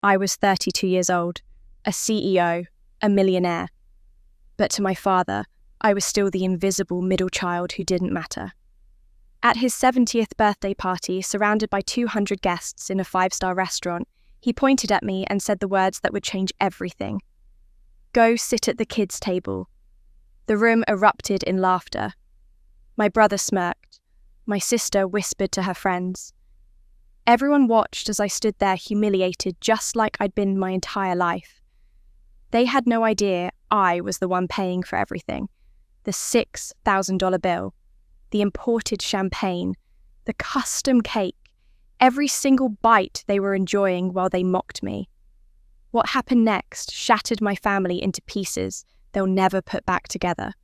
I was 32 years old, a CEO, a millionaire. But to my father, I was still the invisible middle child who didn't matter. At his 70th birthday party, surrounded by 200 guests in a 5-star restaurant, he pointed at me and said the words that would change everything. "Go sit at the kids' table." The room erupted in laughter. My brother smirked. My sister whispered to her friends. Everyone watched as I stood there humiliated, just like I'd been my entire life. They had no idea I was the one paying for everything. The $6,000 bill, the imported champagne, the custom cake, every single bite they were enjoying while they mocked me. What happened next shattered my family into pieces they'll never put back together.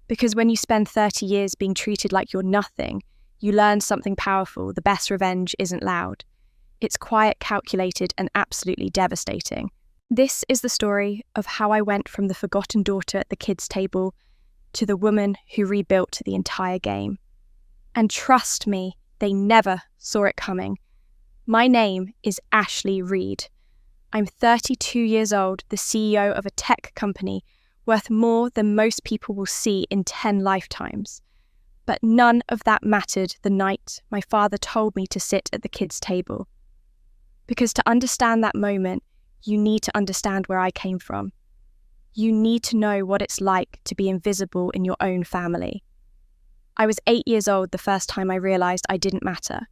Because when you spend 30 years being treated like you're nothing, you learn something powerful. The best revenge isn't loud. It's quiet, calculated, and absolutely devastating. This is the story of how I went from the forgotten daughter at the kids' table to the woman who rebuilt the entire game. And trust me, they never saw it coming. My name is Ashley Reed. I'm 32 years old, the CEO of a tech company worth more than most people will see in 10 lifetimes. But none of that mattered the night my father told me to sit at the kids' table. Because to understand that moment, you need to understand where I came from. You need to know what it's like to be invisible in your own family. I was 8 years old the first time I realised I didn't matter.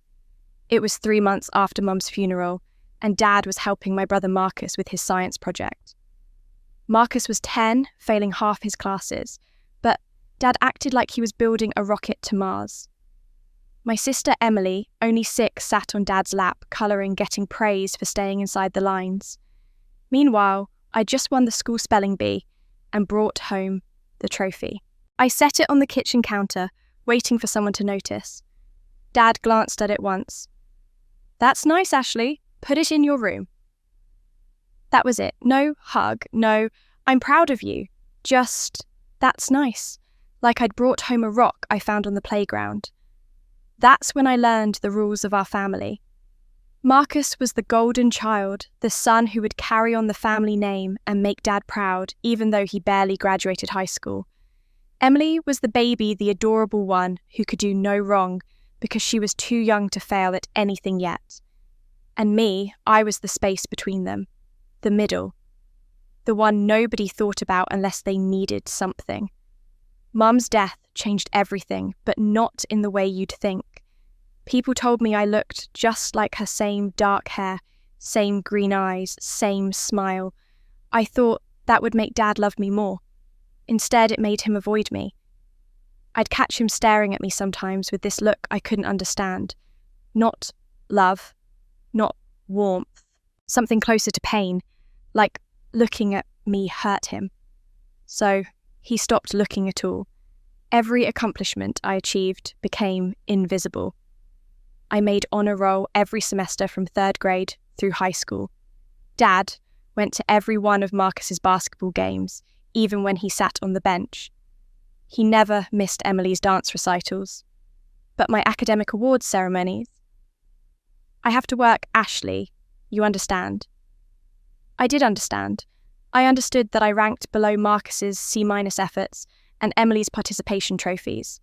It was 3 months after Mum's funeral, and Dad was helping my brother Marcus with his science project. Marcus was 10, failing half his classes, but Dad acted like he was building a rocket to Mars. My sister Emily, only 6, sat on Dad's lap, colouring, getting praise for staying inside the lines. Meanwhile, I just won the school spelling bee and brought home the trophy. I set it on the kitchen counter, waiting for someone to notice. Dad glanced at it once. "That's nice, Ashley. Put it in your room." That was it. No hug, no, "I'm proud of you." Just, "That's nice." Like I'd brought home a rock I found on the playground. That's when I learned the rules of our family. Marcus was the golden child, the son who would carry on the family name and make Dad proud, even though he barely graduated high school. Emily was the baby, the adorable one who could do no wrong because she was too young to fail at anything yet. And me, I was the space between them, the middle, the one nobody thought about unless they needed something. Mum's death changed everything, but not in the way you'd think. People told me I looked just like her, same dark hair, same green eyes, same smile. I thought that would make Dad love me more. Instead, it made him avoid me. I'd catch him staring at me sometimes with this look I couldn't understand. Not love, not warmth, something closer to pain, like looking at me hurt him. So he stopped looking at all. Every accomplishment I achieved became invisible. I made honour roll every semester from 3rd grade through high school. Dad went to every one of Marcus's basketball games, even when he sat on the bench. He never missed Emily's dance recitals. But my academic awards ceremonies, I have to work, Ashley, you understand. I did understand. I understood that I ranked below Marcus's C- efforts and Emily's participation trophies.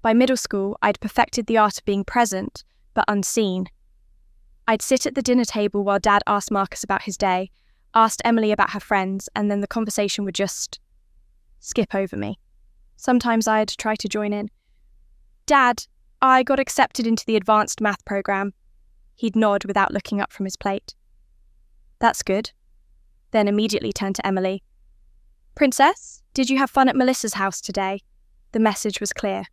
By middle school, I'd perfected the art of being present, but unseen. I'd sit at the dinner table while Dad asked Marcus about his day, asked Emily about her friends, and then the conversation would just skip over me. Sometimes I'd try to join in. "Dad, I got accepted into the advanced math program." He'd nod without looking up from his plate. "That's good." Then immediately turned to Emily. "Princess, did you have fun at Melissa's house today?" The message was clear.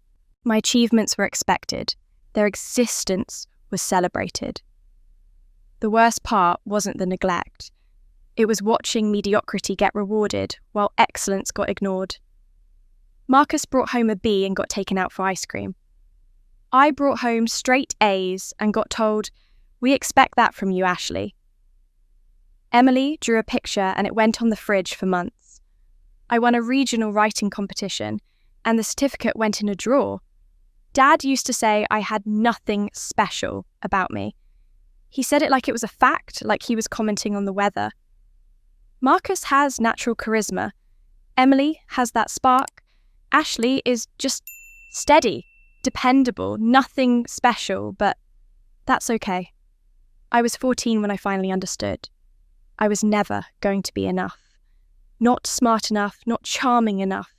My achievements were expected. Their existence was celebrated. The worst part wasn't the neglect. It was watching mediocrity get rewarded while excellence got ignored. Marcus brought home a B and got taken out for ice cream. I brought home straight A's and got told, "We expect that from you, Ashley." Emily drew a picture and it went on the fridge for months. I won a regional writing competition and the certificate went in a drawer. Dad used to say I had nothing special about me. He said it like it was a fact, like he was commenting on the weather. Marcus has natural charisma. Emily has that spark. Ashley is just steady, dependable, nothing special, but that's okay. I was 14 when I finally understood. I was never going to be enough. Not smart enough, not charming enough,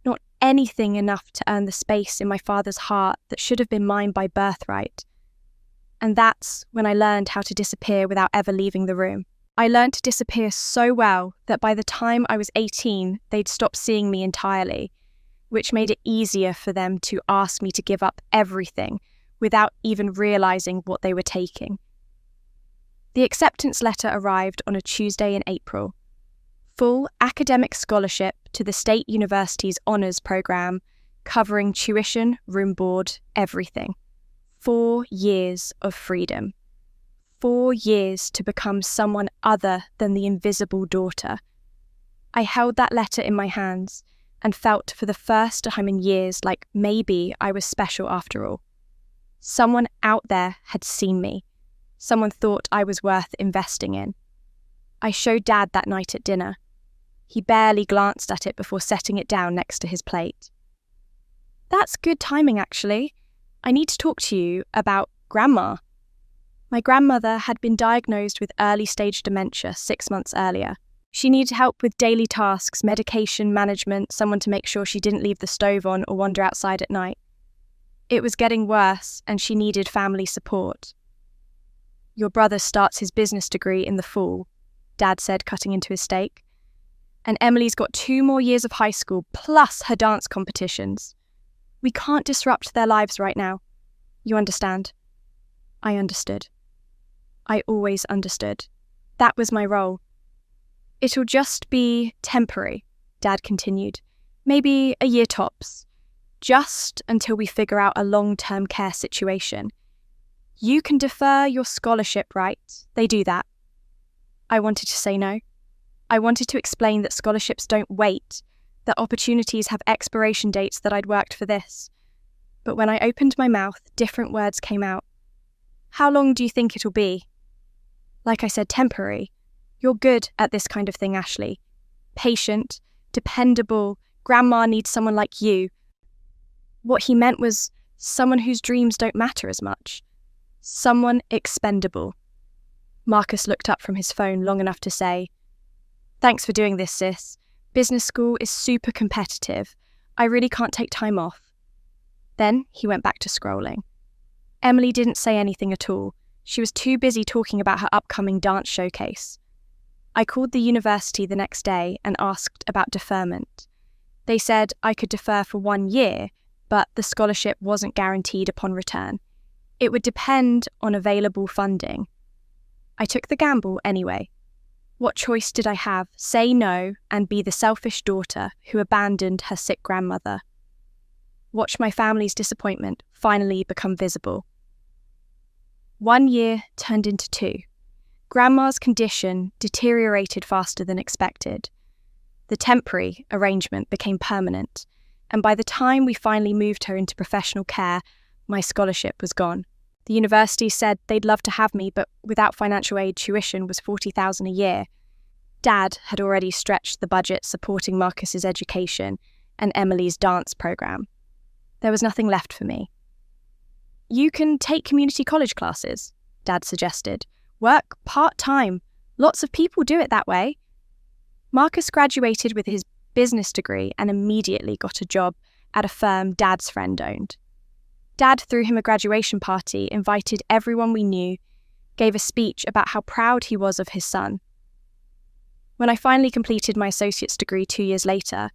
not anything enough to earn the space in my father's heart that should have been mine by birthright. And that's when I learned how to disappear without ever leaving the room. I learned to disappear so well that by the time I was 18, they'd stopped seeing me entirely, which made it easier for them to ask me to give up everything without even realizing what they were taking. The acceptance letter arrived on a Tuesday in April. Full academic scholarship to the State University's honours programme, covering tuition, room board, everything. 4 years of freedom. 4 years to become someone other than the invisible daughter. I held that letter in my hands and felt for the first time in years like maybe I was special after all. Someone out there had seen me. Someone thought I was worth investing in. I showed Dad that night at dinner. He barely glanced at it before setting it down next to his plate. That's good timing, actually. I need to talk to you about Grandma. My grandmother had been diagnosed with early-stage dementia 6 months earlier. She needed help with daily tasks, medication management, someone to make sure she didn't leave the stove on or wander outside at night. It was getting worse, and she needed family support. Your brother starts his business degree in the fall, Dad said, cutting into his steak. And Emily's got 2 more years of high school, plus her dance competitions. We can't disrupt their lives right now. You understand? I understood. I always understood. That was my role. It'll just be temporary, Dad continued. Maybe a year tops. Just until we figure out a long-term care situation. You can defer your scholarship, right? They do that. I wanted to say no. I wanted to explain that scholarships don't wait, that opportunities have expiration dates, that I'd worked for this. But when I opened my mouth, different words came out. How long do you think it'll be? Like I said, temporary. You're good at this kind of thing, Ashley. Patient, dependable, Grandma needs someone like you. What he meant was someone whose dreams don't matter as much. Someone expendable. Marcus looked up from his phone long enough to say, "Thanks for doing this, sis. Business school is super competitive. I really can't take time off." Then he went back to scrolling. Emily didn't say anything at all. She was too busy talking about her upcoming dance showcase. I called the university the next day and asked about deferment. They said I could defer for 1 year, but the scholarship wasn't guaranteed upon return. It would depend on available funding. I took the gamble anyway. What choice did I have? Say no and be the selfish daughter who abandoned her sick grandmother. Watch my family's disappointment finally become visible. 1 year turned into 2. Grandma's condition deteriorated faster than expected. The temporary arrangement became permanent, and by the time we finally moved her into professional care, my scholarship was gone. The university said they'd love to have me, but without financial aid, tuition was $40,000 a year. Dad had already stretched the budget supporting Marcus's education and Emily's dance program. There was nothing left for me. You can take community college classes, Dad suggested. Work part-time. Lots of people do it that way. Marcus graduated with his business degree and immediately got a job at a firm Dad's friend owned. Dad threw him a graduation party, invited everyone we knew, gave a speech about how proud he was of his son. When I finally completed my associate's degree 2 years later,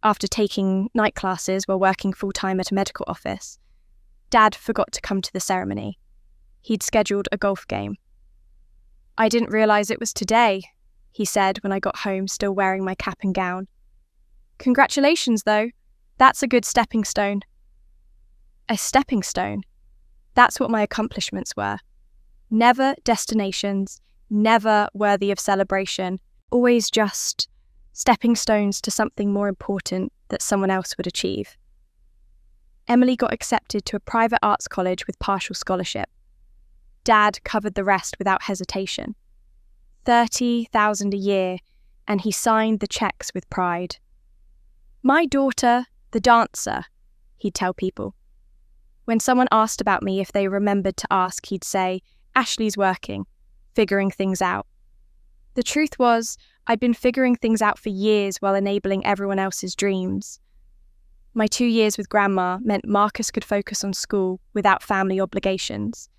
after taking night classes while working full-time at a medical office, Dad forgot to come to the ceremony. He'd scheduled a golf game. "I didn't realise it was today," he said when I got home, still wearing my cap and gown. "Congratulations, though. That's a good stepping stone." A stepping stone? That's what my accomplishments were. Never destinations, never worthy of celebration, always just stepping stones to something more important that someone else would achieve. Emily got accepted to a private arts college with partial scholarship. Dad covered the rest without hesitation. 30,000 a year, and he signed the checks with pride. "My daughter, the dancer," he'd tell people. When someone asked about me, if they remembered to ask, he'd say, "Ashley's working, figuring things out." The truth was, I'd been figuring things out for years while enabling everyone else's dreams. My 2 years with Grandma meant Marcus could focus on school without family obligations.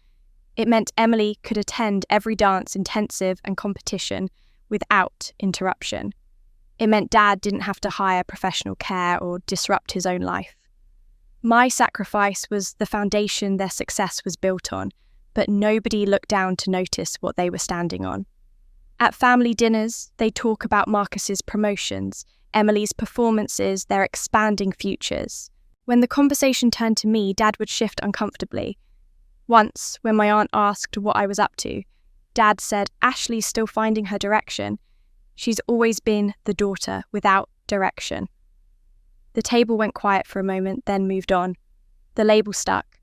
It meant Emily could attend every dance intensive and competition without interruption. It meant Dad didn't have to hire professional care or disrupt his own life. My sacrifice was the foundation their success was built on, but nobody looked down to notice what they were standing on. At family dinners, they'd talk about Marcus's promotions, Emily's performances, their expanding futures. When the conversation turned to me, Dad would shift uncomfortably. Once, when my aunt asked what I was up to, Dad said, "Ashley's still finding her direction. She's always been the daughter without direction." The table went quiet for a moment, then moved on. The label stuck.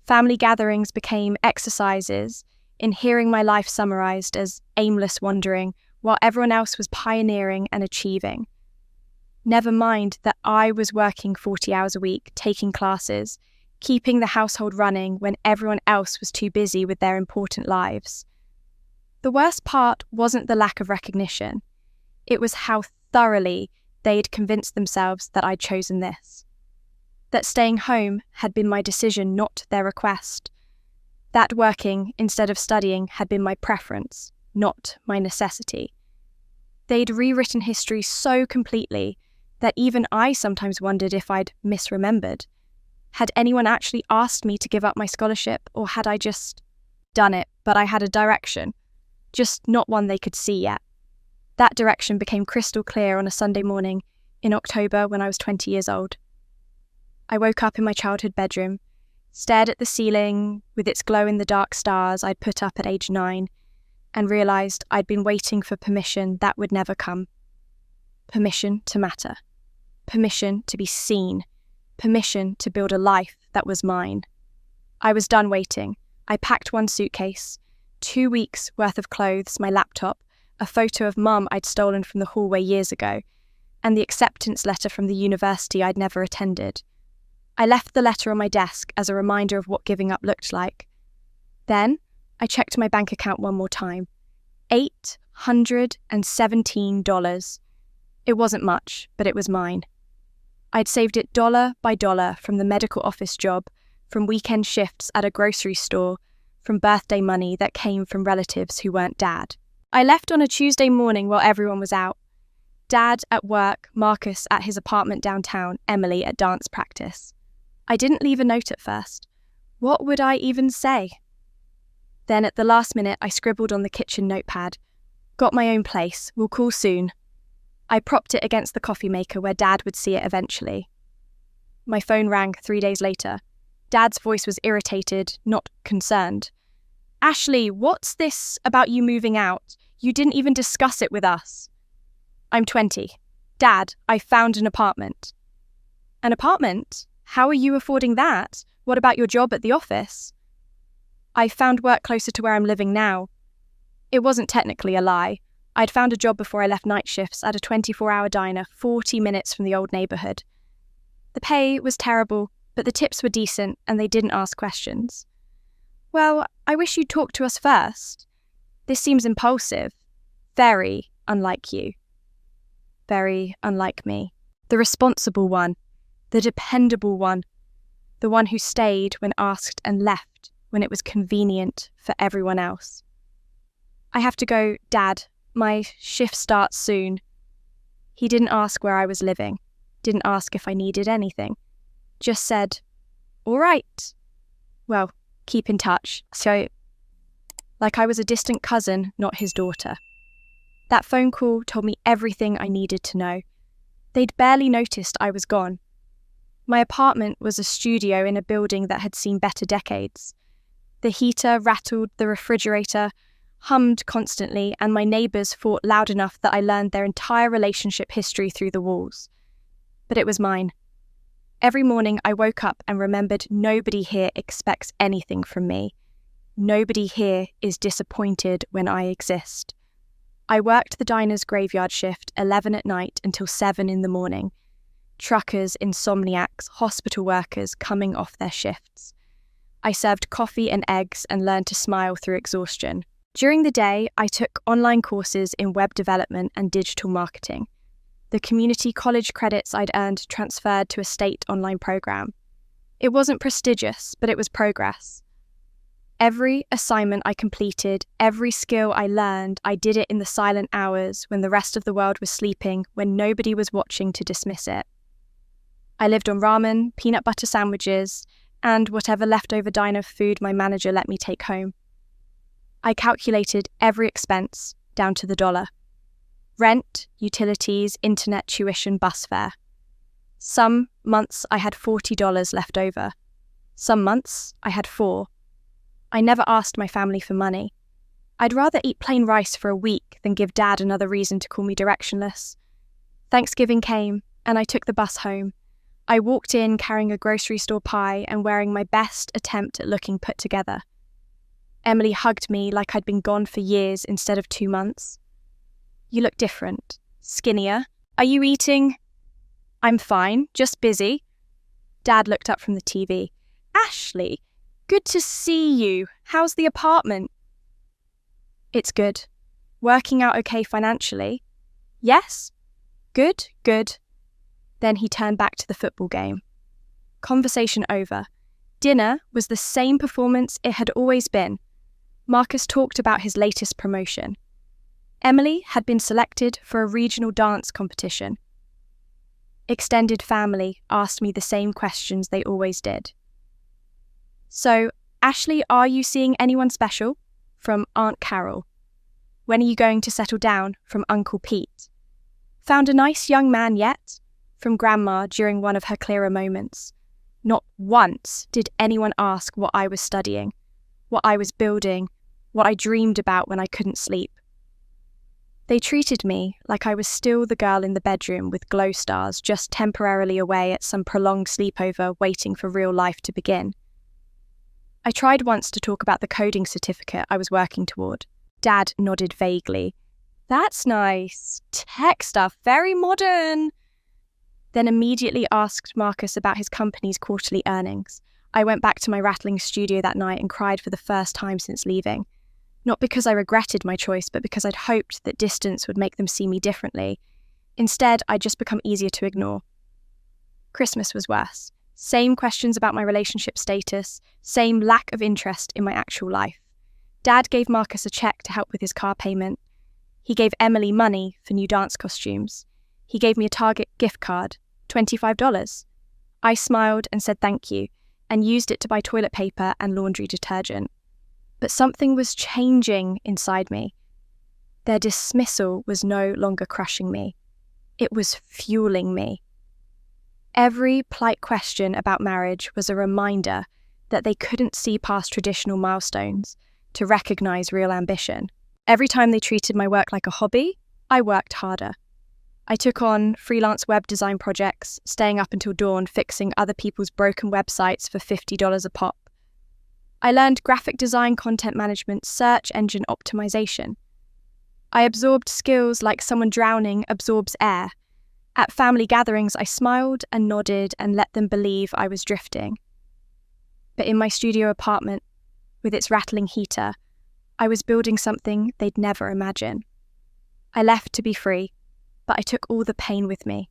Family gatherings became exercises in hearing my life summarized as aimless wandering while everyone else was pioneering and achieving. Never mind that I was working 40 hours a week, taking classes, keeping the household running when everyone else was too busy with their important lives. The worst part wasn't the lack of recognition. It was how thoroughly they'd convinced themselves that I'd chosen this. That staying home had been my decision, not their request. That working instead of studying had been my preference, not my necessity. They'd rewritten history so completely that even I sometimes wondered if I'd misremembered. Had anyone actually asked me to give up my scholarship, or had I just done it, but I had a direction, just not one they could see yet? That direction became crystal clear on a Sunday morning in October when I was 20 years old. I woke up in my childhood bedroom, stared at the ceiling with its glow-in-the-dark stars I'd put up at age 9, and realised I'd been waiting for permission that would never come. Permission to matter. Permission to be seen. Permission to build a life that was mine. I was done waiting. I packed one suitcase, 2 weeks' worth of clothes, my laptop, a photo of Mum I'd stolen from the hallway years ago, and the acceptance letter from the university I'd never attended. I left the letter on my desk as a reminder of what giving up looked like. Then, I checked my bank account one more time. $817. It wasn't much, but it was mine. I'd saved it dollar by dollar from the medical office job, from weekend shifts at a grocery store, from birthday money that came from relatives who weren't Dad. I left on a Tuesday morning while everyone was out. Dad at work, Marcus at his apartment downtown, Emily at dance practice. I didn't leave a note at first. What would I even say? Then at the last minute, I scribbled on the kitchen notepad. "Got my own place, will call soon." I propped it against the coffee maker where Dad would see it eventually. My phone rang 3 days later. Dad's voice was irritated, not concerned. "Ashley, what's this about you moving out? You didn't even discuss it with us." "I'm 20. Dad, I found an apartment." "An apartment? How are you affording that? What about your job at the office?" "I found work closer to where I'm living now." It wasn't technically a lie. I'd found a job before I left night shifts at a 24-hour diner 40 minutes from the old neighbourhood. The pay was terrible, but the tips were decent and they didn't ask questions. "Well, I wish you'd talk to us first. This seems impulsive. Very unlike you. Very unlike me. The responsible one. The dependable one. The one who stayed when asked and left when it was convenient for everyone else. I have to go, Dad. My shift starts soon." He didn't ask where I was living. Didn't ask if I needed anything. Just said, "All right. Well, keep in touch." So, like I was a distant cousin, not his daughter. That phone call told me everything I needed to know. They'd barely noticed I was gone. My apartment was a studio in a building that had seen better decades. The heater rattled, the refrigerator hummed constantly, and my neighbours fought loud enough that I learned their entire relationship history through the walls. But it was mine. Every morning I woke up and remembered nobody here expects anything from me. Nobody here is disappointed when I exist. I worked the diner's graveyard shift 11 at night until 7 in the morning. Truckers, insomniacs, hospital workers coming off their shifts. I served coffee and eggs and learned to smile through exhaustion. During the day, I took online courses in web development and digital marketing. The community college credits I'd earned transferred to a state online program. It wasn't prestigious, but it was progress. Every assignment I completed, every skill I learned, I did it in the silent hours when the rest of the world was sleeping, when nobody was watching to dismiss it. I lived on ramen, peanut butter sandwiches, and whatever leftover diner food my manager let me take home. I calculated every expense down to the dollar. Rent, utilities, internet, tuition, bus fare. Some months I had $40 left over. Some months I had $4. I never asked my family for money. I'd rather eat plain rice for a week than give Dad another reason to call me directionless. Thanksgiving came, and I took the bus home. I walked in carrying a grocery store pie and wearing my best attempt at looking put together. Emily hugged me like I'd been gone for years instead of 2 months. You look different, skinnier. Are you eating? I'm fine, just busy. Dad looked up from the TV. Ashley, good to see you. How's the apartment? It's good. Working out okay financially? Yes? Good, good. Then he turned back to the football game. Conversation over. Dinner was the same performance it had always been. Marcus talked about his latest promotion. Emily had been selected for a regional dance competition. Extended family asked me the same questions they always did. So, Ashley, are you seeing anyone special? From Aunt Carol. When are you going to settle down? From Uncle Pete. Found a nice young man yet? From Grandma during one of her clearer moments. Not once did anyone ask what I was studying, what I was building, what I dreamed about when I couldn't sleep. They treated me like I was still the girl in the bedroom with glow stars just temporarily away at some prolonged sleepover waiting for real life to begin. I tried once to talk about the coding certificate I was working toward. Dad nodded vaguely. That's nice. Tech stuff, very modern. Then immediately asked Marcus about his company's quarterly earnings. I went back to my rattling studio that night and cried for the first time since leaving. Not because I regretted my choice, but because I'd hoped that distance would make them see me differently. Instead, I'd just become easier to ignore. Christmas was worse. Same questions about my relationship status, same lack of interest in my actual life. Dad gave Marcus a check to help with his car payment. He gave Emily money for new dance costumes. He gave me a Target gift card, $25. I smiled and said thank you, and used it to buy toilet paper and laundry detergent. But something was changing inside me. Their dismissal was no longer crushing me. It was fueling me. Every polite question about marriage was a reminder that they couldn't see past traditional milestones to recognize real ambition. Every time they treated my work like a hobby, I worked harder. I took on freelance web design projects, staying up until dawn fixing other people's broken websites for $50 a pop. I learned graphic design, content management, search engine optimization. I absorbed skills like someone drowning absorbs air. At family gatherings, I smiled and nodded and let them believe I was drifting. But in my studio apartment, with its rattling heater, I was building something they'd never imagine. I left to be free, but I took all the pain with me.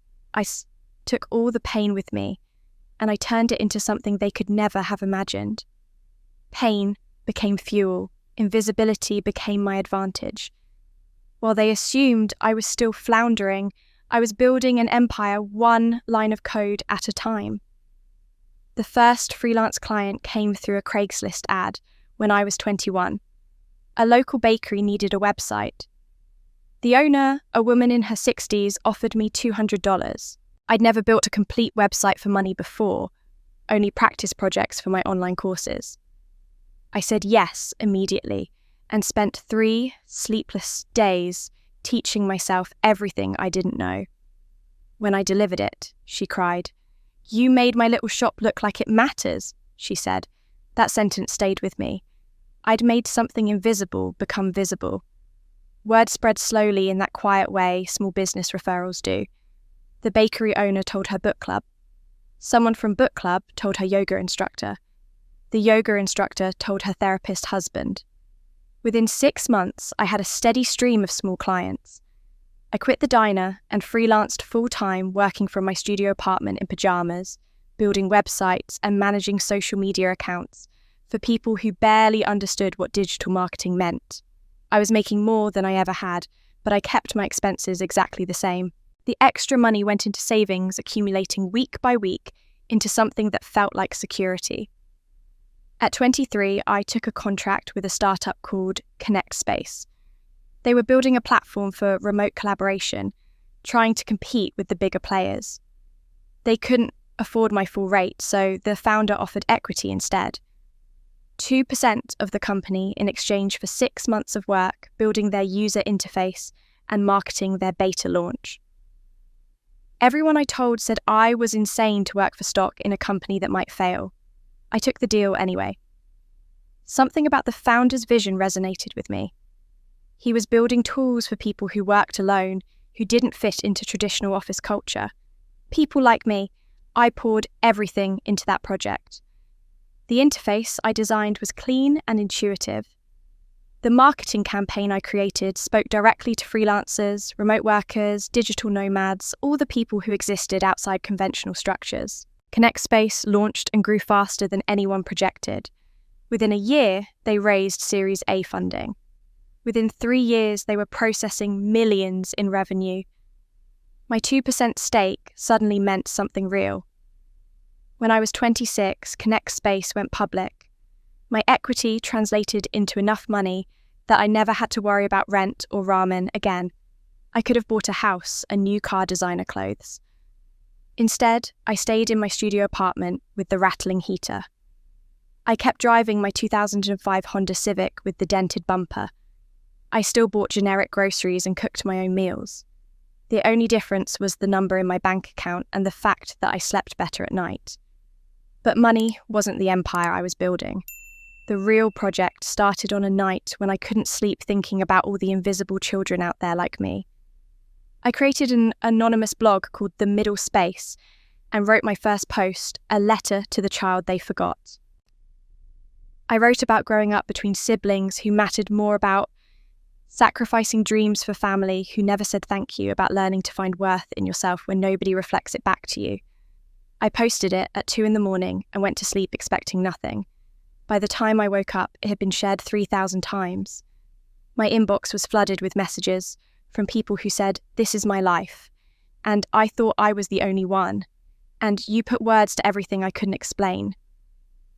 Took all the pain with me, and I turned it into something they could never have imagined. Pain became fuel, invisibility became my advantage. While they assumed I was still floundering, I was building an empire one line of code at a time. The first freelance client came through a Craigslist ad when I was 21. A local bakery needed a website. The owner, a woman in her 60s, offered me $200. I'd never built a complete website for money before, only practice projects for my online courses. I said yes immediately and spent 3 sleepless days teaching myself everything I didn't know. When I delivered it, she cried. "You made my little shop look like it matters," she said. That sentence stayed with me. I'd made something invisible become visible. Word spread slowly in that quiet way small business referrals do. The bakery owner told her book club. Someone from book club told her yoga instructor. The yoga instructor told her therapist husband. Within 6 months, I had a steady stream of small clients. I quit the diner and freelanced full-time working from my studio apartment in pajamas, building websites and managing social media accounts for people who barely understood what digital marketing meant. I was making more than I ever had, but I kept my expenses exactly the same. The extra money went into savings, accumulating week by week into something that felt like security. At 23, I took a contract with a startup called Connect Space. They were building a platform for remote collaboration, trying to compete with the bigger players. They couldn't afford my full rate, so the founder offered equity instead. 2% of the company in exchange for 6 months of work building their user interface and marketing their beta launch. Everyone I told said I was insane to work for stock in a company that might fail. I took the deal anyway. Something about the founder's vision resonated with me. He was building tools for people who worked alone, who didn't fit into traditional office culture. People like me. I poured everything into that project. The interface I designed was clean and intuitive. The marketing campaign I created spoke directly to freelancers, remote workers, digital nomads, all the people who existed outside conventional structures. Connect Space launched and grew faster than anyone projected. Within a year, they raised Series A funding. Within 3 years, they were processing millions in revenue. My 2% stake suddenly meant something real. When I was 26, Connect Space went public. My equity translated into enough money that I never had to worry about rent or ramen again. I could have bought a house and new car designer clothes. Instead, I stayed in my studio apartment with the rattling heater. I kept driving my 2005 Honda Civic with the dented bumper. I still bought generic groceries and cooked my own meals. The only difference was the number in my bank account and the fact that I slept better at night. But money wasn't the empire I was building. The real project started on a night when I couldn't sleep thinking about all the invisible children out there like me. I created an anonymous blog called The Middle Space and wrote my first post, a letter to the child they forgot. I wrote about growing up between siblings who mattered more, about sacrificing dreams for family who never said thank you, about learning to find worth in yourself when nobody reflects it back to you. I posted it at 2 a.m. and went to sleep expecting nothing. By the time I woke up, it had been shared 3,000 times. My inbox was flooded with messages from people who said, "This is my life," and I thought I was the only one, and you put words to everything I couldn't explain.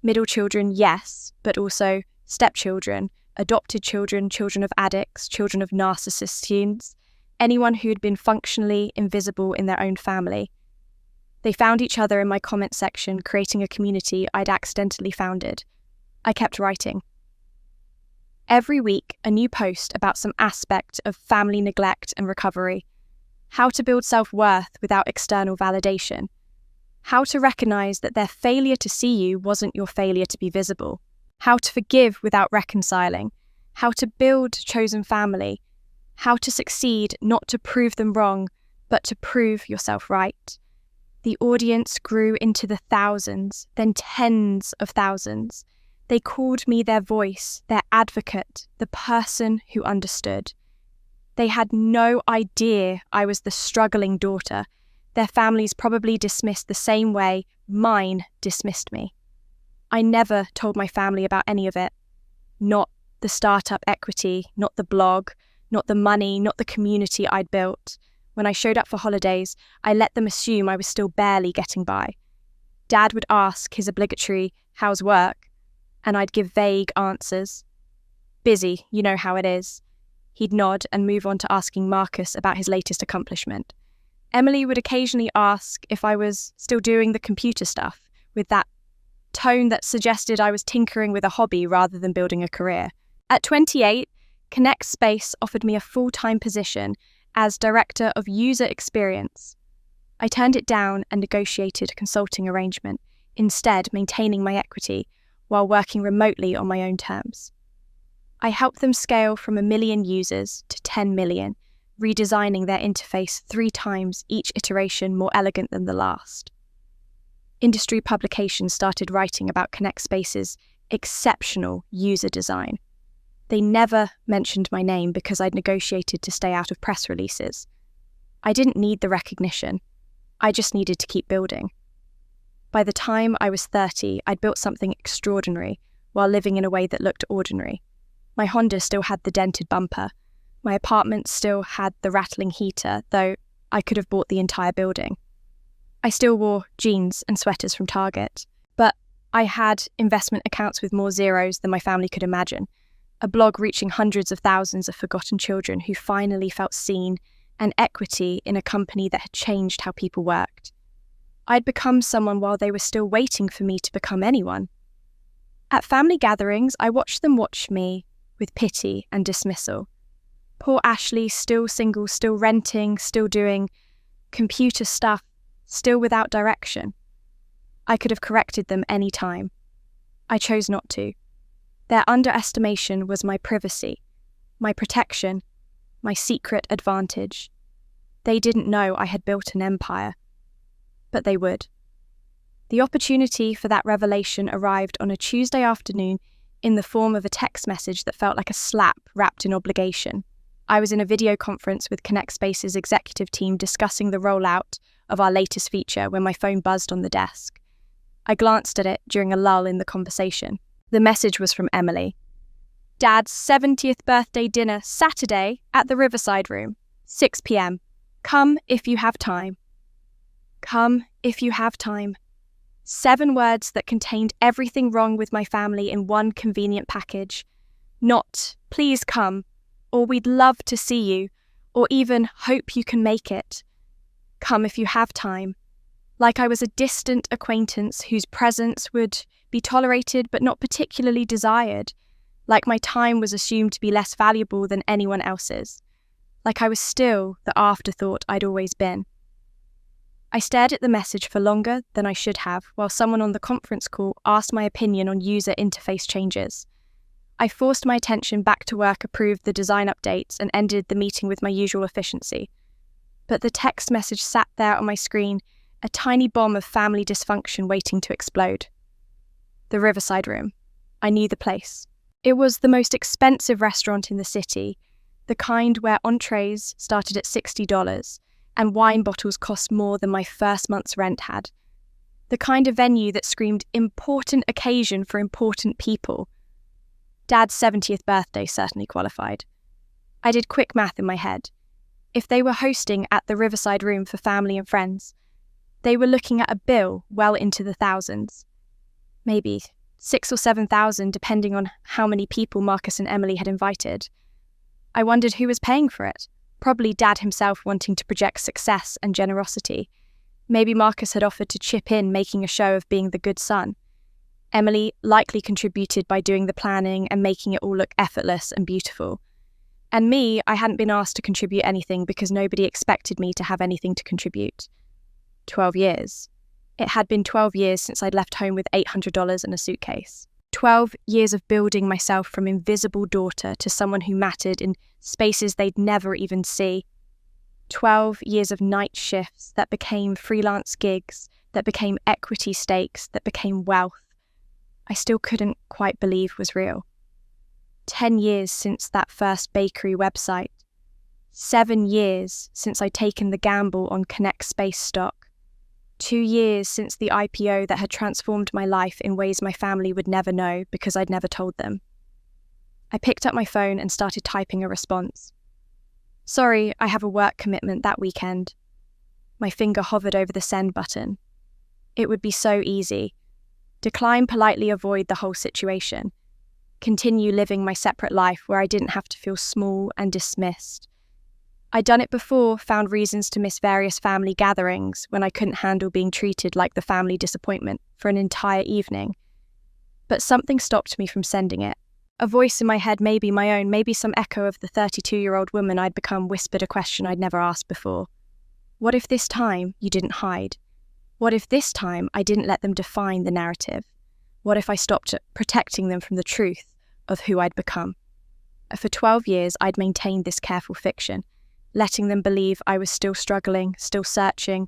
Middle children, yes, but also stepchildren, adopted children, children of addicts, children of narcissists, anyone who had been functionally invisible in their own family. They found each other in my comment section, creating a community I'd accidentally founded. I kept writing. Every week, a new post about some aspect of family neglect and recovery. How to build self-worth without external validation. How to recognize that their failure to see you wasn't your failure to be visible. How to forgive without reconciling. How to build chosen family. How to succeed not to prove them wrong, but to prove yourself right. The audience grew into the thousands, then tens of thousands. They called me their voice, their advocate, the person who understood. They had no idea I was the struggling daughter. Their families probably dismissed the same way mine dismissed me. I never told my family about any of it. Not the startup equity, not the blog, not the money, not the community I'd built. When I showed up for holidays, I let them assume I was still barely getting by. Dad would ask his obligatory, "How's work?" and I'd give vague answers. "Busy, you know how it is." He'd nod and move on to asking Marcus about his latest accomplishment. Emily would occasionally ask if I was still doing the computer stuff, with that tone that suggested I was tinkering with a hobby rather than building a career. At 28, Connect Space offered me a full-time position as Director of User Experience. I turned it down and negotiated a consulting arrangement, instead maintaining my equity while working remotely on my own terms. I helped them scale from 1 million users to 10 million, redesigning their interface 3 times, each iteration more elegant than the last. Industry publications started writing about Connect Space's exceptional user design. They never mentioned my name because I'd negotiated to stay out of press releases. I didn't need the recognition. I just needed to keep building. By the time I was 30, I'd built something extraordinary while living in a way that looked ordinary. My Honda still had the dented bumper. My apartment still had the rattling heater, though I could have bought the entire building. I still wore jeans and sweaters from Target, but I had investment accounts with more zeros than my family could imagine, a blog reaching hundreds of thousands of forgotten children who finally felt seen, and equity in a company that had changed how people worked. I'd become someone while they were still waiting for me to become anyone. At family gatherings, I watched them watch me with pity and dismissal. Poor Ashley, still single, still renting, still doing computer stuff, still without direction. I could have corrected them any time. I chose not to. Their underestimation was my privacy, my protection, my secret advantage. They didn't know I had built an empire, but they would. The opportunity for that revelation arrived on a Tuesday afternoon in the form of a text message that felt like a slap wrapped in obligation. I was in a video conference with Connect Space's executive team discussing the rollout of our latest feature when my phone buzzed on the desk. I glanced at it during a lull in the conversation. The message was from Emily. Dad's 70th birthday dinner Saturday at the Riverside Room, 6 p.m. Come if you have time. Come if you have time. 7 words that contained everything wrong with my family in one convenient package. Not, please come, or we'd love to see you, or even hope you can make it. Come if you have time. Like I was a distant acquaintance whose presence would be tolerated but not particularly desired. Like my time was assumed to be less valuable than anyone else's. Like I was still the afterthought I'd always been. I stared at the message for longer than I should have while someone on the conference call asked my opinion on user interface changes. I forced my attention back to work, approved the design updates, and ended the meeting with my usual efficiency. But the text message sat there on my screen, a tiny bomb of family dysfunction waiting to explode. The Riverside Room. I knew the place. It was the most expensive restaurant in the city, the kind where entrees started at $60 and wine bottles cost more than my first month's rent had. The kind of venue that screamed important occasion for important people. Dad's 70th birthday certainly qualified. I did quick math in my head. If they were hosting at the Riverside Room for family and friends, they were looking at a bill well into the thousands. Maybe 6,000 or 7,000 depending on how many people Marcus and Emily had invited. I wondered who was paying for it. Probably Dad himself wanting to project success and generosity. Maybe Marcus had offered to chip in, making a show of being the good son. Emily likely contributed by doing the planning and making it all look effortless and beautiful. And me, I hadn't been asked to contribute anything because nobody expected me to have anything to contribute. 12 years. It had been 12 years since I'd left home with $800 in a suitcase. 12 years of building myself from invisible daughter to someone who mattered in spaces they'd never even see. 12 years of night shifts that became freelance gigs, that became equity stakes, that became wealth. I still couldn't quite believe was real. 10 years since that first bakery website. 7 years since I'd taken the gamble on Connect Space stock. 2 years since the IPO that had transformed my life in ways my family would never know because I'd never told them. I picked up my phone and started typing a response. Sorry, I have a work commitment that weekend. My finger hovered over the send button. It would be so easy. Decline, politely avoid the whole situation. Continue living my separate life where I didn't have to feel small and dismissed. I'd done it before, found reasons to miss various family gatherings when I couldn't handle being treated like the family disappointment for an entire evening. But something stopped me from sending it. A voice in my head, maybe my own, maybe some echo of the 32-year-old woman I'd become, whispered a question I'd never asked before. What if this time you didn't hide? What if this time I didn't let them define the narrative? What if I stopped protecting them from the truth of who I'd become? For 12 years, I'd maintained this careful fiction, letting them believe I was still struggling, still searching,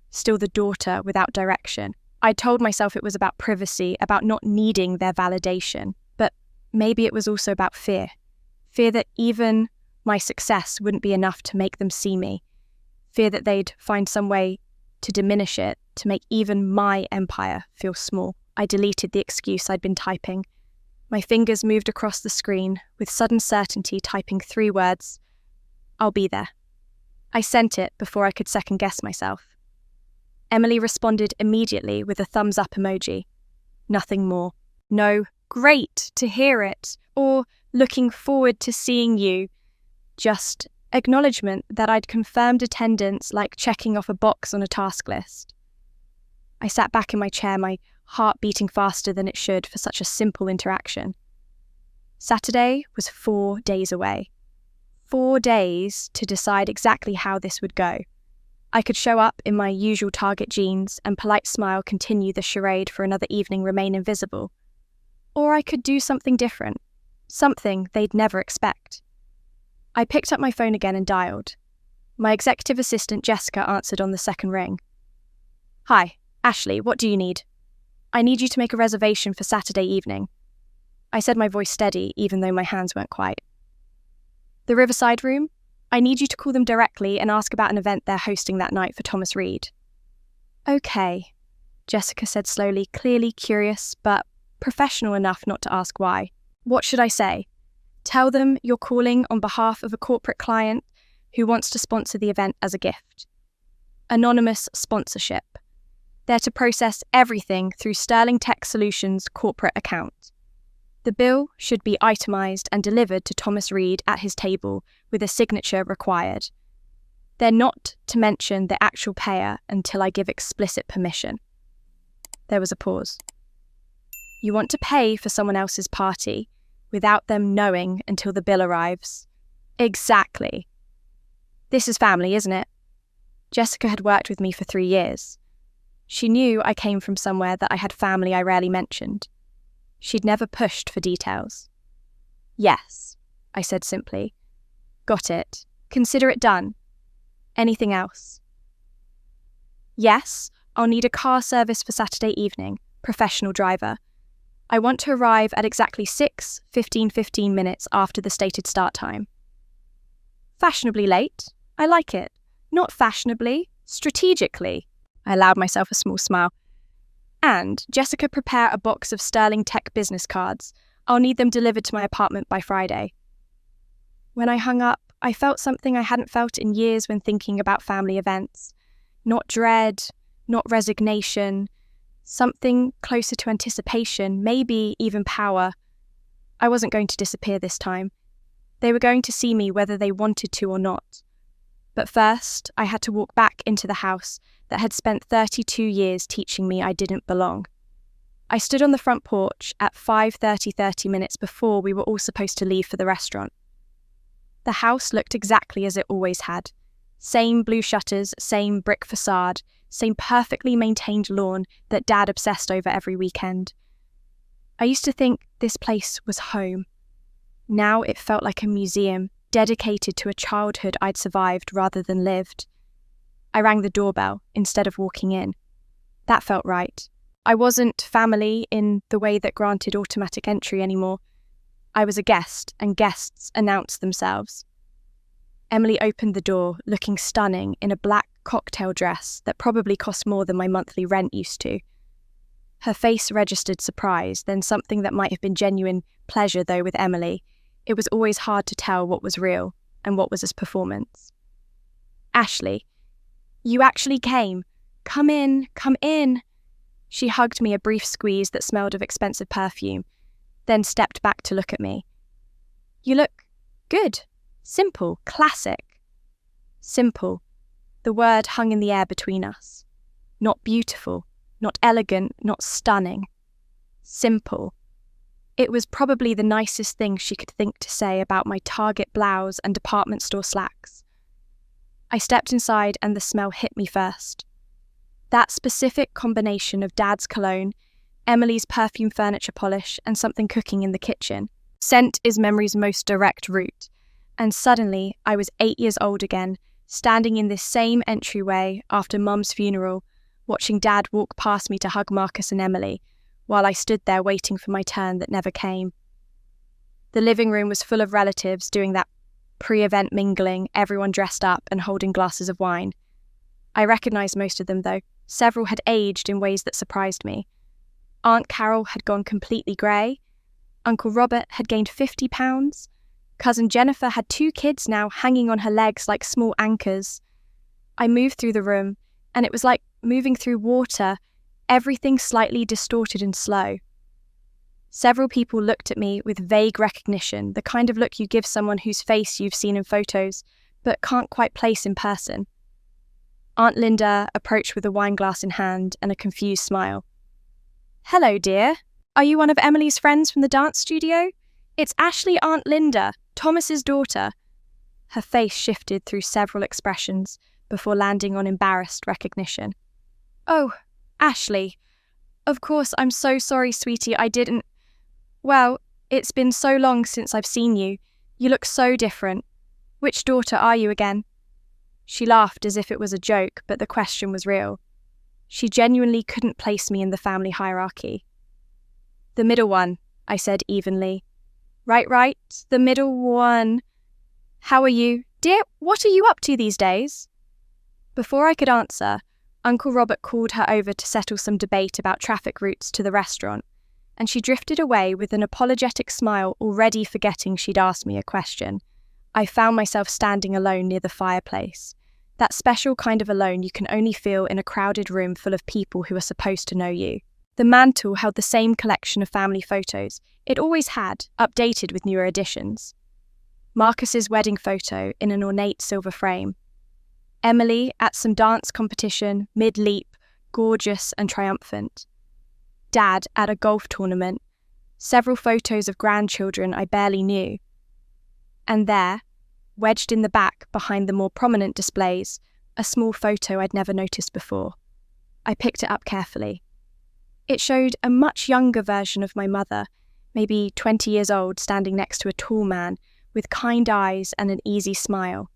still the daughter without direction. I told myself it was about privacy, about not needing their validation, but maybe it was also about fear. Fear that even my success wouldn't be enough to make them see me. Fear that they'd find some way to diminish it, to make even my empire feel small. I deleted the excuse I'd been typing. My fingers moved across the screen, with sudden certainty typing 3 words: "I'll be there." I sent it before I could second-guess myself. Emily responded immediately with a thumbs-up emoji. Nothing more. No, "Great to hear it," or "Looking forward to seeing you." Just acknowledgement that I'd confirmed attendance, like checking off a box on a task list. I sat back in my chair, my heart beating faster than it should for such a simple interaction. Saturday was 4 days away. 4 days to decide exactly how this would go. I could show up in my usual Target jeans and polite smile continue the charade for another evening, remain invisible. Or I could do something different, something they'd never expect. I picked up my phone again and dialed. My executive assistant Jessica answered on the second ring. "Hi, Ashley, what do you need?" "I need you to make a reservation for Saturday evening." I said, my voice steady, even though my hands weren't quite. "The Riverside Room? I need you to call them directly and ask about an event they're hosting that night for Thomas Reed." "Okay," Jessica said slowly, clearly curious, but professional enough not to ask why. "What should I say? Tell them you're calling on behalf of a corporate client who wants to sponsor the event as a gift. Anonymous sponsorship. They're to process everything through Sterling Tech Solutions' corporate account. The bill should be itemised and delivered to Thomas Reed at his table with a signature required. They're not to mention the actual payer until I give explicit permission." There was a pause. "You want to pay for someone else's party without them knowing until the bill arrives?" "Exactly. This is family, isn't it?" Jessica had worked with me for 3 years. She knew I came from somewhere that I had family I rarely mentioned. She'd never pushed for details. "Yes," I said simply. "Got it. Consider it done. Anything else?" "Yes, I'll need a car service for Saturday evening, professional driver. I want to arrive at exactly 15 minutes after the stated start time." "Fashionably late? I like it. Not fashionably, strategically." I allowed myself a small smile. "And Jessica, prepare a box of Sterling Tech business cards. I'll need them delivered to my apartment by Friday." When I hung up, I felt something I hadn't felt in years when thinking about family events. Not dread, not resignation, something closer to anticipation, maybe even power. I wasn't going to disappear this time. They were going to see me whether they wanted to or not. But first, I had to walk back into the house that had spent 32 years teaching me I didn't belong. I stood on the front porch at 5:30 minutes before we were all supposed to leave for the restaurant. The house looked exactly as it always had. Same blue shutters, same brick facade, same perfectly maintained lawn that Dad obsessed over every weekend. I used to think this place was home. Now it felt like a museum, dedicated to a childhood I'd survived rather than lived. I rang the doorbell instead of walking in. That felt right. I wasn't family in the way that granted automatic entry anymore. I was a guest, and guests announced themselves. Emily opened the door, looking stunning in a black cocktail dress that probably cost more than my monthly rent used to. Her face registered surprise, then something that might have been genuine pleasure, though with Emily, it was always hard to tell what was real and what was as performance. "Ashley, you actually came. Come in, come in." She hugged me, a brief squeeze that smelled of expensive perfume, then stepped back to look at me. "You look good. Simple, classic." Simple. The word hung in the air between us. Not beautiful, not elegant, not stunning. Simple. It was probably the nicest thing she could think to say about my Target blouse and department store slacks. I stepped inside and the smell hit me first. That specific combination of Dad's cologne, Emily's perfume furniture polish, and something cooking in the kitchen. Scent is memory's most direct route. And suddenly, I was 8 years old again, standing in this same entryway after Mum's funeral, watching Dad walk past me to hug Marcus and Emily, while I stood there waiting for my turn that never came. The living room was full of relatives doing that pre-event mingling, everyone dressed up and holding glasses of wine. I recognised most of them, though. Several had aged in ways that surprised me. Aunt Carol had gone completely grey. Uncle Robert had gained 50 pounds. Cousin Jennifer had 2 kids now hanging on her legs like small anchors. I moved through the room, and it was like moving through water, everything slightly distorted and slow. Several people looked at me with vague recognition, the kind of look you give someone whose face you've seen in photos, but can't quite place in person. Aunt Linda approached with a wine glass in hand and a confused smile. "Hello, dear. Are you one of Emily's friends from the dance studio? It's Ashley, Aunt Linda, Thomas's daughter." Her face shifted through several expressions before landing on embarrassed recognition. "Oh, Ashley. Of course, I'm so sorry, sweetie, I didn't... Well, it's been so long since I've seen you. You look so different. Which daughter are you again?" She laughed as if it was a joke, but the question was real. She genuinely couldn't place me in the family hierarchy. "The middle one," I said evenly. Right, the middle one. "How are you? Dear, what are you up to these days?" Before I could answer, Uncle Robert called her over to settle some debate about traffic routes to the restaurant, and she drifted away with an apologetic smile, already forgetting she'd asked me a question. I found myself standing alone near the fireplace. That special kind of alone you can only feel in a crowded room full of people who are supposed to know you. The mantel held the same collection of family photos it always had, updated with newer additions. Marcus's wedding photo in an ornate silver frame. Emily at some dance competition, mid-leap, gorgeous and triumphant. Dad at a golf tournament. Several photos of grandchildren I barely knew. And there, wedged in the back behind the more prominent displays, a small photo I'd never noticed before. I picked it up carefully. It showed a much younger version of my mother, maybe 20 years old, standing next to a tall man with kind eyes and an easy smile.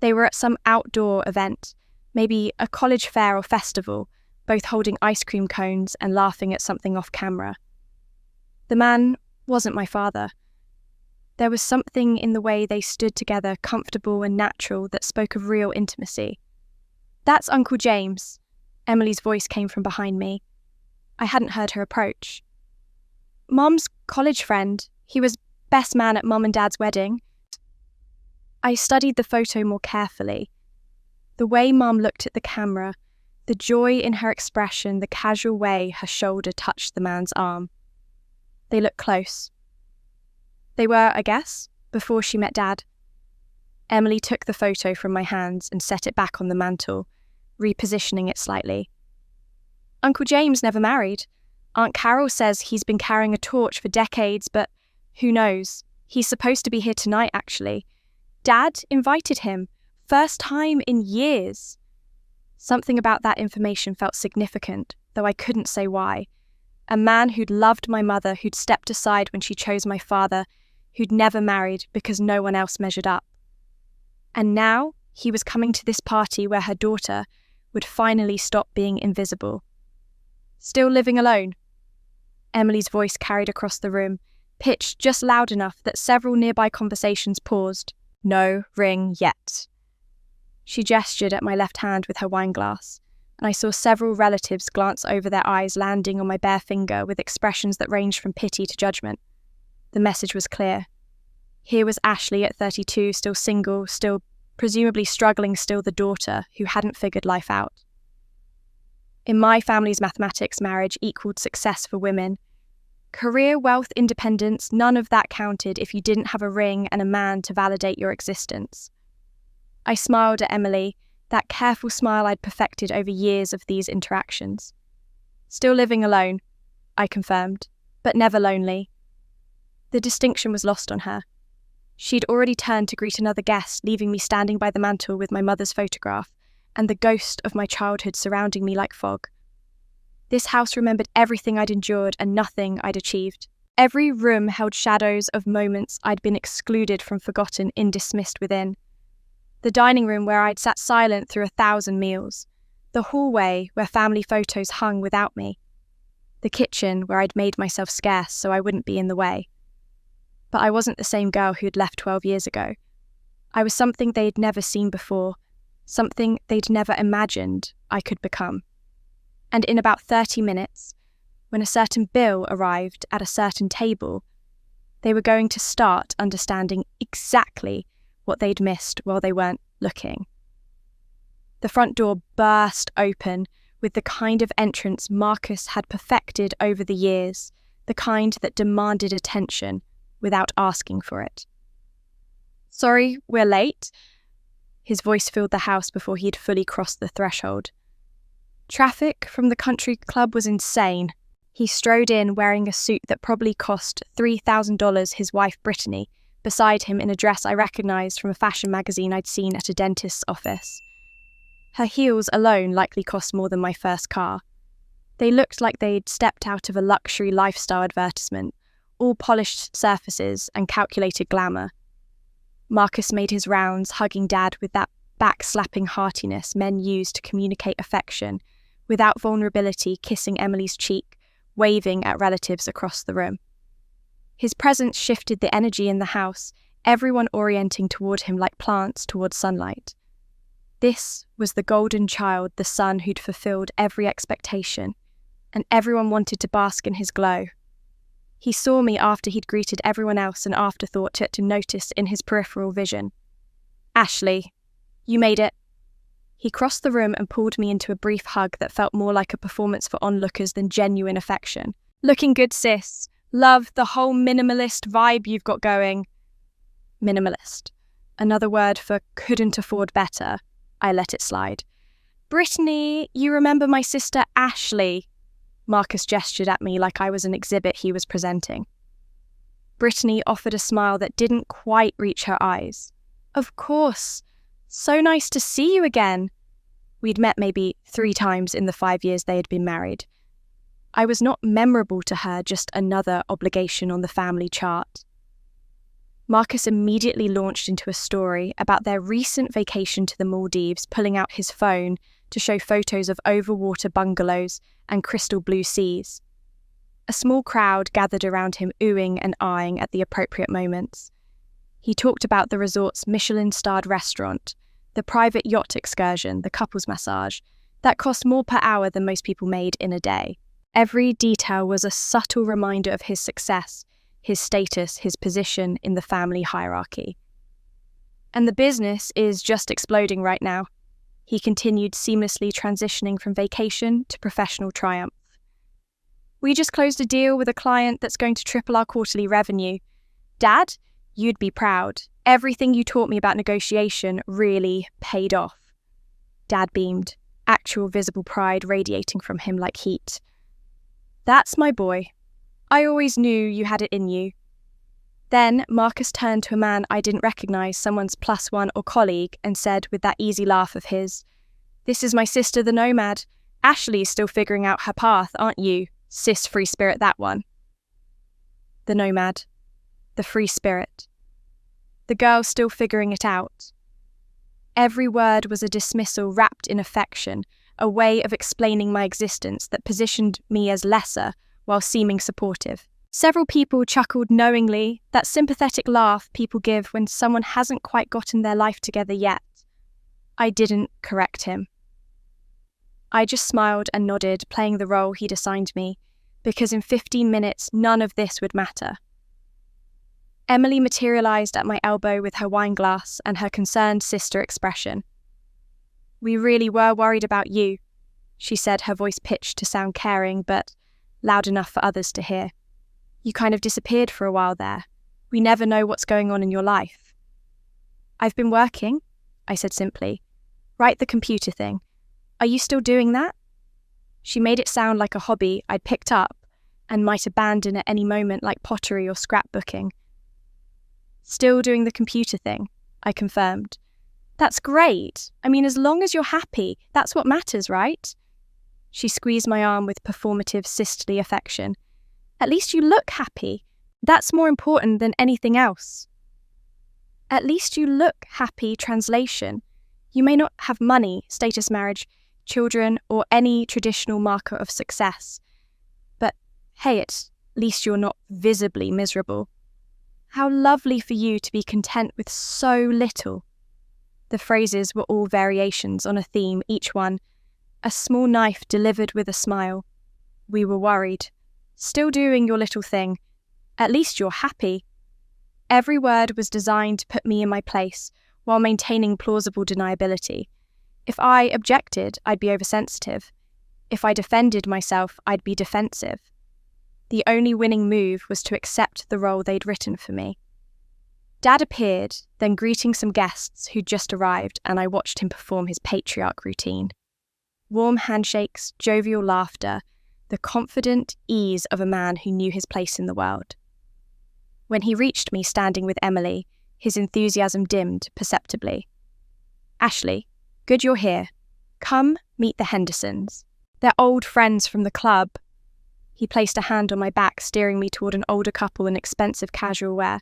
They were at some outdoor event, maybe a college fair or festival, both holding ice cream cones and laughing at something off camera. The man wasn't my father. There was something in the way they stood together, comfortable and natural, that spoke of real intimacy. "That's Uncle James." Emily's voice came from behind me. I hadn't heard her approach. "Mum's college friend. He was best man at Mum and Dad's wedding." I studied the photo more carefully. The way Mum looked at the camera, the joy in her expression, the casual way her shoulder touched the man's arm. They looked close. They were, I guess, before she met Dad. Emily took the photo from my hands and set it back on the mantel, repositioning it slightly. "Uncle James never married. Aunt Carol says he's been carrying a torch for decades, but who knows? He's supposed to be here tonight, actually. Dad invited him. First time in years." Something about that information felt significant, though I couldn't say why. A man who'd loved my mother, who'd stepped aside when she chose my father, who'd never married because no one else measured up. And now he was coming to this party where her daughter would finally stop being invisible. "Still living alone?" Emily's voice carried across the room, pitched just loud enough that several nearby conversations paused. "No ring yet." She gestured at my left hand with her wine glass, and I saw several relatives glance over, their eyes landing on my bare finger with expressions that ranged from pity to judgment. The message was clear. Here was Ashley at 32, still single, still presumably struggling, still the daughter who hadn't figured life out. In my family's mathematics, marriage equaled success for women. Career, wealth, independence, none of that counted if you didn't have a ring and a man to validate your existence. I smiled at Emily, that careful smile I'd perfected over years of these interactions. "Still living alone," I confirmed, "but never lonely." The distinction was lost on her. She'd already turned to greet another guest, leaving me standing by the mantel with my mother's photograph, and the ghost of my childhood surrounding me like fog. This house remembered everything I'd endured and nothing I'd achieved. Every room held shadows of moments I'd been excluded from, forgotten, indismissed within. The dining room where I'd sat silent through 1,000 meals. The hallway where family photos hung without me. The kitchen where I'd made myself scarce so I wouldn't be in the way. But I wasn't the same girl who'd left 12 years ago. I was something they'd never seen before, something they'd never imagined I could become. And in about 30 minutes, when a certain bill arrived at a certain table, they were going to start understanding exactly what they'd missed while they weren't looking. The front door burst open with the kind of entrance Marcus had perfected over the years, the kind that demanded attention without asking for it. "Sorry, we're late." His voice filled the house before he'd fully crossed the threshold. Traffic from the country club was insane. He strode in wearing a suit that probably cost $3,000 his wife Brittany, beside him in a dress I recognised from a fashion magazine I'd seen at a dentist's office. Her heels alone likely cost more than my first car. They looked like they'd stepped out of a luxury lifestyle advertisement, all polished surfaces and calculated glamour. Marcus made his rounds, hugging Dad with that back-slapping heartiness men use to communicate affection, without vulnerability, kissing Emily's cheek, waving at relatives across the room. His presence shifted the energy in the house, everyone orienting toward him like plants toward sunlight. This was the golden child, the son who'd fulfilled every expectation, and everyone wanted to bask in his glow. He saw me after he'd greeted everyone else, an afterthought to notice in his peripheral vision. "Ashley, you made it." He crossed the room and pulled me into a brief hug that felt more like a performance for onlookers than genuine affection. "Looking good, sis. Love the whole minimalist vibe you've got going." Minimalist. Another word for couldn't afford better. I let it slide. "Brittany, you remember my sister Ashley?" Marcus gestured at me like I was an exhibit he was presenting. Brittany offered a smile that didn't quite reach her eyes. "Of course. So nice to see you again." We'd met maybe 3 times in the 5 years they had been married. I was not memorable to her, just another obligation on the family chart. Marcus immediately launched into a story about their recent vacation to the Maldives, pulling out his phone to show photos of overwater bungalows and crystal blue seas. A small crowd gathered around him, oohing and eyeing at the appropriate moments. He talked about the resort's Michelin-starred restaurant, the private yacht excursion, the couples massage, that cost more per hour than most people made in a day. Every detail was a subtle reminder of his success, his status, his position in the family hierarchy. "And the business is just exploding right now," he continued, seamlessly transitioning from vacation to professional triumph. "We just closed a deal with a client that's going to triple our quarterly revenue. Dad, you'd be proud. Everything you taught me about negotiation really paid off." Dad beamed, actual visible pride radiating from him like heat. "That's my boy. I always knew you had it in you." Then Marcus turned to a man I didn't recognise, someone's +1 or colleague, and said with that easy laugh of his, "This is my sister, the nomad. Ashley's still figuring out her path, aren't you? Cis free spirit, that one." The nomad. The free spirit. The girl still figuring it out. Every word was a dismissal wrapped in affection, a way of explaining my existence that positioned me as lesser while seeming supportive. Several people chuckled knowingly, that sympathetic laugh people give when someone hasn't quite gotten their life together yet. I didn't correct him. I just smiled and nodded, playing the role he'd assigned me, because in 15 minutes none of this would matter. Emily materialised at my elbow with her wine glass and her concerned sister expression. "We really were worried about you," she said, her voice pitched to sound caring but loud enough for others to hear. "You kind of disappeared for a while there. We never know what's going on in your life." "I've been working," I said simply. "Write the computer thing. Are you still doing that?" She made it sound like a hobby I'd picked up and might abandon at any moment, like pottery or scrapbooking. "Still doing the computer thing," I confirmed. "That's great. I mean, as long as you're happy, that's what matters, right?" She squeezed my arm with performative sisterly affection. At least you look happy. That's more important than anything else. At least you look happy, translation. You may not have money, status, marriage, children, or any traditional marker of success. But hey, at least you're not visibly miserable. How lovely for you to be content with so little. The phrases were all variations on a theme, each one a small knife delivered with a smile. We were worried. Still doing your little thing. At least you're happy. Every word was designed to put me in my place while maintaining plausible deniability. If I objected, I'd be oversensitive. If I defended myself, I'd be defensive. The only winning move was to accept the role they'd written for me. Dad appeared, then greeting some guests who'd just arrived, and I watched him perform his patriarch routine. Warm handshakes, jovial laughter, the confident ease of a man who knew his place in the world. When he reached me standing with Emily, his enthusiasm dimmed perceptibly. Ashley, good you're here. Come meet the Hendersons. They're old friends from the club. He placed a hand on my back, steering me toward an older couple in expensive casual wear.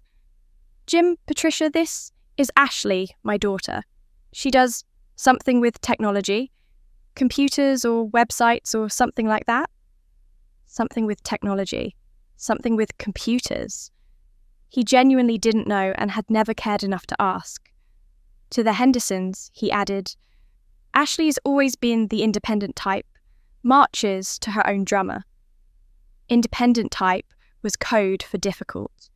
Jim, Patricia, this is Ashley, my daughter. She does something with technology, computers or websites or something like that. Something with technology, something with computers. He genuinely didn't know and had never cared enough to ask. To the Hendersons, he added, Ashley's always been the independent type, marches to her own drummer. Independent type was code for difficult.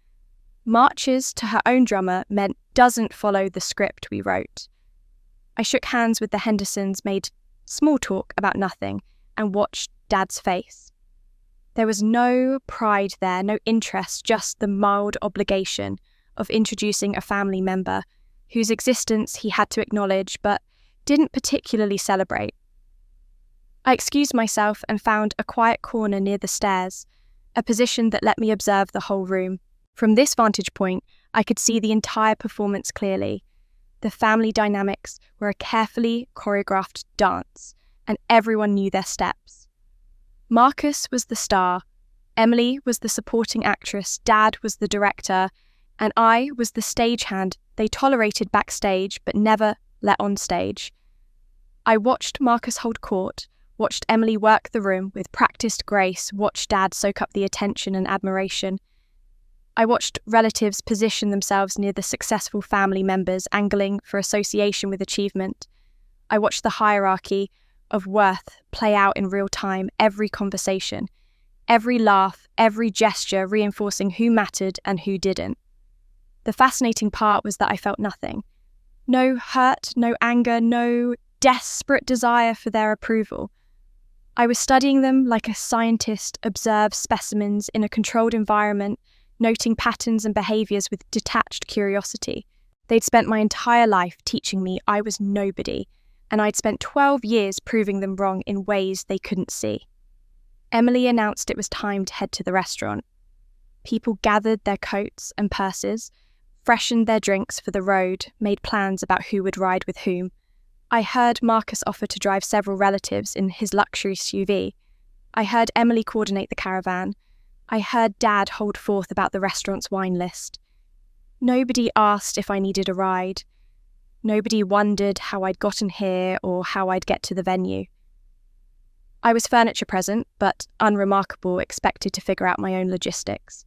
Marches to her own drummer meant doesn't follow the script we wrote. I shook hands with the Hendersons, made small talk about nothing, and watched Dad's face. There was no pride there, no interest, just the mild obligation of introducing a family member whose existence he had to acknowledge but didn't particularly celebrate. I excused myself and found a quiet corner near the stairs, a position that let me observe the whole room. From this vantage point, I could see the entire performance clearly. The family dynamics were a carefully choreographed dance, and everyone knew their steps. Marcus was the star, Emily was the supporting actress, Dad was the director, and I was the stagehand they tolerated backstage but never let on stage. I watched Marcus hold court, watched Emily work the room with practiced grace, watched Dad soak up the attention and admiration. I watched relatives position themselves near the successful family members, angling for association with achievement. I watched the hierarchy of worth play out in real time, every conversation, every laugh, every gesture reinforcing who mattered and who didn't. The fascinating part was that I felt nothing. No hurt, no anger, no desperate desire for their approval. I was studying them like a scientist observes specimens in a controlled environment, noting patterns and behaviours with detached curiosity. They'd spent my entire life teaching me I was nobody, and I'd spent 12 years proving them wrong in ways they couldn't see. Emily announced it was time to head to the restaurant. People gathered their coats and purses, freshened their drinks for the road, made plans about who would ride with whom. I heard Marcus offer to drive several relatives in his luxury SUV. I heard Emily coordinate the caravan. I heard Dad hold forth about the restaurant's wine list. Nobody asked if I needed a ride. Nobody wondered how I'd gotten here or how I'd get to the venue. I was furniture present, but unremarkable, expected to figure out my own logistics.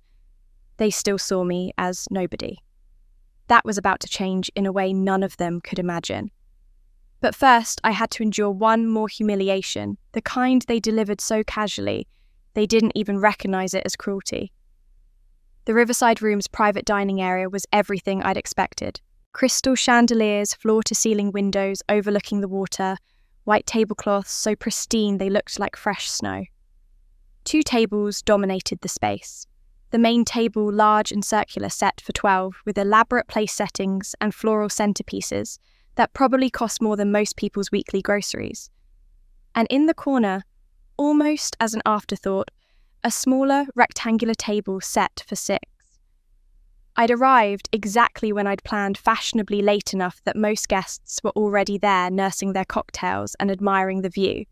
They still saw me as nobody. That was about to change in a way none of them could imagine. But first, I had to endure one more humiliation, the kind they delivered so casually, they didn't even recognise it as cruelty. The Riverside Room's private dining area was everything I'd expected. Crystal chandeliers, floor-to-ceiling windows overlooking the water, white tablecloths so pristine they looked like fresh snow. 2 tables dominated the space. The main table, large and circular, set for 12, with elaborate place settings and floral centerpieces that probably cost more than most people's weekly groceries. And in the corner, almost as an afterthought, a smaller, rectangular table set for 6. I'd arrived exactly when I'd planned, fashionably late enough that most guests were already there nursing their cocktails and admiring the view.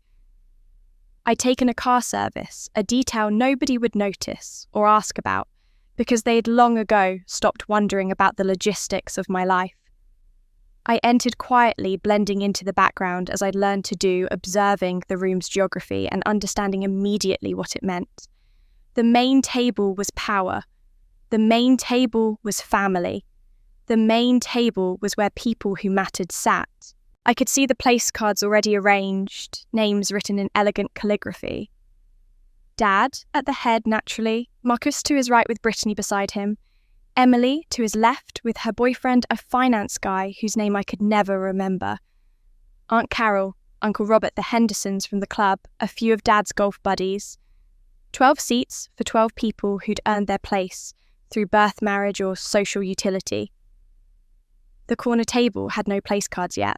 I'd taken a car service, a detail nobody would notice or ask about, because they'd long ago stopped wondering about the logistics of my life. I entered quietly, blending into the background as I'd learned to do, observing the room's geography and understanding immediately what it meant. The main table was power. The main table was family. The main table was where people who mattered sat. I could see the place cards already arranged, names written in elegant calligraphy. Dad at the head, naturally, Marcus to his right with Brittany beside him, Emily to his left with her boyfriend, a finance guy whose name I could never remember, Aunt Carol, Uncle Robert, the Hendersons from the club, a few of Dad's golf buddies. 12 seats for 12 people who'd earned their place through birth, marriage, or social utility. The corner table had no place cards yet.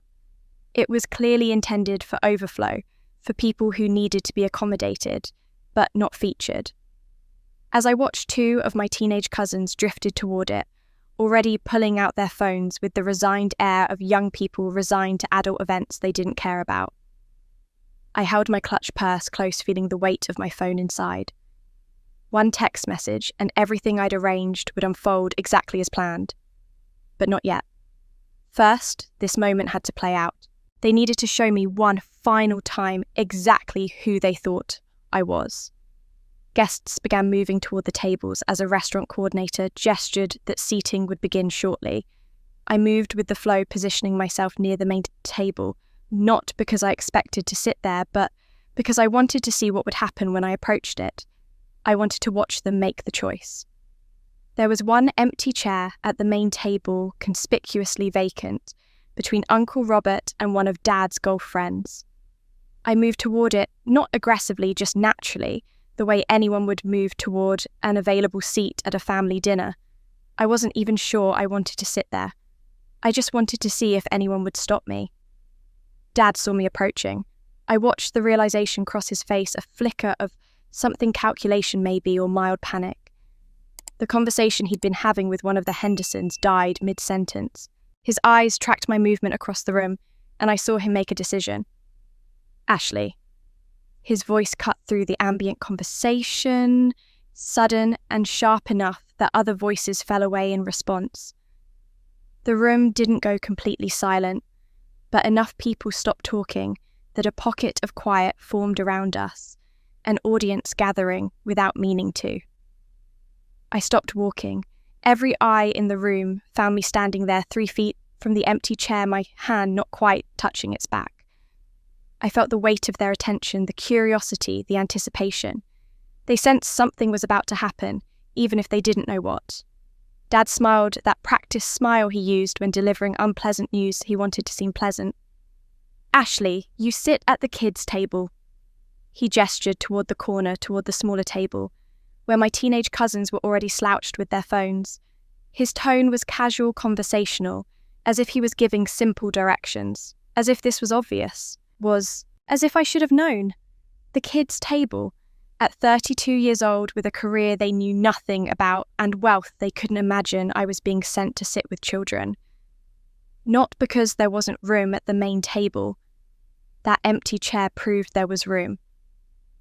It was clearly intended for overflow, for people who needed to be accommodated, but not featured. As I watched, 2 of my teenage cousins drifted toward it, already pulling out their phones with the resigned air of young people resigned to adult events they didn't care about. I held my clutch purse close, feeling the weight of my phone inside. One text message and everything I'd arranged would unfold exactly as planned. But not yet. First, this moment had to play out. They needed to show me one final time exactly who they thought I was. Guests began moving toward the tables as a restaurant coordinator gestured that seating would begin shortly. I moved with the flow, positioning myself near the main table, not because I expected to sit there, but because I wanted to see what would happen when I approached it. I wanted to watch them make the choice. There was one empty chair at the main table, conspicuously vacant, between Uncle Robert and one of Dad's golf friends. I moved toward it, not aggressively, just naturally, the way anyone would move toward an available seat at a family dinner. I wasn't even sure I wanted to sit there. I just wanted to see if anyone would stop me. Dad saw me approaching. I watched the realization cross his face, a flicker of something calculation maybe, or mild panic. The conversation he'd been having with one of the Hendersons died mid-sentence. His eyes tracked my movement across the room, and I saw him make a decision. Ashley. His voice cut through the ambient conversation, sudden and sharp enough that other voices fell away in response. The room didn't go completely silent, but enough people stopped talking that a pocket of quiet formed around us, an audience gathering without meaning to. I stopped walking. Every eye in the room found me standing there 3 feet from the empty chair, my hand not quite touching its back. I felt the weight of their attention, the curiosity, the anticipation. They sensed something was about to happen, even if they didn't know what. Dad smiled, that practiced smile he used when delivering unpleasant news he wanted to seem pleasant. Ashley, you sit at the kids' table. He gestured toward the corner, toward the smaller table, where my teenage cousins were already slouched with their phones. His tone was casual, conversational, as if he was giving simple directions, as if this was obvious. As if I should have known. The kids' table, at 32 years old with a career they knew nothing about and wealth they couldn't imagine, I was being sent to sit with children. Not because there wasn't room at the main table. That empty chair proved there was room.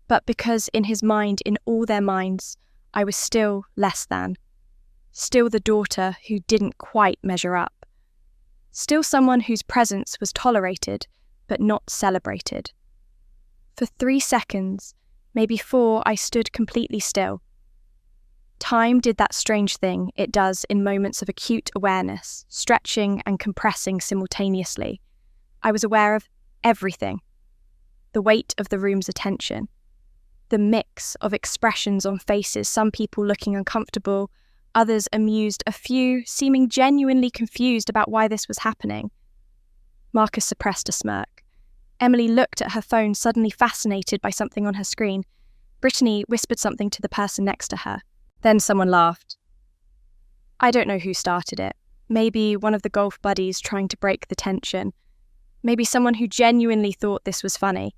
But because in his mind, in all their minds, I was still less than. Still the daughter who didn't quite measure up. Still someone whose presence was tolerated, but not celebrated. For 3 seconds, maybe 4, I stood completely still. Time did that strange thing it does in moments of acute awareness, stretching and compressing simultaneously. I was aware of everything. The weight of the room's attention. The mix of expressions on faces, some people looking uncomfortable, others amused, a few seeming genuinely confused about why this was happening. Marcus suppressed a smirk. Emily looked at her phone, suddenly fascinated by something on her screen. Brittany whispered something to the person next to her. Then someone laughed. I don't know who started it. Maybe one of the golf buddies trying to break the tension. Maybe someone who genuinely thought this was funny.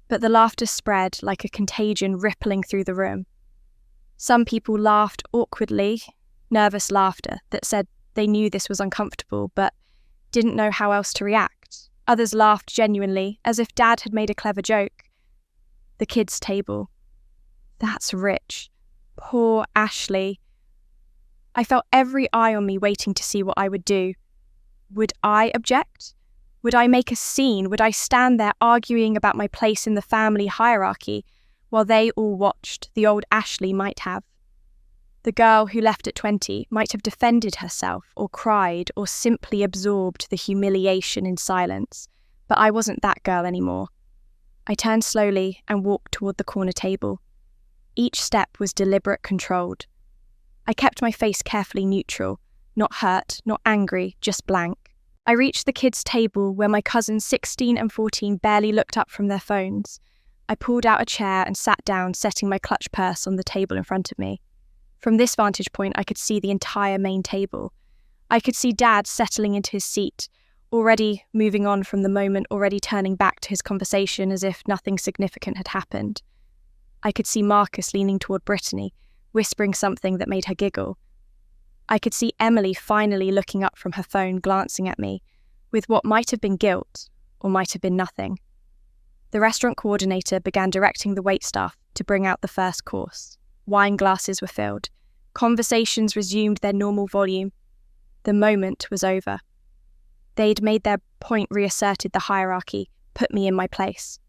But the laughter spread like a contagion rippling through the room. Some people laughed awkwardly, nervous laughter that said they knew this was uncomfortable but didn't know how else to react. Others laughed genuinely, as if Dad had made a clever joke. The kids' table. That's rich. Poor Ashley. I felt every eye on me waiting to see what I would do. Would I object? Would I make a scene? Would I stand there arguing about my place in the family hierarchy while they all watched? The old Ashley might have. The girl who left at 20 might have defended herself or cried or simply absorbed the humiliation in silence, but I wasn't that girl anymore. I turned slowly and walked toward the corner table. Each step was deliberate, controlled. I kept my face carefully neutral, not hurt, not angry, just blank. I reached the kids' table where my cousins 16 and 14 barely looked up from their phones. I pulled out a chair and sat down, setting my clutch purse on the table in front of me. From this vantage point, I could see the entire main table. I could see Dad settling into his seat, already moving on from the moment, already turning back to his conversation as if nothing significant had happened. I could see Marcus leaning toward Brittany, whispering something that made her giggle. I could see Emily finally looking up from her phone, glancing at me, with what might have been guilt, or might have been nothing. The restaurant coordinator began directing the waitstaff to bring out the first course. Wine glasses were filled. Conversations resumed their normal volume. The moment was over. They'd made their point, reasserted the hierarchy, put me in my place.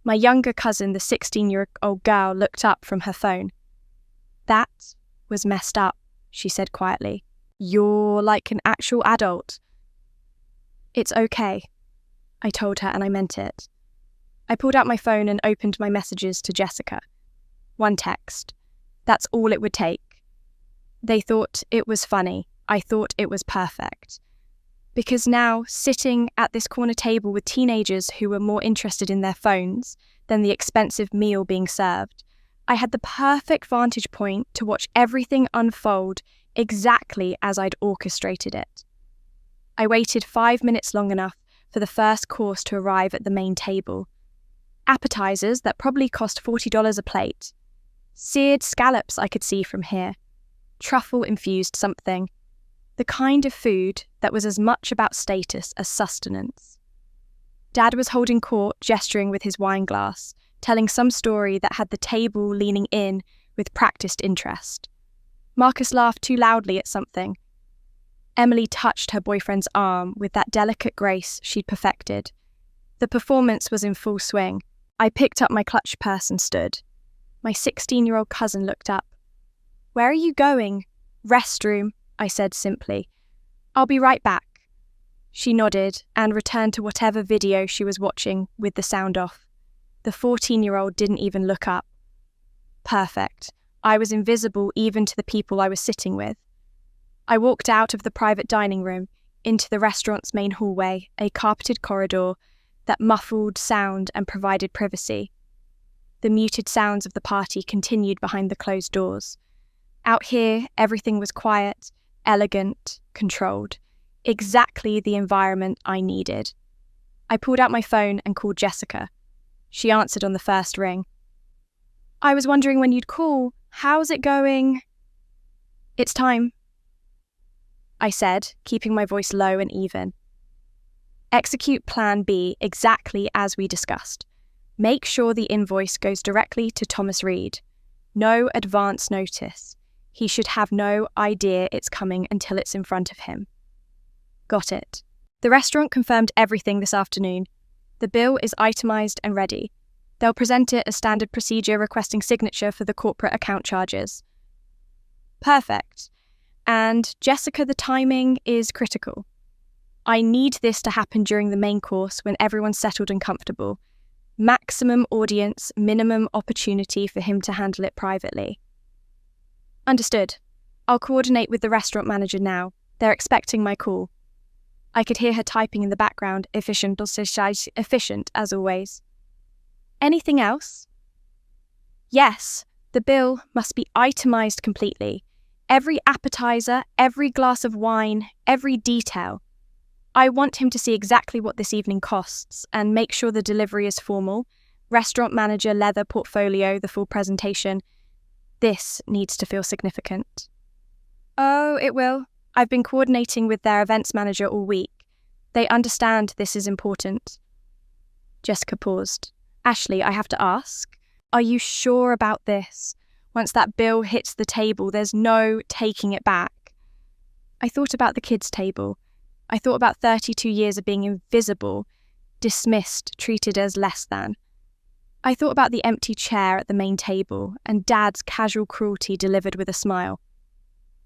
My younger cousin, the 16-year-old girl, looked up from her phone. That was messed up, she said quietly. You're like an actual adult. It's okay, I told her, and I meant it. I pulled out my phone and opened my messages to Jessica. One text. That's all it would take. They thought it was funny. I thought it was perfect. Because now, sitting at this corner table with teenagers who were more interested in their phones than the expensive meal being served, I had the perfect vantage point to watch everything unfold exactly as I'd orchestrated it. I waited 5 minutes long enough for the first course to arrive at the main table. Appetizers that probably cost $40 a plate. Seared scallops I could see from here. Truffle-infused something. The kind of food that was as much about status as sustenance. Dad was holding court, gesturing with his wine glass, telling some story that had the table leaning in with practiced interest. Marcus laughed too loudly at something. Emily touched her boyfriend's arm with that delicate grace she'd perfected. The performance was in full swing. I picked up my clutch purse and stood. My 16-year-old cousin looked up. Where are you going? Restroom, I said simply. I'll be right back. She nodded and returned to whatever video she was watching with the sound off. The 14-year-old didn't even look up. Perfect. I was invisible even to the people I was sitting with. I walked out of the private dining room into the restaurant's main hallway, a carpeted corridor that muffled sound and provided privacy. The muted sounds of the party continued behind the closed doors. Out here, everything was quiet, elegant, controlled. Exactly the environment I needed. I pulled out my phone and called Jessica. She answered on the first ring. I was wondering when you'd call. How's it going? It's time, I said, keeping my voice low and even. Execute Plan B exactly as we discussed. Make sure the invoice goes directly to Thomas Reed. No advance notice. He should have no idea it's coming until it's in front of him. Got it. The restaurant confirmed everything this afternoon. The bill is itemized and ready. They'll present it as standard procedure, requesting signature for the corporate account charges. Perfect. And Jessica, the timing is critical. I need this to happen during the main course when everyone's settled and comfortable. Maximum audience, minimum opportunity for him to handle it privately. Understood. I'll coordinate with the restaurant manager now. They're expecting my call. I could hear her typing in the background, efficient as always. Anything else? Yes, the bill must be itemized completely. Every appetizer, every glass of wine, every detail. I want him to see exactly what this evening costs and make sure the delivery is formal. Restaurant manager, leather, portfolio, the full presentation. This needs to feel significant. Oh, it will. I've been coordinating with their events manager all week. They understand this is important. Jessica paused. Ashley, I have to ask. Are you sure about this? Once that bill hits the table, there's no taking it back. I thought about the kids' table. I thought about 32 years of being invisible, dismissed, treated as less than. I thought about the empty chair at the main table and Dad's casual cruelty delivered with a smile.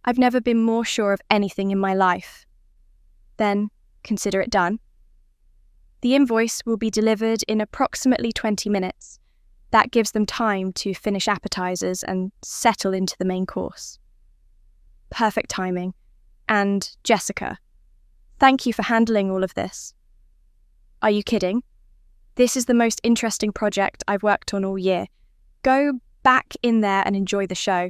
I've never been more sure of anything in my life. Then, consider it done. The invoice will be delivered in approximately 20 minutes. That gives them time to finish appetizers and settle into the main course. Perfect timing. And Jessica, thank you for handling all of this. Are you kidding? This is the most interesting project I've worked on all year. Go back in there and enjoy the show.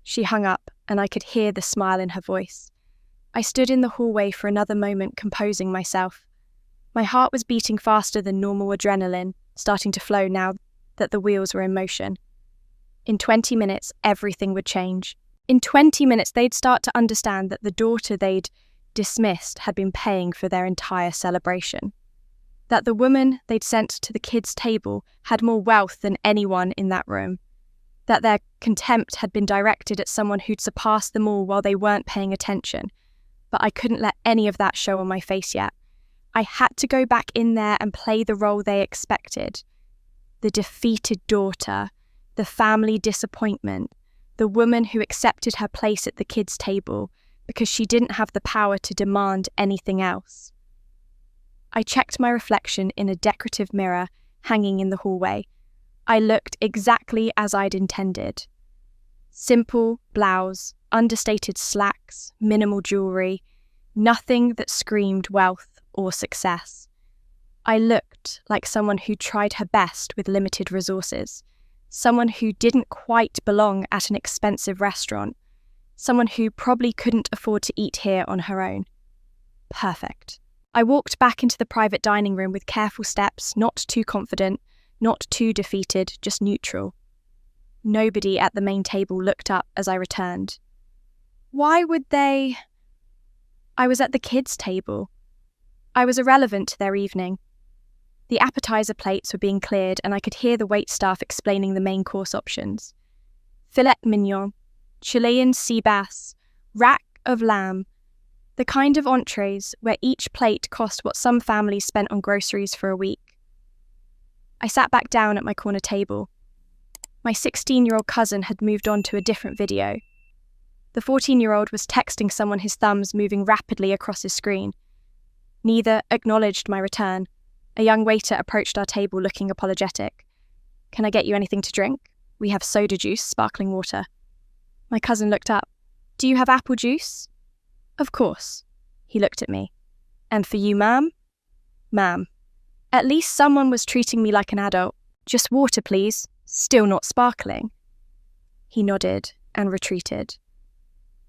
She hung up, and I could hear the smile in her voice. I stood in the hallway for another moment, composing myself. My heart was beating faster than normal adrenaline, starting to flow now that the wheels were in motion. In 20 minutes, everything would change. In 20 minutes, they'd start to understand that the daughter they'd dismissed had been paying for their entire celebration. That the woman they'd sent to the kids' table had more wealth than anyone in that room. That their contempt had been directed at someone who'd surpassed them all while they weren't paying attention. But I couldn't let any of that show on my face yet. I had to go back in there and play the role they expected. The defeated daughter, the family disappointment, the woman who accepted her place at the kids' table because she didn't have the power to demand anything else. I checked my reflection in a decorative mirror hanging in the hallway. I looked exactly as I'd intended. Simple blouse, understated slacks, minimal jewellery, nothing that screamed wealth or success. I looked like someone who tried her best with limited resources, someone who didn't quite belong at an expensive restaurant, someone who probably couldn't afford to eat here on her own. Perfect. I walked back into the private dining room with careful steps, not too confident, not too defeated, just neutral. Nobody at the main table looked up as I returned. Why would they? I was at the kids' table. I was irrelevant to their evening. The appetizer plates were being cleared and I could hear the waitstaff explaining the main course options. Filet mignon, Chilean sea bass, rack of lamb, the kind of entrees where each plate cost what some families spent on groceries for a week. I sat back down at my corner table. My 16-year-old cousin had moved on to a different video. The 14-year-old was texting someone, his thumbs moving rapidly across his screen. Neither acknowledged my return. A young waiter approached our table looking apologetic. "Can I get you anything to drink? We have soda juice, sparkling water." My cousin looked up. "Do you have apple juice?" "Of course." He looked at me. "And for you, ma'am?" "Ma'am." At least someone was treating me like an adult. "Just water, please. Still not sparkling." He nodded and retreated.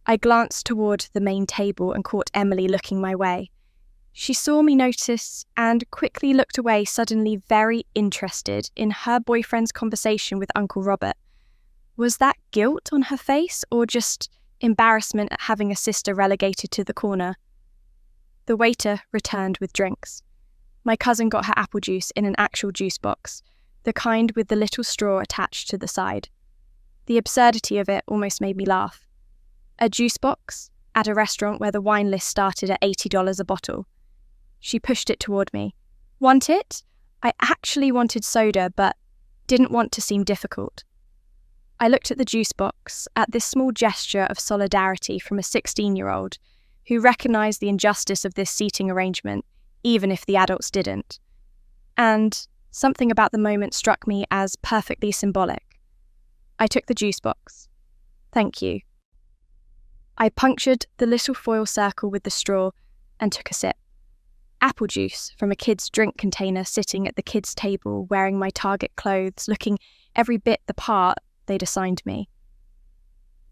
I glanced toward the main table and caught Emily looking my way. She saw me notice and quickly looked away, suddenly very interested in her boyfriend's conversation with Uncle Robert. Was that guilt on her face or just embarrassment at having a sister relegated to the corner? The waiter returned with drinks. My cousin got her apple juice in an actual juice box, the kind with the little straw attached to the side. The absurdity of it almost made me laugh. A juice box at a restaurant where the wine list started at $80 a bottle. She pushed it toward me. "Want it?" I actually wanted soda, but didn't want to seem difficult. I looked at the juice box, at this small gesture of solidarity from a 16-year-old who recognised the injustice of this seating arrangement, even if the adults didn't. And something about the moment struck me as perfectly symbolic. I took the juice box. "Thank you." I punctured the little foil circle with the straw and took a sip. Apple juice from a kid's drink container sitting at the kids' table wearing my Target clothes, looking every bit the part they'd assigned me.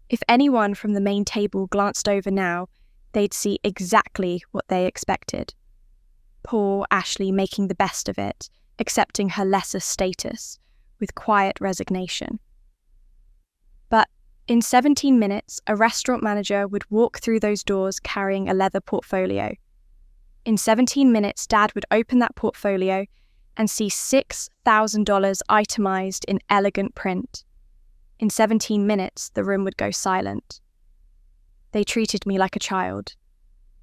If anyone from the main table glanced over now, they'd see exactly what they expected. Poor Ashley making the best of it, accepting her lesser status with quiet resignation. But in 17 minutes, a restaurant manager would walk through those doors carrying a leather portfolio. In 17 minutes, Dad would open that portfolio, and see $6,000 itemized in elegant print. In 17 minutes, the room would go silent. They treated me like a child.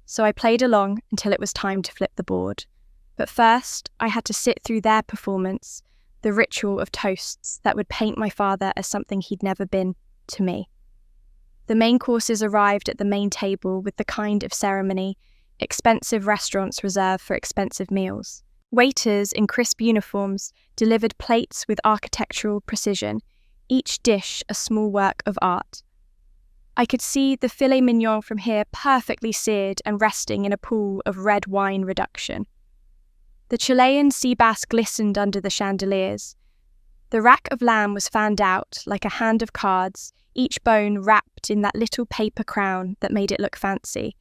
So I played along until it was time to flip the board. But first, I had to sit through their performance, the ritual of toasts that would paint my father as something he'd never been to me. The main courses arrived at the main table with the kind of ceremony expensive restaurants reserve for expensive meals. Waiters in crisp uniforms delivered plates with architectural precision, each dish a small work of art. I could see the filet mignon from here perfectly seared and resting in a pool of red wine reduction. The Chilean sea bass glistened under the chandeliers. The rack of lamb was fanned out like a hand of cards, each bone wrapped in that little paper crown that made it look fancy.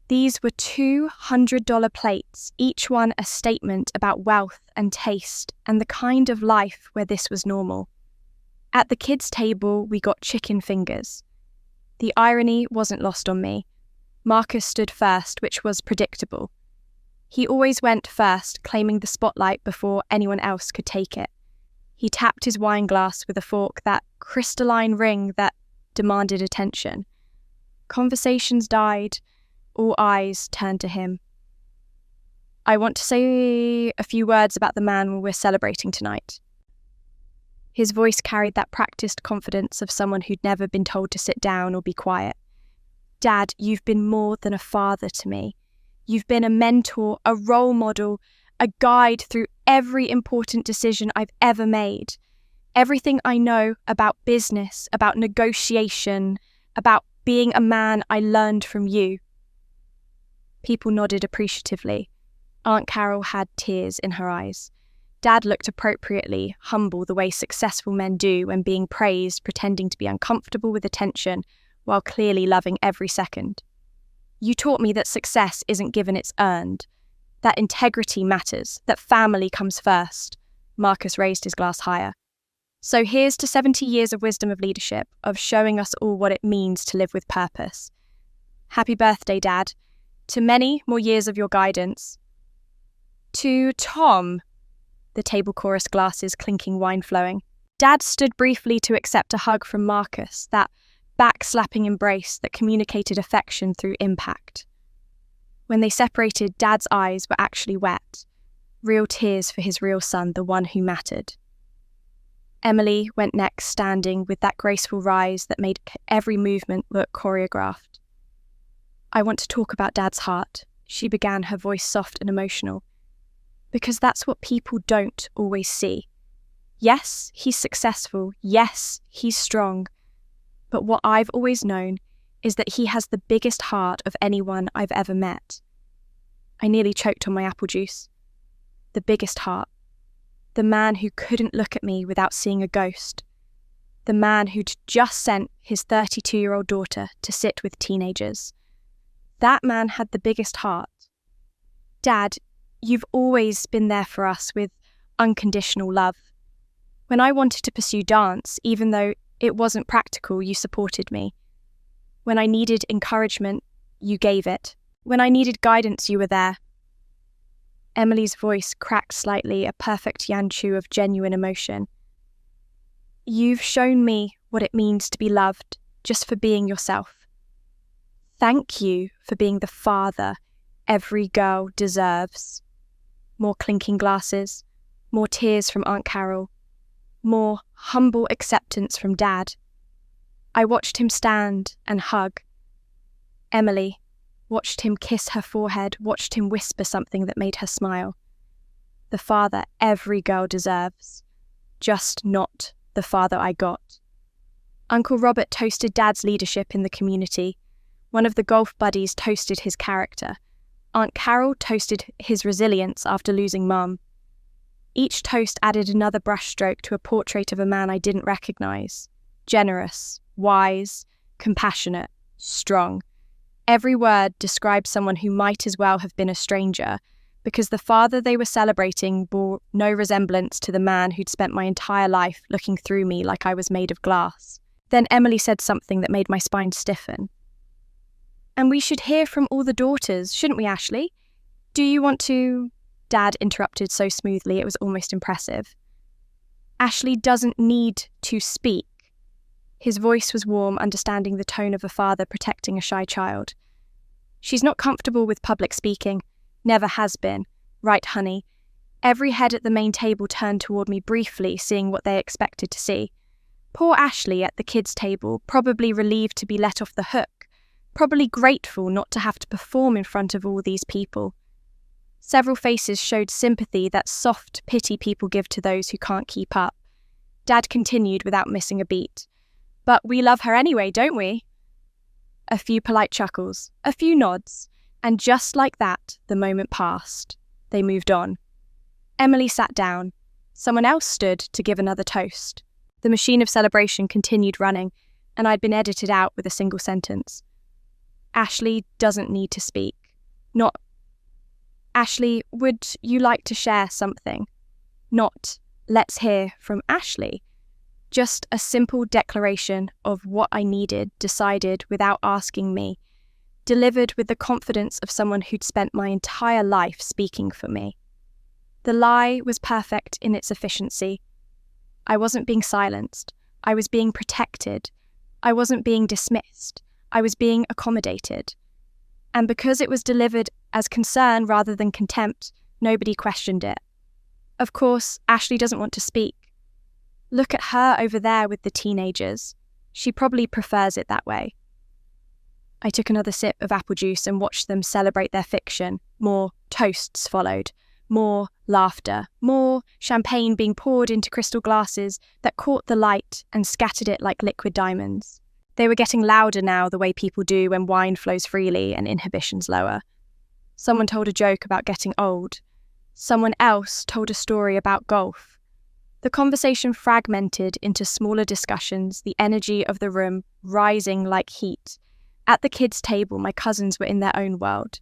These were $200 plates, each one a statement about wealth and taste and the kind of life where this was normal. At the kids' table, we got chicken fingers. The irony wasn't lost on me. Marcus stood first, which was predictable. He always went first, claiming the spotlight before anyone else could take it. He tapped his wine glass with a fork, that crystalline ring that demanded attention. Conversations died. All eyes turned to him. I want to say a few words about the man we're celebrating tonight. His voice carried that practiced confidence of someone who'd never been told to sit down or be quiet. Dad, you've been more than a father to me. You've been a mentor, a role model, a guide through every important decision I've ever made. Everything I know about business, about negotiation, about being a man, I learned from you. People nodded appreciatively. Aunt Carol had tears in her eyes. Dad looked appropriately humble the way successful men do when being praised, pretending to be uncomfortable with attention while clearly loving every second. You taught me that success isn't given, it's earned, that integrity matters, that family comes first. Marcus raised his glass higher. So here's to 70 years of wisdom of leadership, of showing us all what it means to live with purpose. Happy birthday, Dad. To many more years of your guidance. To Tom, the table chorus glasses clinking, wine flowing. Dad stood briefly to accept a hug from Marcus, that back-slapping embrace that communicated affection through impact. When they separated, Dad's eyes were actually wet, real tears for his real son, the one who mattered. Emily went next, standing with that graceful rise that made every movement look choreographed. I want to talk about Dad's heart, she began, her voice soft and emotional. Because that's what people don't always see. Yes, he's successful. Yes, he's strong. But what I've always known is that he has the biggest heart of anyone I've ever met. I nearly choked on my apple juice. The biggest heart. The man who couldn't look at me without seeing a ghost. The man who'd just sent his 32-year-old daughter to sit with teenagers. That man had the biggest heart. Dad, you've always been there for us with unconditional love. When I wanted to pursue dance, even though it wasn't practical, you supported me. When I needed encouragement, you gave it. When I needed guidance, you were there. Emily's voice cracked slightly, a perfect yanchu of genuine emotion. You've shown me what it means to be loved just for being yourself. Thank you for being the father every girl deserves. More clinking glasses, more tears from Aunt Carol, more humble acceptance from Dad. I watched him stand and hug. Emily watched him kiss her forehead, watched him whisper something that made her smile. The father every girl deserves, just not the father I got. Uncle Robert toasted Dad's leadership in the community. One of the golf buddies toasted his character. Aunt Carol toasted his resilience after losing Mum. Each toast added another brushstroke to a portrait of a man I didn't recognize. Generous, wise, compassionate, strong. Every word described someone who might as well have been a stranger, because the father they were celebrating bore no resemblance to the man who'd spent my entire life looking through me like I was made of glass. Then Emily said something that made my spine stiffen. And we should hear from all the daughters, shouldn't we, Ashley? Do you want to Dad interrupted so smoothly it was almost impressive. Ashley doesn't need to speak. His voice was warm, understanding the tone of a father protecting a shy child. She's not comfortable with public speaking. Never has been. Right, honey. Every head at the main table turned toward me briefly, seeing what they expected to see. Poor Ashley at the kids' table, probably relieved to be let off the hook, probably grateful not to have to perform in front of all these people. Several faces showed sympathy, that soft pity people give to those who can't keep up. Dad continued without missing a beat. But we love her anyway, don't we? A few polite chuckles, a few nods, and just like that, the moment passed. They moved on. Emily sat down. Someone else stood to give another toast. The machine of celebration continued running, and I'd been edited out with a single sentence. Ashley doesn't need to speak. Not, Ashley, would you like to share something? Not, let's hear from Ashley. Just a simple declaration of what I needed, decided without asking me, delivered with the confidence of someone who'd spent my entire life speaking for me. The lie was perfect in its efficiency. I wasn't being silenced. I was being protected. I wasn't being dismissed. I was being accommodated. And because it was delivered as concern rather than contempt, nobody questioned it. Of course, Ashley doesn't want to speak. Look at her over there with the teenagers. She probably prefers it that way. I took another sip of apple juice and watched them celebrate their fiction. More toasts followed. More laughter. More champagne being poured into crystal glasses that caught the light and scattered it like liquid diamonds. They were getting louder now, the way people do when wine flows freely and inhibitions lower. Someone told a joke about getting old. Someone else told a story about golf. The conversation fragmented into smaller discussions, the energy of the room rising like heat. At the kids' table, my cousins were in their own world.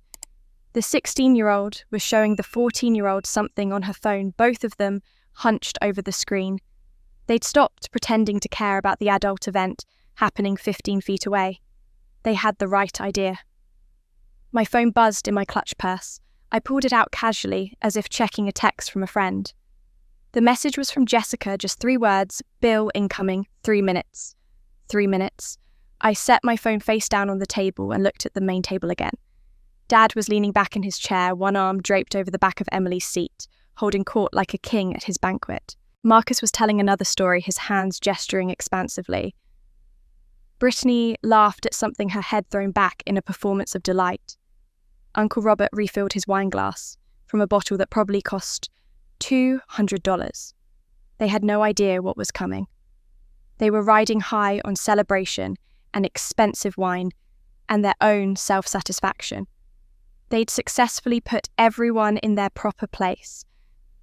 The 16-year-old was showing the 14-year-old something on her phone, both of them hunched over the screen. They'd stopped pretending to care about the adult event happening 15 feet away. They had the right idea. My phone buzzed in my clutch purse. I pulled it out casually, as if checking a text from a friend. The message was from Jessica, just 3 words, bill incoming, 3 minutes. 3 minutes. I set my phone face down on the table and looked at the main table again. Dad was leaning back in his chair, one arm draped over the back of Emily's seat, holding court like a king at his banquet. Marcus was telling another story, his hands gesturing expansively. Brittany laughed at something, her head thrown back in a performance of delight. Uncle Robert refilled his wine glass from a bottle that probably cost $200. They had no idea what was coming. They were riding high on celebration and expensive wine and their own self-satisfaction. They'd successfully put everyone in their proper place.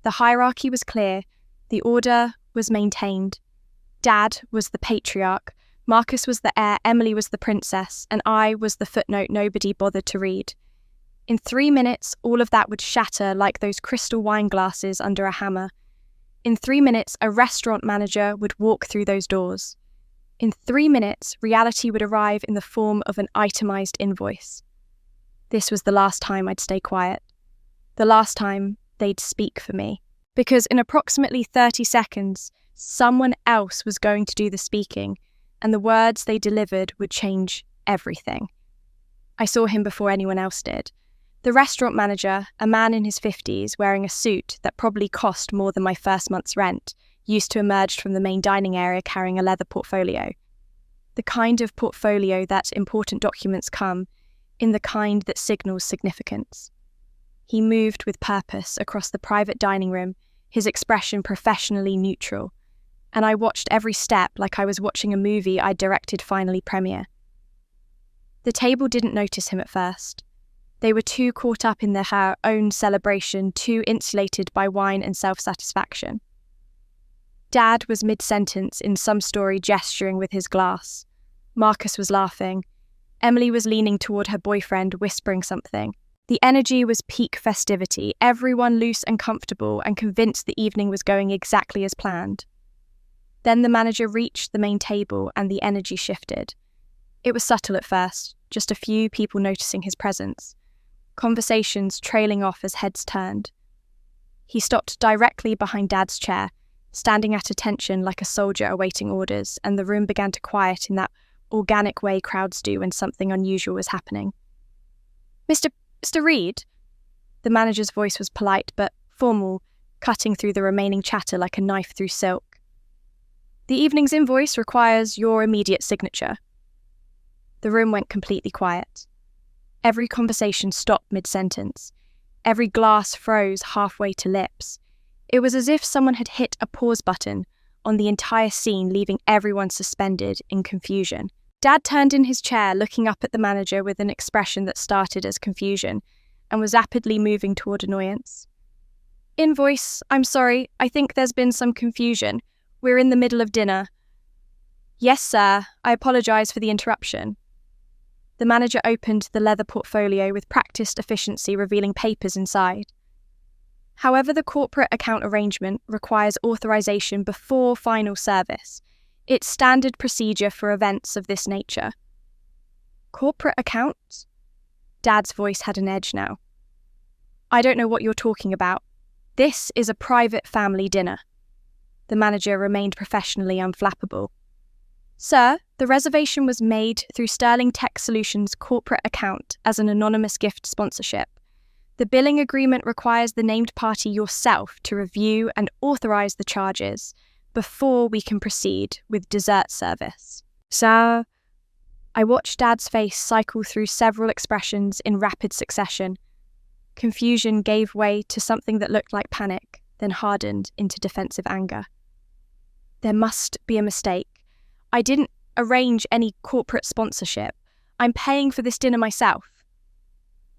The hierarchy was clear, the order was maintained. Dad was the patriarch, Marcus was the heir, Emily was the princess, and I was the footnote nobody bothered to read. In 3 minutes, all of that would shatter like those crystal wine glasses under a hammer. In 3 minutes, a restaurant manager would walk through those doors. In 3 minutes, reality would arrive in the form of an itemized invoice. This was the last time I'd stay quiet. The last time they'd speak for me. Because in approximately 30 seconds, someone else was going to do the speaking, and the words they delivered would change everything. I saw him before anyone else did. The restaurant manager, a man in his 50s, wearing a suit that probably cost more than my first month's rent, used to emerge from the main dining area carrying a leather portfolio. The kind of portfolio that important documents come in, the kind that signals significance. He moved with purpose across the private dining room, his expression professionally neutral, and I watched every step like I was watching a movie I'd directed finally premiere. The table didn't notice him at first. They were too caught up in their own celebration, too insulated by wine and self-satisfaction. Dad was mid-sentence in some story, gesturing with his glass. Marcus was laughing. Emily was leaning toward her boyfriend, whispering something. The energy was peak festivity, everyone loose and comfortable and convinced the evening was going exactly as planned. Then the manager reached the main table and the energy shifted. It was subtle at first, just a few people noticing his presence. Conversations trailing off as heads turned. He stopped directly behind Dad's chair, standing at attention like a soldier awaiting orders, and the room began to quiet in that organic way crowds do when something unusual was happening. Mr. Reed? The manager's voice was polite but formal, cutting through the remaining chatter like a knife through silk. The evening's invoice requires your immediate signature. The room went completely quiet. Every conversation stopped mid-sentence. Every glass froze halfway to lips. It was as if someone had hit a pause button on the entire scene, leaving everyone suspended in confusion. Dad turned in his chair, looking up at the manager with an expression that started as confusion and was rapidly moving toward annoyance. Invoice, I'm sorry, I think there's been some confusion. We're in the middle of dinner. Yes, sir, I apologise for the interruption. The manager opened the leather portfolio with practiced efficiency, revealing papers inside. However, the corporate account arrangement requires authorization before final service. It's standard procedure for events of this nature. Corporate accounts? Dad's voice had an edge now. I don't know what you're talking about. This is a private family dinner. The manager remained professionally unflappable. Sir, the reservation was made through Sterling Tech Solutions' corporate account as an anonymous gift sponsorship. The billing agreement requires the named party yourself to review and authorize the charges before we can proceed with dessert service. Sir, I watched Dad's face cycle through several expressions in rapid succession. Confusion gave way to something that looked like panic, then hardened into defensive anger. There must be a mistake. I didn't arrange any corporate sponsorship. I'm paying for this dinner myself.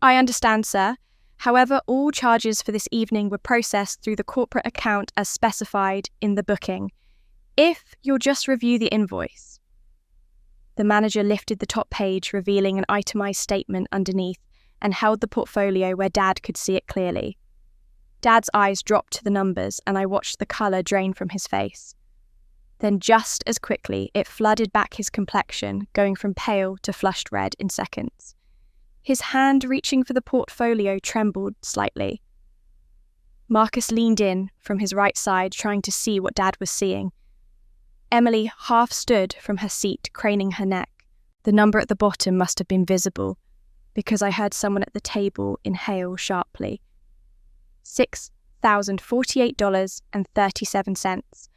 I understand, sir. However, all charges for this evening were processed through the corporate account as specified in the booking. If you'll just review the invoice. The manager lifted the top page, revealing an itemized statement underneath, and held the portfolio where Dad could see it clearly. Dad's eyes dropped to the numbers, and I watched the colour drain from his face. Then just as quickly, it flooded back his complexion, going from pale to flushed red in seconds. His hand reaching for the portfolio trembled slightly. Marcus leaned in from his right side, trying to see what Dad was seeing. Emily half stood from her seat, craning her neck. The number at the bottom must have been visible, because I heard someone at the table inhale sharply. $6,048.37,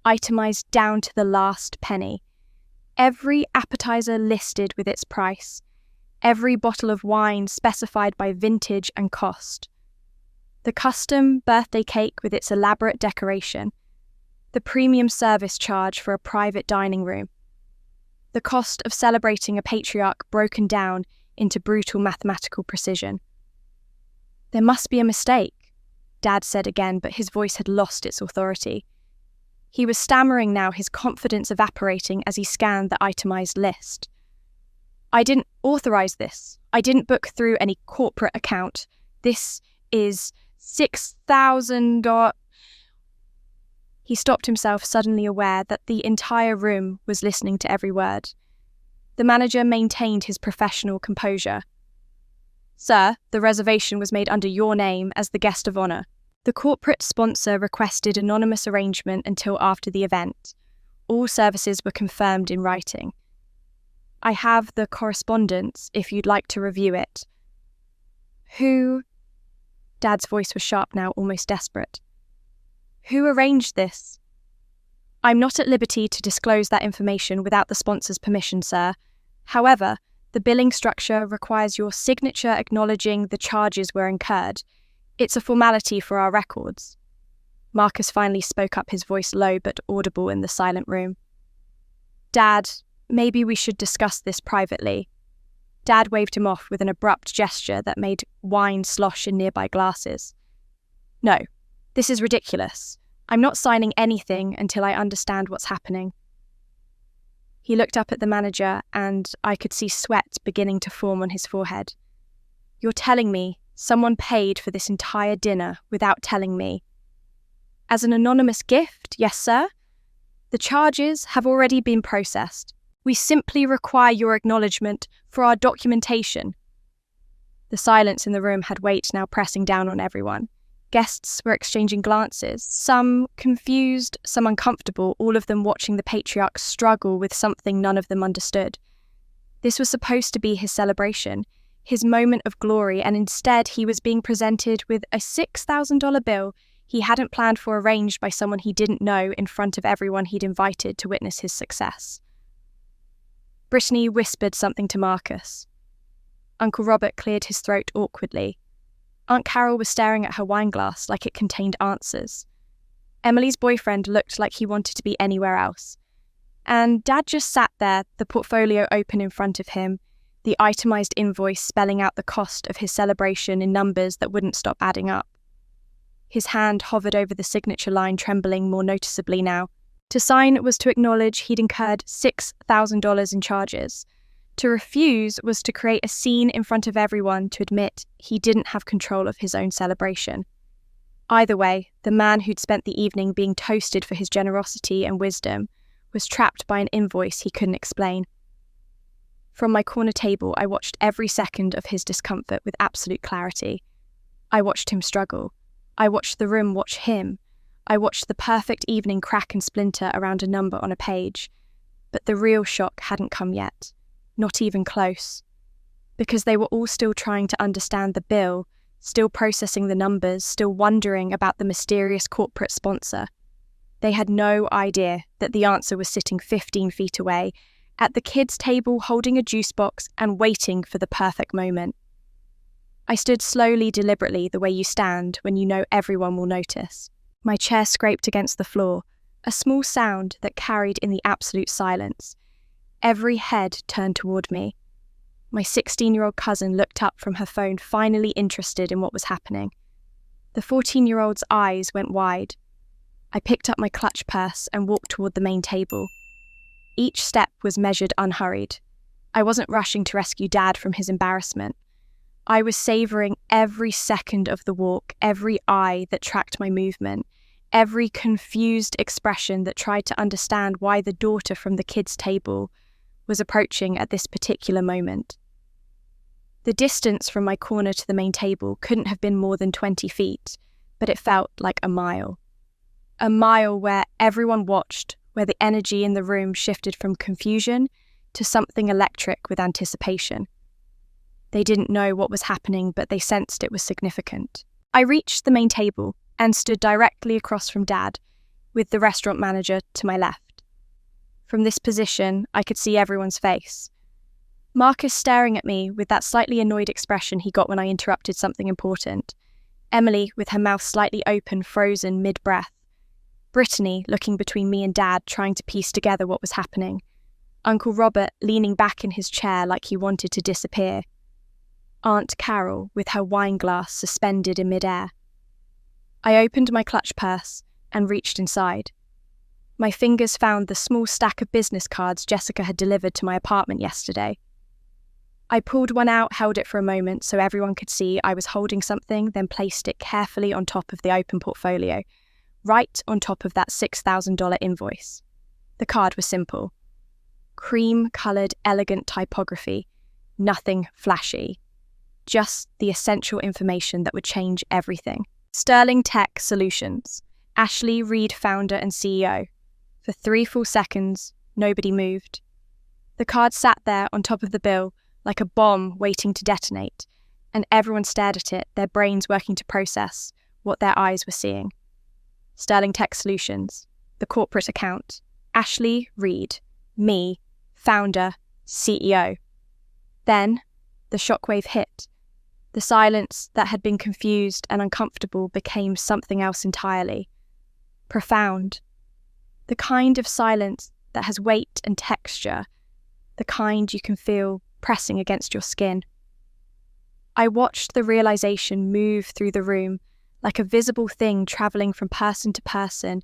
itemized down to the last penny. Every appetizer listed with its price. Every bottle of wine specified by vintage and cost. The custom birthday cake with its elaborate decoration. The premium service charge for a private dining room. The cost of celebrating a patriarch broken down into brutal mathematical precision. There must be a mistake, Dad said again, but his voice had lost its authority. He was stammering now, his confidence evaporating as he scanned the itemized list. I didn't authorize this. I didn't book through any corporate account. This is $6,000. He stopped himself, suddenly aware that the entire room was listening to every word. The manager maintained his professional composure. Sir, the reservation was made under your name as the guest of honor. The corporate sponsor requested anonymous arrangement until after the event. All services were confirmed in writing. I have the correspondence if you'd like to review it. Who? Dad's voice was sharp now, almost desperate. Who arranged this? I'm not at liberty to disclose that information without the sponsor's permission, sir. However, the billing structure requires your signature acknowledging the charges were incurred. It's a formality for our records. Marcus finally spoke up, his voice low but audible in the silent room. Dad, maybe we should discuss this privately. Dad waved him off with an abrupt gesture that made wine slosh in nearby glasses. No, this is ridiculous. I'm not signing anything until I understand what's happening. He looked up at the manager, and I could see sweat beginning to form on his forehead. You're telling me someone paid for this entire dinner without telling me? As an anonymous gift, yes, sir? The charges have already been processed. We simply require your acknowledgement for our documentation. The silence in the room had weight now pressing down on everyone. Guests were exchanging glances, some confused, some uncomfortable, all of them watching the patriarch struggle with something none of them understood. This was supposed to be his celebration, his moment of glory, and instead he was being presented with a $6,000 bill he hadn't planned for, arranged by someone he didn't know, in front of everyone he'd invited to witness his success. Brittany whispered something to Marcus. Uncle Robert cleared his throat awkwardly. Aunt Carol was staring at her wine glass like it contained answers. Emily's boyfriend looked like he wanted to be anywhere else. And Dad just sat there, the portfolio open in front of him, the itemised invoice spelling out the cost of his celebration in numbers that wouldn't stop adding up. His hand hovered over the signature line, trembling more noticeably now. To sign was to acknowledge he'd incurred $6,000 in charges. To refuse was to create a scene in front of everyone to admit he didn't have control of his own celebration. Either way, the man who'd spent the evening being toasted for his generosity and wisdom was trapped by an invoice he couldn't explain. From my corner table, I watched every second of his discomfort with absolute clarity. I watched him struggle. I watched the room watch him. I watched the perfect evening crack and splinter around a number on a page. But the real shock hadn't come yet. Not even close. Because they were all still trying to understand the bill, still processing the numbers, still wondering about the mysterious corporate sponsor. They had no idea that the answer was sitting 15 feet away, at the kids' table holding a juice box and waiting for the perfect moment. I stood slowly, deliberately, the way you stand when you know everyone will notice. My chair scraped against the floor, a small sound that carried in the absolute silence. Every head turned toward me. My 16-year-old cousin looked up from her phone, finally interested in what was happening. The 14-year-old's eyes went wide. I picked up my clutch purse and walked toward the main table. Each step was measured unhurried. I wasn't rushing to rescue Dad from his embarrassment. I was savouring every second of the walk, every eye that tracked my movement, every confused expression that tried to understand why the daughter from the kids' table was approaching at this particular moment. The distance from my corner to the main table couldn't have been more than 20 feet, but it felt like a mile. A mile where everyone watched, where the energy in the room shifted from confusion to something electric with anticipation. They didn't know what was happening, but they sensed it was significant. I reached the main table and stood directly across from Dad, with the restaurant manager to my left. From this position, I could see everyone's face. Marcus staring at me with that slightly annoyed expression he got when I interrupted something important. Emily with her mouth slightly open, frozen mid-breath. Brittany looking between me and Dad, trying to piece together what was happening. Uncle Robert leaning back in his chair like he wanted to disappear. Aunt Carol with her wine glass suspended in mid-air. I opened my clutch purse and reached inside. My fingers found the small stack of business cards Jessica had delivered to my apartment yesterday. I pulled one out, held it for a moment so everyone could see I was holding something, then placed it carefully on top of the open portfolio, right on top of that $6,000 invoice. The card was simple. Cream-coloured, elegant typography. Nothing flashy. Just the essential information that would change everything. Sterling Tech Solutions. Ashley Reed, founder and CEO. For 3 full seconds, nobody moved. The card sat there on top of the bill like a bomb waiting to detonate, and everyone stared at it, their brains working to process what their eyes were seeing. Sterling Tech Solutions, the corporate account. Ashley Reed, me, founder, CEO. Then, the shockwave hit. The silence that had been confused and uncomfortable became something else entirely. Profound. The kind of silence that has weight and texture, the kind you can feel pressing against your skin. I watched the realization move through the room like a visible thing travelling from person to person,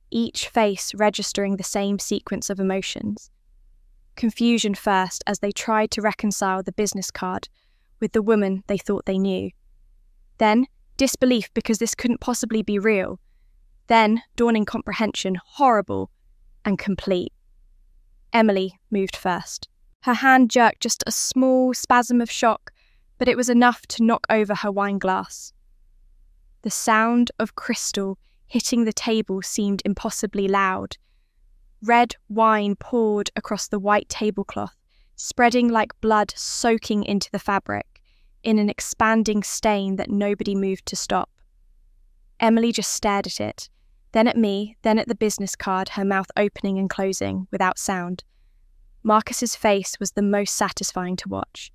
each face registering the same sequence of emotions. Confusion first as they tried to reconcile the business card with the woman they thought they knew. Then disbelief because this couldn't possibly be real. Then dawning comprehension, horrible and complete. Emily moved first. Her hand jerked just a small spasm of shock, but it was enough to knock over her wine glass. The sound of crystal hitting the table seemed impossibly loud. Red wine poured across the white tablecloth, spreading like blood soaking into the fabric, in an expanding stain that nobody moved to stop. Emily just stared at it, then at me, then at the business card, her mouth opening and closing, without sound. Marcus's face was the most satisfying to watch.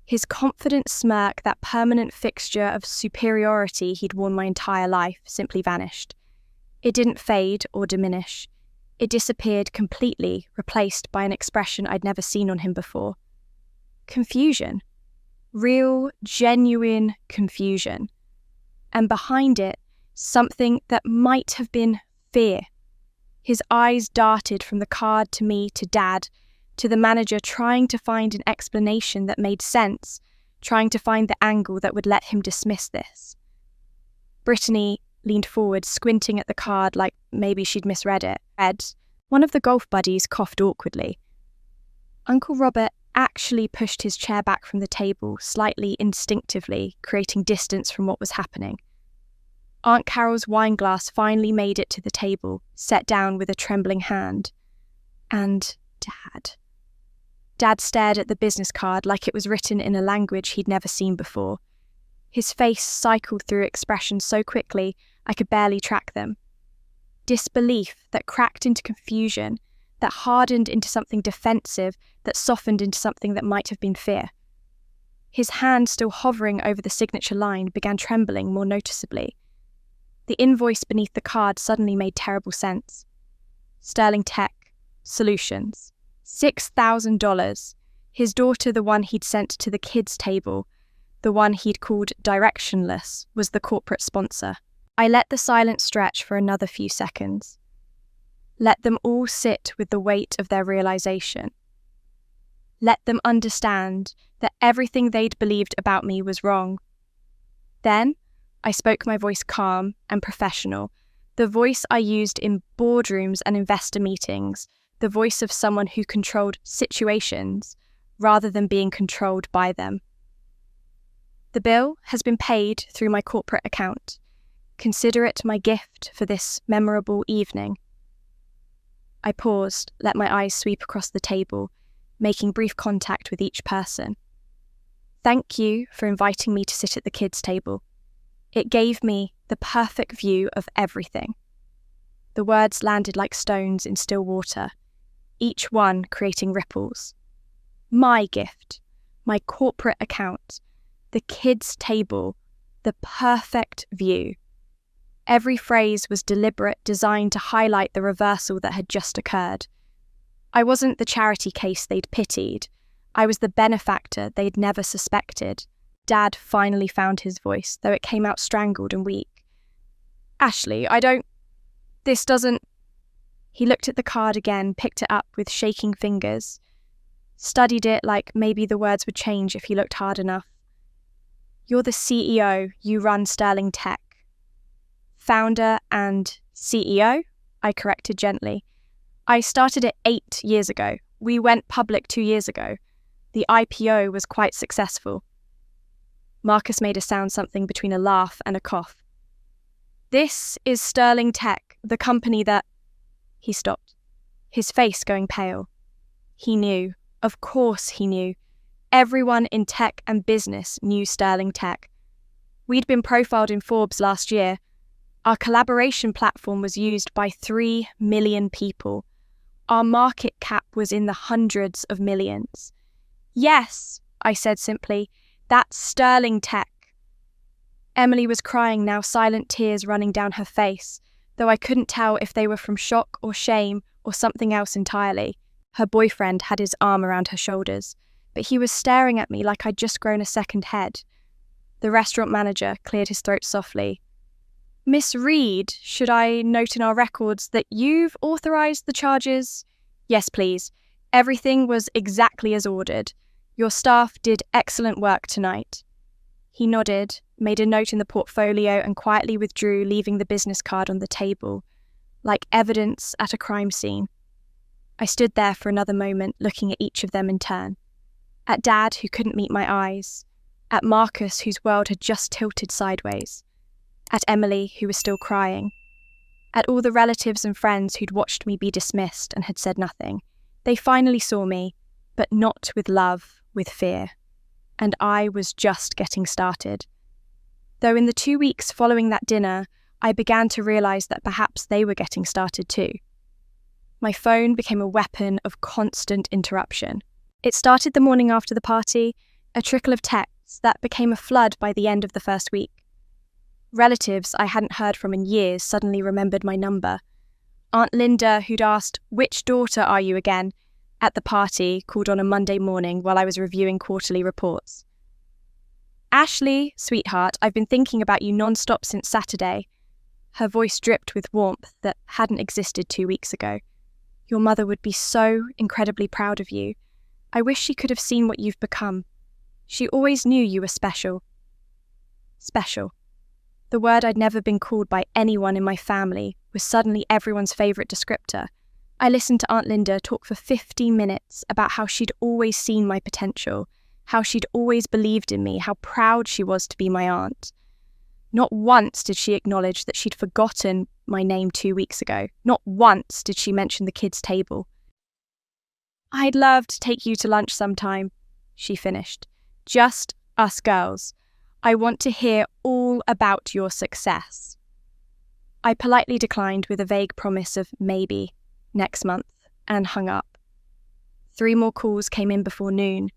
His confident smirk, that permanent fixture of superiority he'd worn my entire life, simply vanished. It didn't fade or diminish. It disappeared completely, replaced by an expression I'd never seen on him before. Confusion. Real, genuine confusion. And behind it, something that might have been fear. His eyes darted from the card to me to Dad, to the manager, trying to find an explanation that made sense, trying to find the angle that would let him dismiss this. Brittany leaned forward, squinting at the card like maybe she'd misread it. One of the golf buddies coughed awkwardly. Uncle Robert actually pushed his chair back from the table, slightly instinctively, creating distance from what was happening. Aunt Carol's wine glass finally made it to the table, set down with a trembling hand. And Dad. Dad stared at the business card like it was written in a language he'd never seen before. His face cycled through expressions so quickly I could barely track them. Disbelief that cracked into confusion, that hardened into something defensive, that softened into something that might have been fear. His hand, still hovering over the signature line, began trembling more noticeably. The invoice beneath the card suddenly made terrible sense. Sterling Tech Solutions. $6,000. His daughter, the one he'd sent to the kids' table, the one he'd called directionless, was the corporate sponsor. I let the silence stretch for another few seconds. Let them all sit with the weight of their realization. Let them understand that everything they'd believed about me was wrong. Then I spoke, my voice calm and professional, the voice I used in boardrooms and investor meetings, the voice of someone who controlled situations rather than being controlled by them. The bill has been paid through my corporate account. Consider it my gift for this memorable evening. I paused, let my eyes sweep across the table, making brief contact with each person. Thank you for inviting me to sit at the kids' table. It gave me the perfect view of everything. The words landed like stones in still water, each one creating ripples. My gift, my corporate account, the kids' table, the perfect view. Every phrase was deliberate, designed to highlight the reversal that had just occurred. I wasn't the charity case they'd pitied. I was the benefactor they'd never suspected. Dad finally found his voice, though it came out strangled and weak. Ashley, this doesn't... He looked at the card again, picked it up with shaking fingers, studied it like maybe the words would change if he looked hard enough. You're the CEO, you run Sterling Tech. Founder and CEO, I corrected gently. I started it 8 years ago. We went public 2 years ago. The IPO was quite successful. Marcus made a sound, something between a laugh and a cough. This is Sterling Tech, the company that... He stopped, his face going pale. He knew. Of course he knew. Everyone in tech and business knew Sterling Tech. We'd been profiled in Forbes last year. Our collaboration platform was used by 3 million people. Our market cap was in the hundreds of millions. Yes, I said simply, that's Sterling Tech. Emily was crying now, silent tears running down her face, though I couldn't tell if they were from shock or shame or something else entirely. Her boyfriend had his arm around her shoulders, but he was staring at me like I'd just grown a second head. The restaurant manager cleared his throat softly. Miss Reed, should I note in our records that you've authorised the charges? Yes, please. Everything was exactly as ordered. Your staff did excellent work tonight. He nodded, made a note in the portfolio and quietly withdrew, leaving the business card on the table, like evidence at a crime scene. I stood there for another moment, looking at each of them in turn. At Dad, who couldn't meet my eyes. At Marcus, whose world had just tilted sideways. at Emily, who was still crying, at all the relatives and friends who'd watched me be dismissed and had said nothing. They finally saw me, but not with love, with fear. And I was just getting started. Though in the 2 weeks following that dinner, I began to realise that perhaps they were getting started too. My phone became a weapon of constant interruption. It started the morning after the party, a trickle of texts that became a flood by the end of the first week. Relatives I hadn't heard from in years suddenly remembered my number. Aunt Linda, who'd asked, "Which daughter are you again?" at the party, called on a Monday morning while I was reviewing quarterly reports. "Ashley, sweetheart, I've been thinking about you non-stop since Saturday." Her voice dripped with warmth that hadn't existed 2 weeks ago. "Your mother would be so incredibly proud of you. I wish she could have seen what you've become. She always knew you were special." Special. The word I'd never been called by anyone in my family was suddenly everyone's favourite descriptor. I listened to Aunt Linda talk for 15 minutes about how she'd always seen my potential, how she'd always believed in me, how proud she was to be my aunt. Not once did she acknowledge that she'd forgotten my name 2 weeks ago. Not once did she mention the kids' table. "I'd love to take you to lunch sometime," she finished. "Just us girls. I want to hear all about your success." I politely declined with a vague promise of maybe next month and hung up. 3 more calls came in before noon.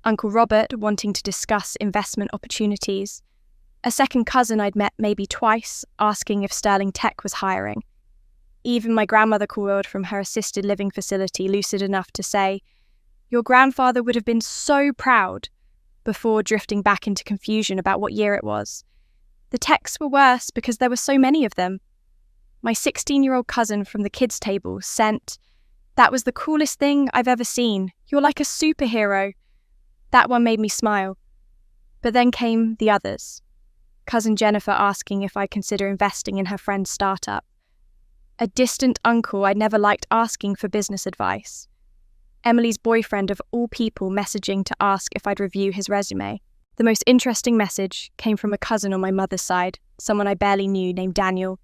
Uncle Robert wanting to discuss investment opportunities. A second cousin I'd met maybe twice asking if Sterling Tech was hiring. Even my grandmother called from her assisted living facility, lucid enough to say, "Your grandfather would have been so proud," before drifting back into confusion about what year it was. The texts were worse because there were so many of them. My 16-year-old cousin from the kids' table sent, "That was the coolest thing I've ever seen. You're like a superhero." That one made me smile. But then came the others. Cousin Jennifer asking if I'd consider investing in her friend's startup. A distant uncle I'd never liked asking for business advice. Emily's boyfriend of all people messaging to ask if I'd review his resume. The most interesting message came from a cousin on my mother's side, someone I barely knew named Daniel.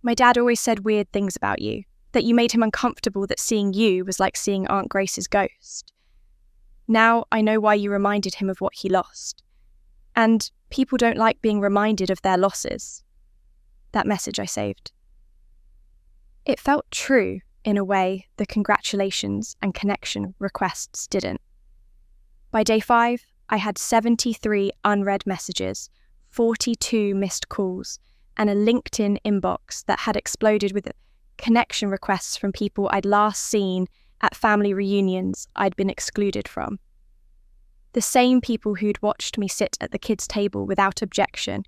"My dad always said weird things about you, that you made him uncomfortable, that seeing you was like seeing Aunt Grace's ghost. Now I know why you reminded him of what he lost. And people don't like being reminded of their losses." That message I saved. It felt true, in a way the congratulations and connection requests didn't. By day 5, I had 73 unread messages, 42 missed calls, and a LinkedIn inbox that had exploded with connection requests from people I'd last seen at family reunions I'd been excluded from. The same people who'd watched me sit at the kids' table without objection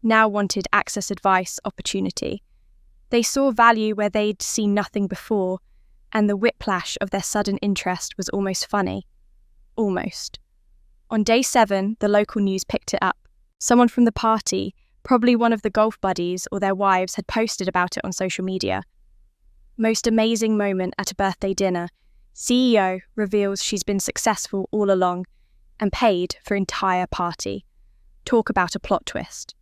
now wanted access advice opportunity. They saw value where they'd seen nothing before, and the whiplash of their sudden interest was almost funny. Almost. On day 7, the local news picked it up. Someone from the party, probably one of the golf buddies or their wives, had posted about it on social media. Most amazing moment at a birthday dinner. CEO reveals she's been successful all along and paid for entire party. Talk about a plot twist.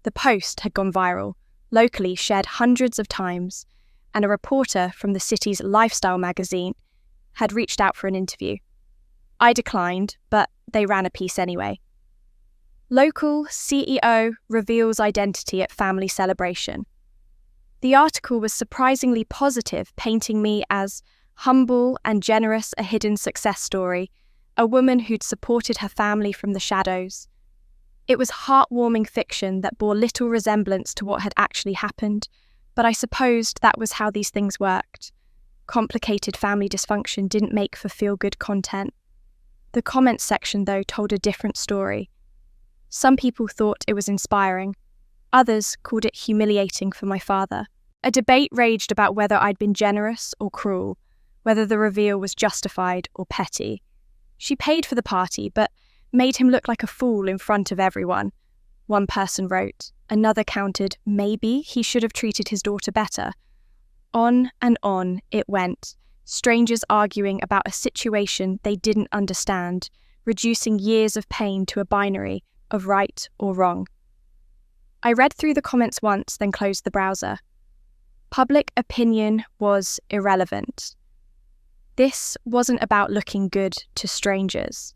The post had gone viral, locally shared hundreds of times, and a reporter from the city's lifestyle magazine had reached out for an interview. I declined, but they ran a piece anyway. Local CEO reveals identity at family celebration. The article was surprisingly positive, painting me as humble and generous, a hidden success story, a woman who'd supported her family from the shadows. It was heartwarming fiction that bore little resemblance to what had actually happened, but I supposed that was how these things worked. Complicated family dysfunction didn't make for feel-good content. The comments section, though, told a different story. Some people thought it was inspiring. Others called it humiliating for my father. A debate raged about whether I'd been generous or cruel, whether the reveal was justified or petty. She paid for the party, but made him look like a fool in front of everyone. One person wrote. Another countered, maybe he should have treated his daughter better. On and on it went, strangers arguing about a situation they didn't understand, reducing years of pain to a binary of right or wrong. I read through the comments once, then closed the browser. Public opinion was irrelevant. This wasn't about looking good to strangers.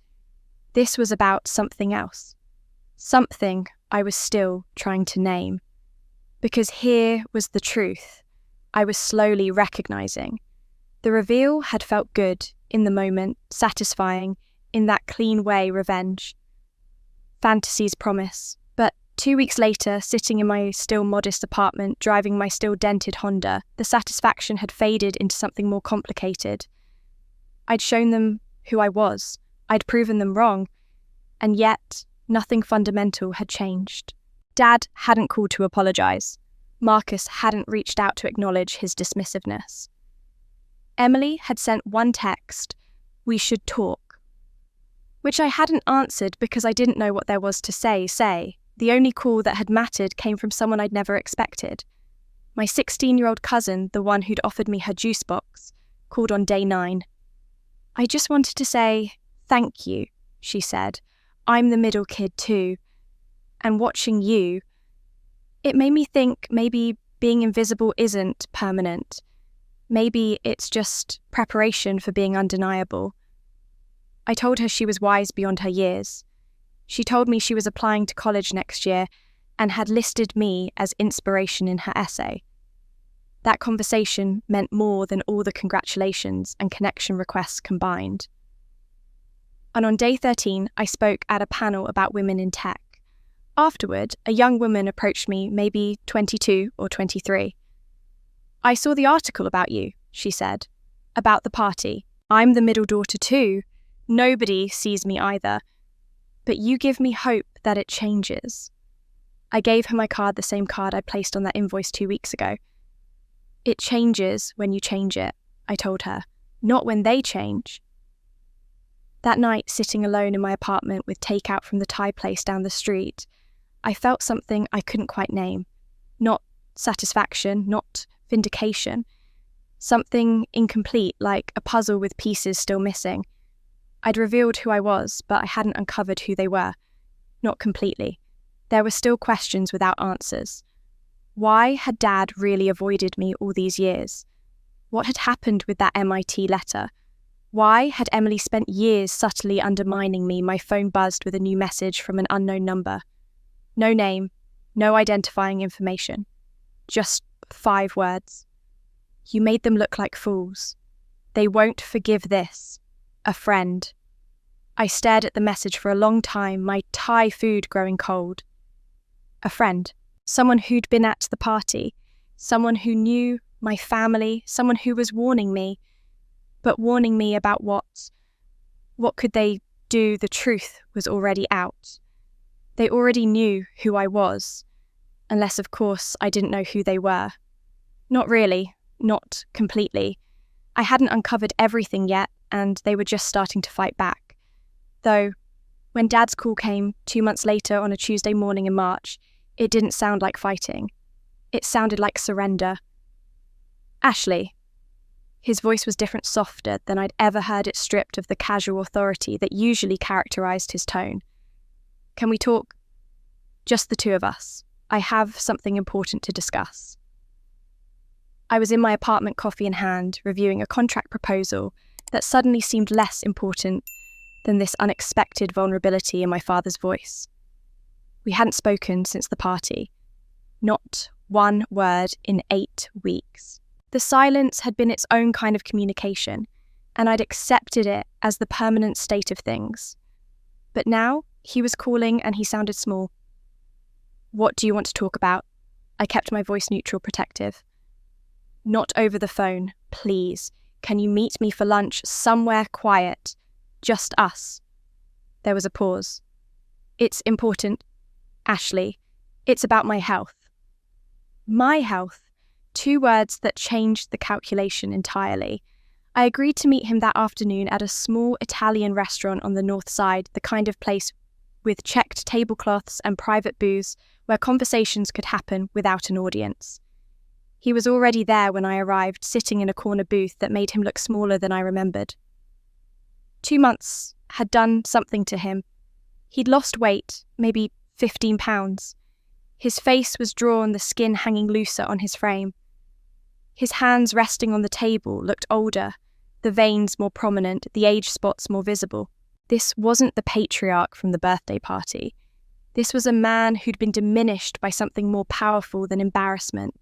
This was about something else. Something I was still trying to name. Because here was the truth I was slowly recognizing. The reveal had felt good in the moment, satisfying, in that clean way revenge. Fantasy's promise. But 2 weeks later, sitting in my still modest apartment, driving my still dented Honda, the satisfaction had faded into something more complicated. I'd shown them who I was. I'd proven them wrong. And yet, nothing fundamental had changed. Dad hadn't called to apologize. Marcus hadn't reached out to acknowledge his dismissiveness. Emily had sent one text, "We should talk," which I hadn't answered because I didn't know what there was to say. The only call that had mattered came from someone I'd never expected. My 16-year-old cousin, the one who'd offered me her juice box, called on day 9. "I just wanted to say thank you," she said. "I'm the middle kid too. And watching you, it made me think maybe being invisible isn't permanent. Maybe it's just preparation for being undeniable." I told her she was wise beyond her years. She told me she was applying to college next year and had listed me as inspiration in her essay. That conversation meant more than all the congratulations and connection requests combined. And on day 13, I spoke at a panel about women in tech. Afterward, a young woman approached me, maybe 22 or 23. "I saw the article about you," she said, "about the party. I'm the middle daughter too. Nobody sees me either. But you give me hope that it changes." I gave her my card, the same card I placed on that invoice 2 weeks ago. "It changes when you change it," I told her, "not when they change." That night, sitting alone in my apartment with takeout from the Thai place down the street, I felt something I couldn't quite name. Not satisfaction, not vindication. Something incomplete, like a puzzle with pieces still missing. I'd revealed who I was, but I hadn't uncovered who they were. Not completely. There were still questions without answers. Why had Dad really avoided me all these years? What had happened with that MIT letter? Why had Emily spent years subtly undermining me? My phone buzzed with a new message from an unknown number. No name, no identifying information. Just 5 words. "You made them look like fools. They won't forgive this. A friend." I stared at the message for a long time, my Thai food growing cold. A friend. Someone who'd been at the party. Someone who knew my family. Someone who was warning me. But warning me about what? What could they do? The truth was already out. They already knew who I was. Unless, of course, I didn't know who they were. Not really. Not completely. I hadn't uncovered everything yet, and they were just starting to fight back. Though, when Dad's call came 2 months later on a Tuesday morning in March, it didn't sound like fighting. It sounded like surrender. "Ashley." His voice was different, softer than I'd ever heard it, stripped of the casual authority that usually characterized his tone. "Can we talk? Just the two of us. I have something important to discuss." I was in my apartment, coffee in hand, reviewing a contract proposal that suddenly seemed less important than this unexpected vulnerability in my father's voice. We hadn't spoken since the party. Not one word in 8 weeks. The silence had been its own kind of communication, and I'd accepted it as the permanent state of things. But now, he was calling and he sounded small. "What do you want to talk about?" I kept my voice neutral, protective. "Not over the phone, please. Can you meet me for lunch somewhere quiet? Just us." There was a pause. "It's important, Ashley. It's about my health." My health. 2 words that changed the calculation entirely. I agreed to meet him that afternoon at a small Italian restaurant on the north side, the kind of place with checked tablecloths and private booths where conversations could happen without an audience. He was already there when I arrived, sitting in a corner booth that made him look smaller than I remembered. 2 months had done something to him. He'd lost weight, maybe 15 pounds. His face was drawn, the skin hanging looser on his frame. His hands resting on the table looked older, the veins more prominent, the age spots more visible. This wasn't the patriarch from the birthday party. This was a man who'd been diminished by something more powerful than embarrassment.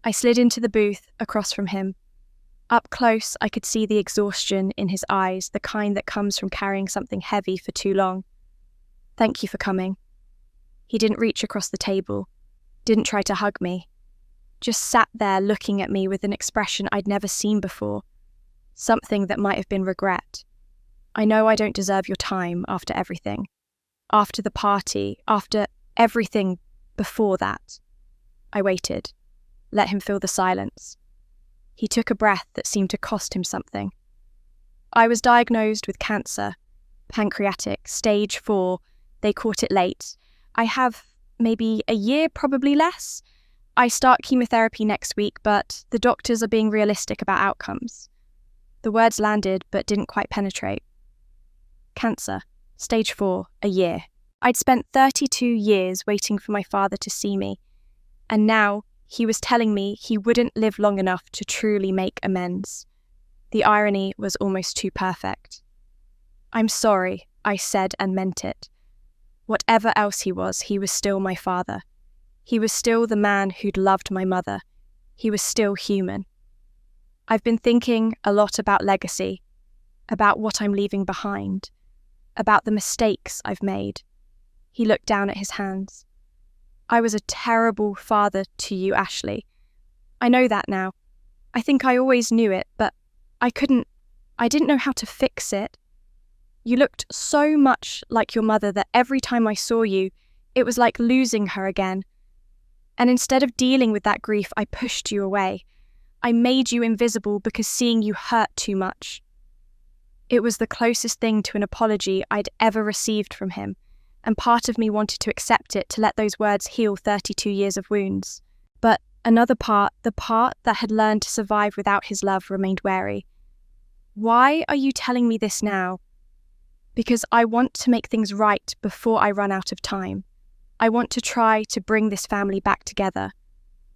I slid into the booth across from him. Up close, I could see the exhaustion in his eyes, the kind that comes from carrying something heavy for too long. "Thank you for coming." He didn't reach across the table, didn't try to hug me, just sat there looking at me with an expression I'd never seen before, something that might have been regret. "I know I don't deserve your time after everything. After the party, after everything before that." I waited, let him fill the silence. He took a breath that seemed to cost him something. "I was diagnosed with cancer, pancreatic, stage 4. They caught it late. I have maybe a year, probably less. I start chemotherapy next week, but the doctors are being realistic about outcomes." The words landed but didn't quite penetrate. Cancer, stage 4, a year. I'd spent 32 years waiting for my father to see me, and now he was telling me he wouldn't live long enough to truly make amends. The irony was almost too perfect. "I'm sorry," I said and meant it. Whatever else he was still my father. He was still the man who'd loved my mother. He was still human. "I've been thinking a lot about legacy, about what I'm leaving behind, about the mistakes I've made." He looked down at his hands. "I was a terrible father to you, Ashley. I know that now. I think I always knew it, but I didn't know how to fix it. You looked so much like your mother that every time I saw you, it was like losing her again. And instead of dealing with that grief, I pushed you away. I made you invisible because seeing you hurt too much." It was the closest thing to an apology I'd ever received from him, and part of me wanted to accept it, to let those words heal 32 years of wounds. But another part, the part that had learned to survive without his love, remained wary. "Why are you telling me this now?" "Because I want to make things right before I run out of time. I want to try to bring this family back together.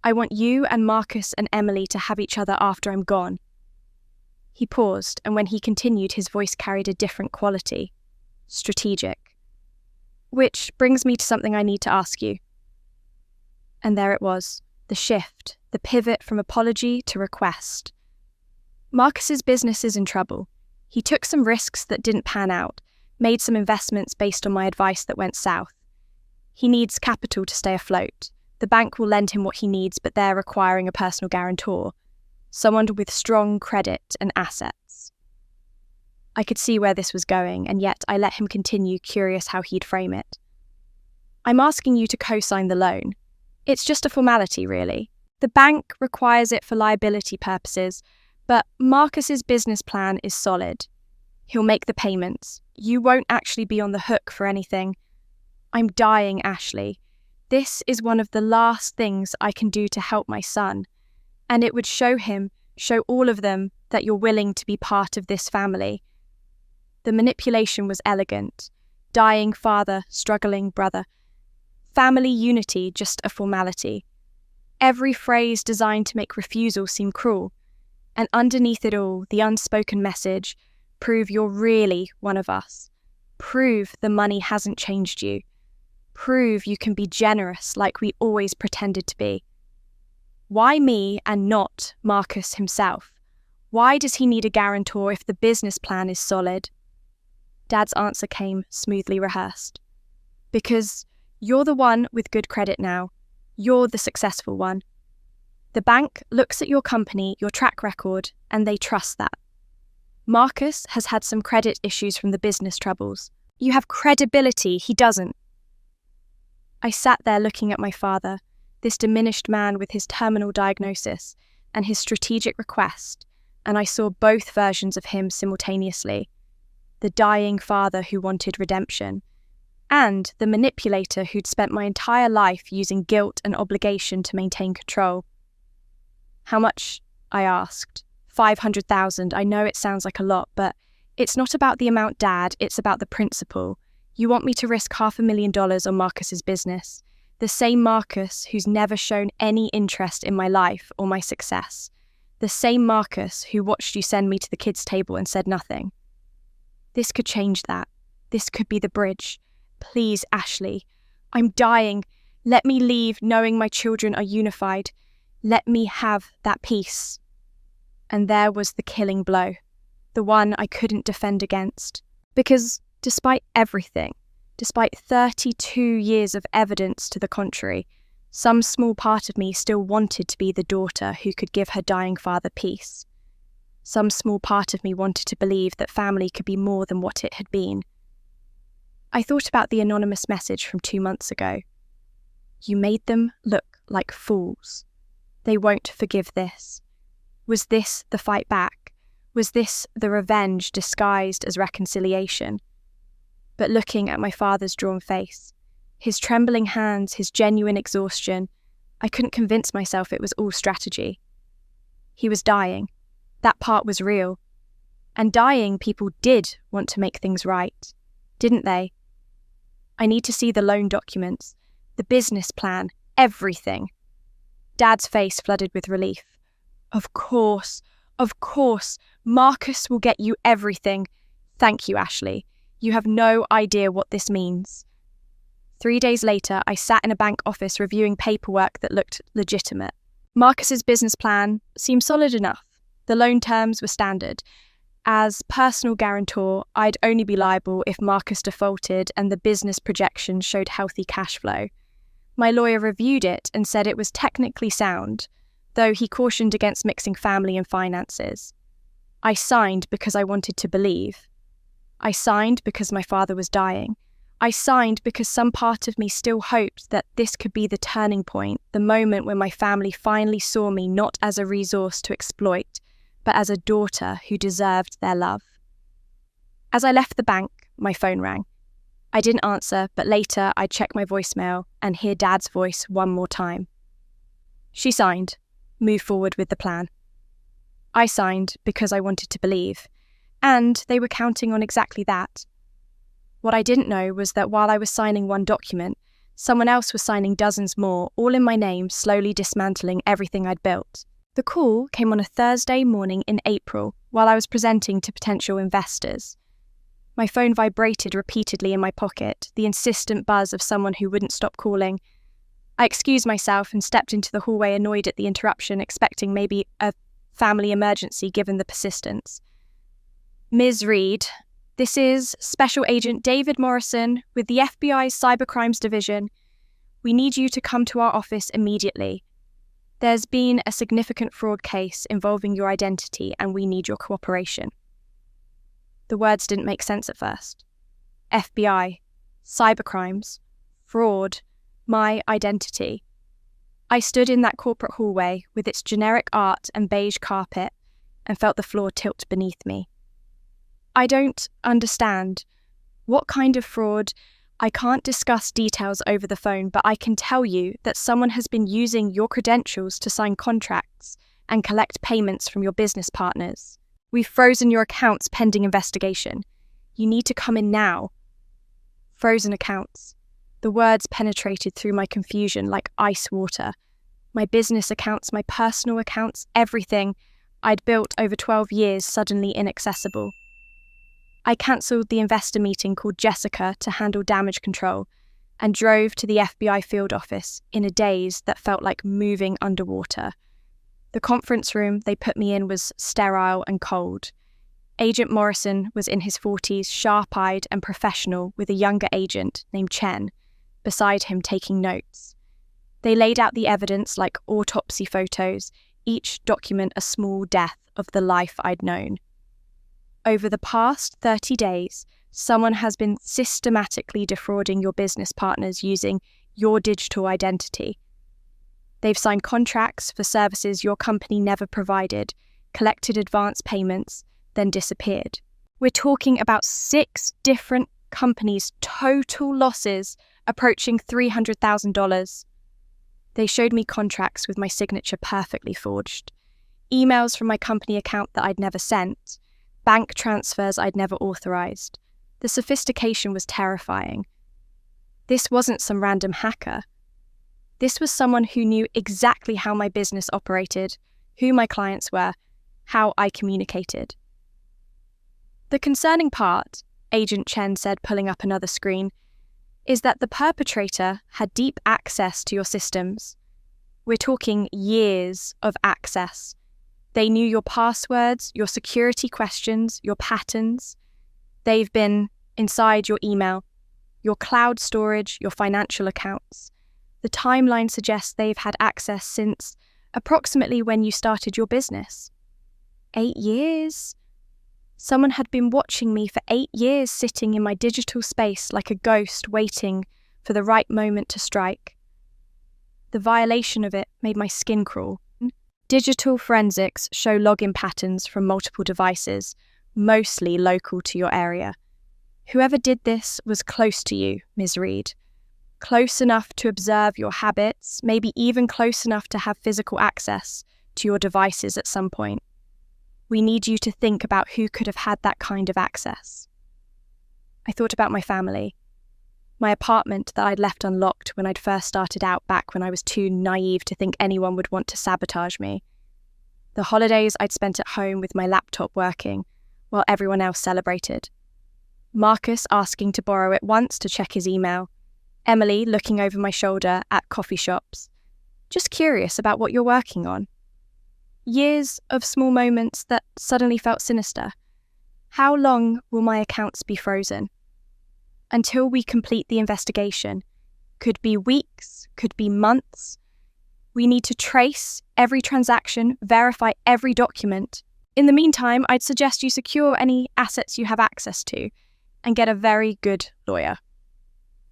I want you and Marcus and Emily to have each other after I'm gone." He paused, and when he continued, his voice carried a different quality. Strategic. "Which brings me to something I need to ask you." And there it was, the shift, the pivot from apology to request. Marcus's business is in trouble. He took some risks that didn't pan out, made some investments based on my advice that went south. He needs capital to stay afloat. The bank will lend him what he needs, but they're requiring a personal guarantor, someone with strong credit and assets. I could see where this was going, and yet I let him continue, curious how he'd frame it. "I'm asking you to co-sign the loan. It's just a formality, really. The bank requires it for liability purposes, but Marcus's business plan is solid. He'll make the payments. You won't actually be on the hook for anything. I'm dying, Ashley. This is one of the last things I can do to help my son, and it would show all of them that you're willing to be part of this family." The manipulation was elegant. Dying father, struggling brother. Family unity, just a formality. Every phrase designed to make refusal seem cruel. And underneath it all, the unspoken message: prove you're really one of us. Prove the money hasn't changed you. Prove you can be generous like we always pretended to be. Why me and not Marcus himself? Why does he need a guarantor if the business plan is solid? Dad's answer came smoothly rehearsed. "Because you're the one with good credit now. You're the successful one. The bank looks at your company, your track record, and they trust that. Marcus has had some credit issues from the business troubles. You have credibility, he doesn't." I sat there looking at my father, this diminished man with his terminal diagnosis and his strategic request, and I saw both versions of him simultaneously. The dying father who wanted redemption, and the manipulator who'd spent my entire life using guilt and obligation to maintain control. "How much?" I asked. $500,000. I know it sounds like a lot, but it's not about the amount, Dad, it's about the principle. You want me to risk $500,000 on Marcus's business. The same Marcus who's never shown any interest in my life or my success. The same Marcus who watched you send me to the kids' table and said nothing. This could change that. This could be the bridge. Please, Ashley. I'm dying. Let me leave knowing my children are unified. Let me have that peace. And there was the killing blow, the one I couldn't defend against. Because despite everything, despite 32 years of evidence to the contrary, some small part of me still wanted to be the daughter who could give her dying father peace. Some small part of me wanted to believe that family could be more than what it had been. I thought about the anonymous message from 2 months ago. You made them look like fools. They won't forgive this. Was this the fight back? Was this the revenge disguised as reconciliation? But looking at my father's drawn face, his trembling hands, his genuine exhaustion, I couldn't convince myself it was all strategy. He was dying. That part was real. And dying people did want to make things right, didn't they? I need to see the loan documents, the business plan, everything. Dad's face flooded with relief. Of course, Marcus will get you everything. Thank you, Ashley. You have no idea what this means. 3 days later, I sat in a bank office reviewing paperwork that looked legitimate. Marcus's business plan seemed solid enough. The loan terms were standard. As personal guarantor, I'd only be liable if Marcus defaulted and the business projections showed healthy cash flow. My lawyer reviewed it and said it was technically sound, though he cautioned against mixing family and finances. I signed because I wanted to believe. I signed because my father was dying. I signed because some part of me still hoped that this could be the turning point, the moment when my family finally saw me not as a resource to exploit, but as a daughter who deserved their love. As I left the bank, my phone rang. I didn't answer, but later I'd check my voicemail and hear Dad's voice one more time. She signed, moved forward with the plan. I signed because I wanted to believe, and they were counting on exactly that. What I didn't know was that while I was signing one document, someone else was signing dozens more, all in my name, slowly dismantling everything I'd built. The call came on a Thursday morning in April, while I was presenting to potential investors. My phone vibrated repeatedly in my pocket, the insistent buzz of someone who wouldn't stop calling. I excused myself and stepped into the hallway annoyed at the interruption, expecting maybe a family emergency given the persistence. Ms. Reed, this is Special Agent David Morrison with the FBI's Cybercrimes Division. We need you to come to our office immediately. There's been a significant fraud case involving your identity and we need your cooperation. The words didn't make sense at first. FBI, cybercrimes, fraud, my identity. I stood in that corporate hallway with its generic art and beige carpet and felt the floor tilt beneath me. I don't understand. What kind of fraud? I can't discuss details over the phone, but I can tell you that someone has been using your credentials to sign contracts and collect payments from your business partners. We've frozen your accounts pending investigation. You need to come in now. Frozen accounts. The words penetrated through my confusion like ice water. My business accounts, my personal accounts, everything I'd built over 12 years suddenly inaccessible. I cancelled the investor meeting called Jessica to handle damage control and drove to the FBI field office in a daze that felt like moving underwater. The conference room they put me in was sterile and cold. Agent Morrison was in his 40s, sharp-eyed and professional, with a younger agent named Chen beside him taking notes. They laid out the evidence like autopsy photos, each document a small death of the life I'd known. Over the past 30 days, someone has been systematically defrauding your business partners using your digital identity. They've signed contracts for services your company never provided, collected advance payments, then disappeared. We're talking about 6 different companies' total losses approaching $300,000. They showed me contracts with my signature perfectly forged, emails from my company account that I'd never sent, bank transfers I'd never authorized. The sophistication was terrifying. This wasn't some random hacker. This was someone who knew exactly how my business operated, who my clients were, how I communicated. The concerning part, Agent Chen said, pulling up another screen, is that the perpetrator had deep access to your systems. We're talking years of access. They knew your passwords, your security questions, your patterns. They've been inside your email, your cloud storage, your financial accounts. The timeline suggests they've had access since approximately when you started your business. 8 years? Someone had been watching me for 8 years, sitting in my digital space like a ghost waiting for the right moment to strike. The violation of it made my skin crawl. Digital forensics show login patterns from multiple devices, mostly local to your area. Whoever did this was close to you, Ms. Reed. Close enough to observe your habits, maybe even close enough to have physical access to your devices at some point. We need you to think about who could have had that kind of access. I thought about my family. My apartment that I'd left unlocked when I'd first started out back when I was too naive to think anyone would want to sabotage me. The holidays I'd spent at home with my laptop working, while everyone else celebrated. Marcus asking to borrow it once to check his email. Emily looking over my shoulder at coffee shops. Just curious about what you're working on. Years of small moments that suddenly felt sinister. How long will my accounts be frozen? Until we complete the investigation. Could be weeks, could be months. We need to trace every transaction, verify every document. In the meantime, I'd suggest you secure any assets you have access to and get a very good lawyer.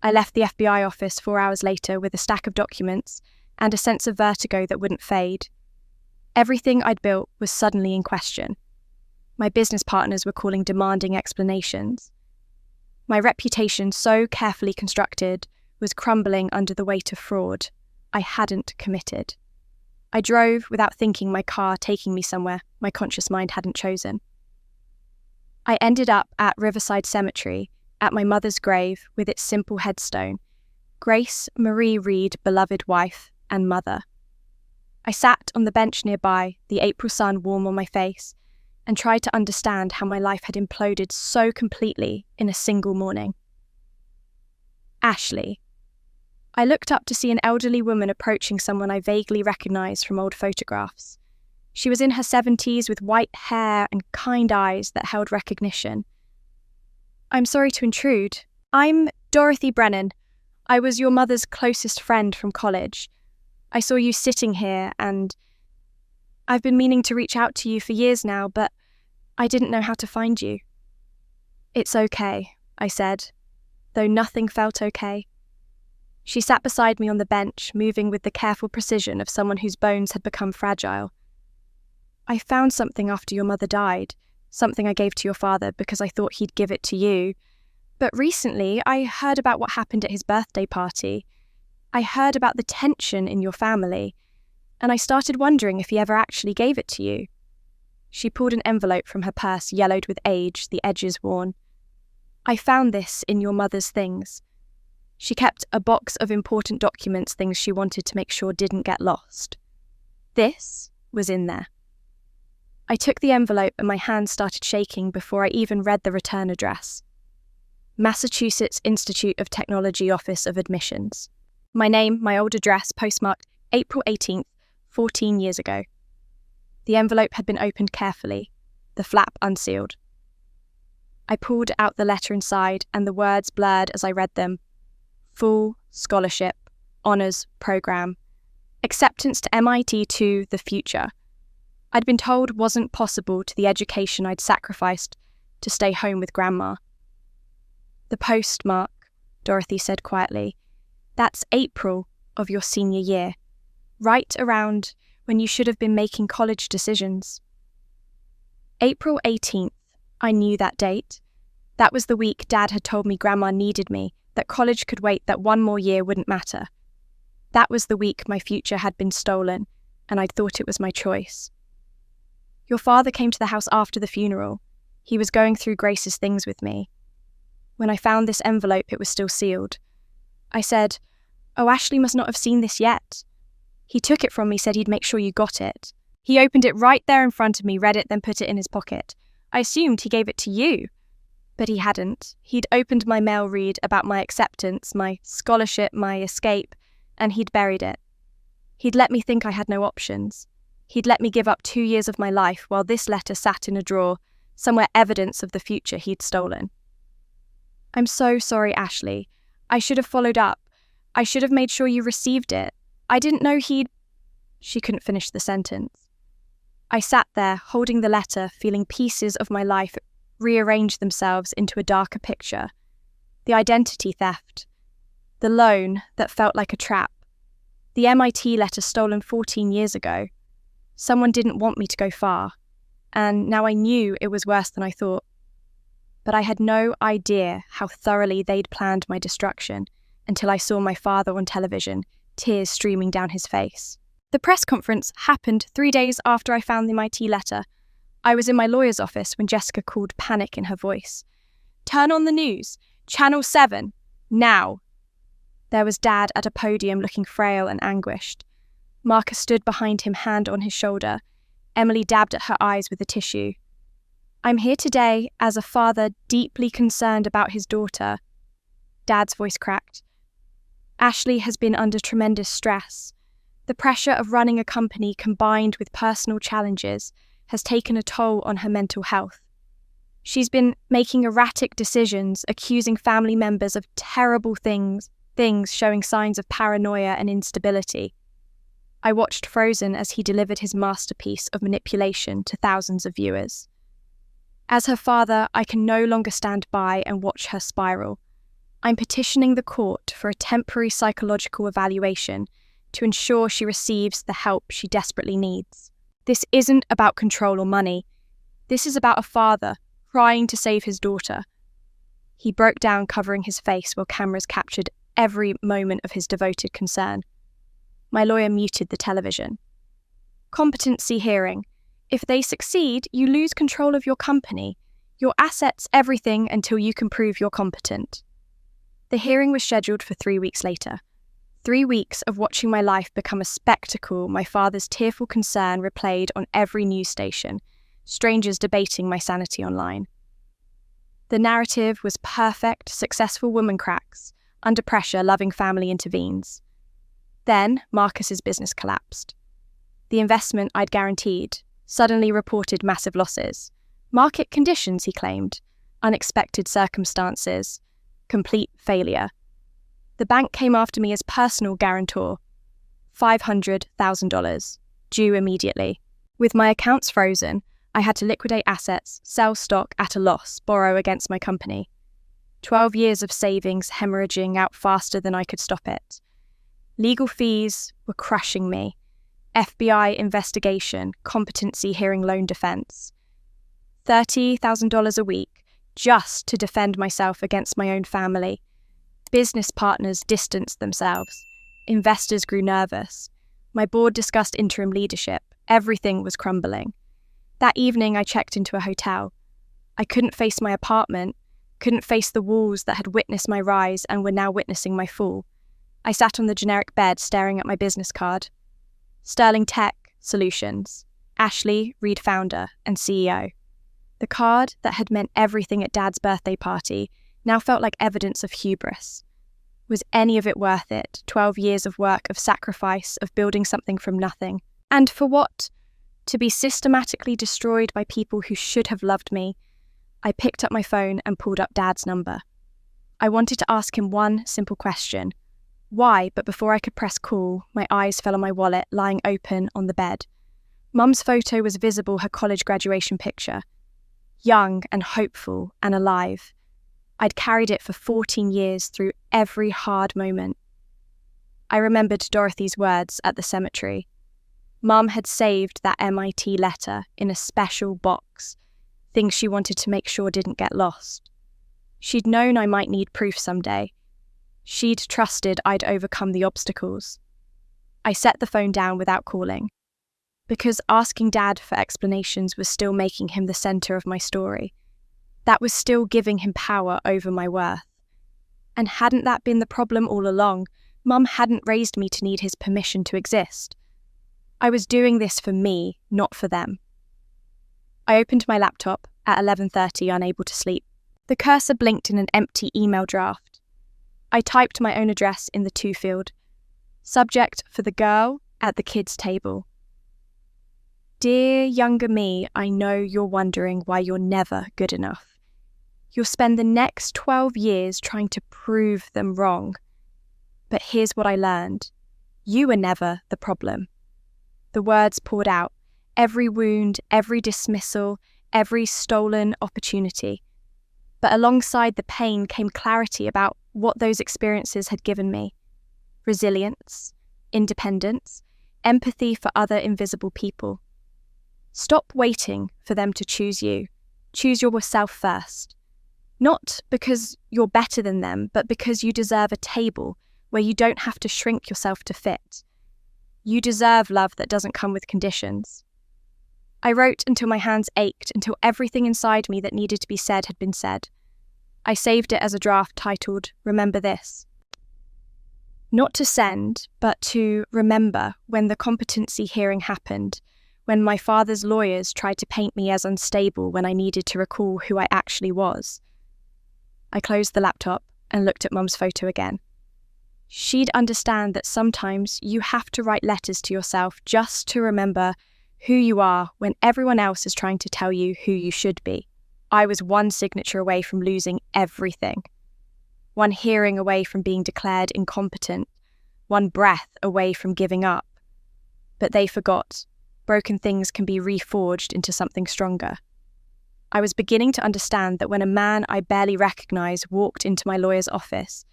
I left the FBI office 4 hours later with a stack of documents and a sense of vertigo that wouldn't fade. Everything I'd built was suddenly in question. My business partners were calling demanding explanations. My reputation, so carefully constructed, was crumbling under the weight of fraud I hadn't committed. I drove without thinking, my car taking me somewhere my conscious mind hadn't chosen. I ended up at Riverside Cemetery, at my mother's grave with its simple headstone, Grace Marie Reed, beloved wife and mother. I sat on the bench nearby, the April sun warm on my face, and tried to understand how my life had imploded so completely in a single morning. Ashley. I looked up to see an elderly woman approaching someone I vaguely recognized from old photographs. She was in her 70s with white hair and kind eyes that held recognition. I'm sorry to intrude. I'm Dorothy Brennan. I was your mother's closest friend from college. I saw you sitting here and I've been meaning to reach out to you for years now, but I didn't know how to find you. It's okay, I said, though nothing felt okay. She sat beside me on the bench, moving with the careful precision of someone whose bones had become fragile. I found something after your mother died, something I gave to your father because I thought he'd give it to you. But recently, I heard about what happened at his birthday party. I heard about the tension in your family, and I started wondering if he ever actually gave it to you. She pulled an envelope from her purse, yellowed with age, the edges worn. I found this in your mother's things. She kept a box of important documents, things she wanted to make sure didn't get lost. This was in there. I took the envelope and my hands started shaking before I even read the return address. Massachusetts Institute of Technology Office of Admissions. My name, my old address, postmarked April 18th, 14 years ago. The envelope had been opened carefully, the flap unsealed. I pulled out the letter inside and the words blurred as I read them. Full scholarship, honours program, acceptance to MIT to the future. I'd been told wasn't possible to the education I'd sacrificed to stay home with Grandma. The postmark, Dorothy said quietly, that's April of your senior year, right around when you should have been making college decisions. April 18th, I knew that date. That was the week Dad had told me Grandma needed me, that college could wait, that one more year wouldn't matter. That was the week my future had been stolen, and I'd thought it was my choice. Your father came to the house after the funeral. He was going through Grace's things with me. When I found this envelope, it was still sealed. I said, Oh, Ashley must not have seen this yet. He took it from me, said he'd make sure you got it. He opened it right there in front of me, read it, then put it in his pocket. I assumed he gave it to you. But he hadn't. He'd opened my mail read about my acceptance, my scholarship, my escape, and he'd buried it. He'd let me think I had no options. He'd let me give up 2 years of my life while this letter sat in a drawer, somewhere evidence of the future he'd stolen. I'm so sorry, Ashley. I should have followed up. I should have made sure you received it. I didn't know he'd... She couldn't finish the sentence. I sat there, holding the letter, feeling pieces of my life rearrange themselves into a darker picture. The identity theft. The loan that felt like a trap. The MIT letter stolen 14 years ago. Someone didn't want me to go far. And now I knew it was worse than I thought. But I had no idea how thoroughly they'd planned my destruction until I saw my father on television, tears streaming down his face. The press conference happened 3 days after I found the MIT letter. I was in my lawyer's office when Jessica called, panic in her voice. Turn on the news. Channel 7. Now. There was Dad at a podium looking frail and anguished. Marcus stood behind him, hand on his shoulder. Emily dabbed at her eyes with a tissue. I'm here today as a father deeply concerned about his daughter. Dad's voice cracked. Ashley has been under tremendous stress. The pressure of running a company combined with personal challenges has taken a toll on her mental health. She's been making erratic decisions, accusing family members of terrible things showing signs of paranoia and instability. I watched frozen as he delivered his masterpiece of manipulation to thousands of viewers. As her father, I can no longer stand by and watch her spiral. I'm petitioning the court for a temporary psychological evaluation to ensure she receives the help she desperately needs. This isn't about control or money. This is about a father trying to save his daughter. He broke down, covering his face while cameras captured every moment of his devoted concern. My lawyer muted the television. Competency hearing. If they succeed, you lose control of your company, your assets, everything until you can prove you're competent. The hearing was scheduled for 3 weeks later. 3 weeks of watching my life become a spectacle, my father's tearful concern replayed on every news station, strangers debating my sanity online. The narrative was perfect, successful woman cracks. Under pressure, loving family intervenes. Then, Marcus's business collapsed. The investment I'd guaranteed suddenly reported massive losses. Market conditions, he claimed. Unexpected circumstances. Complete failure. The bank came after me as personal guarantor. $500,000, due immediately. With my accounts frozen, I had to liquidate assets, sell stock at a loss, borrow against my company. 12 years of savings hemorrhaging out faster than I could stop it. Legal fees were crushing me. FBI investigation, competency hearing, loan defense. $30,000 a week just to defend myself against my own family. Business partners distanced themselves. Investors grew nervous. My board discussed interim leadership. Everything was crumbling. That evening, I checked into a hotel. I couldn't face my apartment, couldn't face the walls that had witnessed my rise and were now witnessing my fall. I sat on the generic bed staring at my business card. Sterling Tech Solutions. Ashley, Reed founder and CEO. The card that had meant everything at Dad's birthday party now felt like evidence of hubris. Was any of it worth it? 12 years of work, of sacrifice, of building something from nothing. And for what? To be systematically destroyed by people who should have loved me. I picked up my phone and pulled up Dad's number. I wanted to ask him one simple question. Why? But before I could press call, my eyes fell on my wallet lying open on the bed. Mum's photo was visible, her college graduation picture. Young and hopeful and alive. I'd carried it for 14 years through every hard moment. I remembered Dorothy's words at the cemetery. Mum had saved that MIT letter in a special box, things she wanted to make sure didn't get lost. She'd known I might need proof someday. She'd trusted I'd overcome the obstacles. I set the phone down without calling, because asking Dad for explanations was still making him the centre of my story. That was still giving him power over my worth. And hadn't that been the problem all along? Mum hadn't raised me to need his permission to exist. I was doing this for me, not for them. I opened my laptop at 11:30, unable to sleep. The cursor blinked in an empty email draft. I typed my own address in the to field. Subject for the girl at the kids' table. Dear younger me, I know you're wondering why you're never good enough. You'll spend the next 12 years trying to prove them wrong. But here's what I learned. You were never the problem. The words poured out. Every wound, every dismissal, every stolen opportunity. But alongside the pain came clarity about what those experiences had given me. Resilience, independence, empathy for other invisible people. Stop waiting for them to choose you. Choose yourself first. Not because you're better than them, but because you deserve a table where you don't have to shrink yourself to fit. You deserve love that doesn't come with conditions. I wrote until my hands ached, until everything inside me that needed to be said had been said. I saved it as a draft titled, Remember This. Not to send, but to remember when the competency hearing happened, when my father's lawyers tried to paint me as unstable when I needed to recall who I actually was. I closed the laptop and looked at Mum's photo again. She'd understand that sometimes you have to write letters to yourself just to remember who you are when everyone else is trying to tell you who you should be. I was one signature away from losing everything. One hearing away from being declared incompetent. One breath away from giving up. But they forgot. Broken things can be reforged into something stronger. I was beginning to understand that when a man I barely recognized walked into my lawyer's office,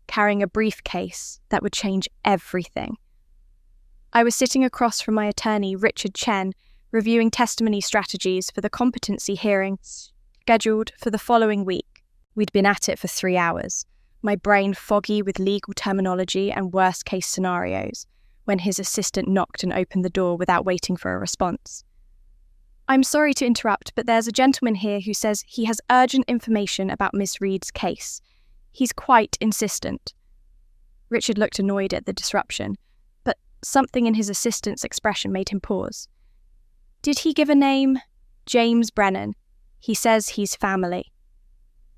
carrying a briefcase that would change everything. I was sitting across from my attorney, Richard Chen, reviewing testimony strategies for the competency hearing scheduled for the following week. We'd been at it for 3 hours, my brain foggy with legal terminology and worst-case scenarios, when his assistant knocked and opened the door without waiting for a response. I'm sorry to interrupt, but there's a gentleman here who says he has urgent information about Miss Reed's case. He's quite insistent. Richard looked annoyed at the disruption, but something in his assistant's expression made him pause. Did he give a name? James Brennan. He says he's family.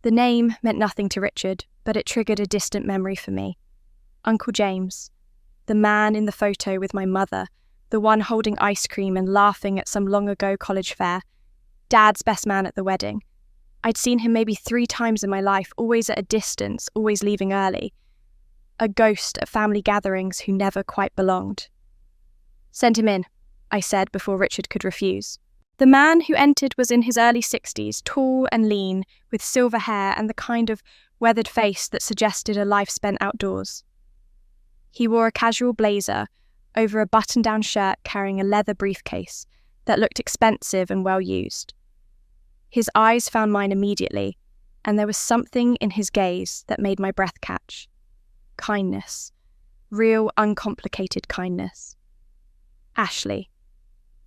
The name meant nothing to Richard, but it triggered a distant memory for me. Uncle James, the man in the photo with my mother, the one holding ice cream and laughing at some long-ago college fair, Dad's best man at the wedding. I'd seen him maybe 3 times in my life, always at a distance, always leaving early. A ghost at family gatherings who never quite belonged. Send him in, I said before Richard could refuse. The man who entered was in his early 60s, tall and lean, with silver hair and the kind of weathered face that suggested a life spent outdoors. He wore a casual blazer over a button-down shirt carrying a leather briefcase that looked expensive and well-used. His eyes found mine immediately, and there was something in his gaze that made my breath catch. Kindness. Real, uncomplicated kindness. Ashley.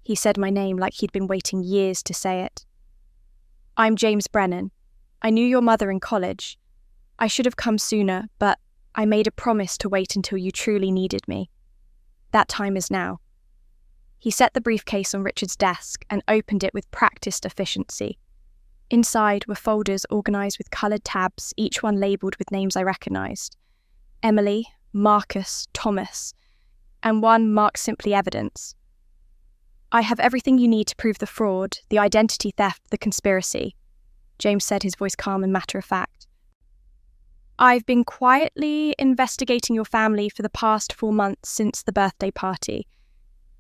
He said my name like he'd been waiting years to say it. I'm James Brennan. I knew your mother in college. I should have come sooner, but I made a promise to wait until you truly needed me. That time is now. He set the briefcase on Richard's desk and opened it with practiced efficiency. Inside were folders organised with coloured tabs, each one labelled with names I recognised. Emily, Marcus, Thomas, and one marked simply evidence. I have everything you need to prove the fraud, the identity theft, the conspiracy, James said, his voice calm and matter-of-fact. I've been quietly investigating your family for the past 4 months since the birthday party.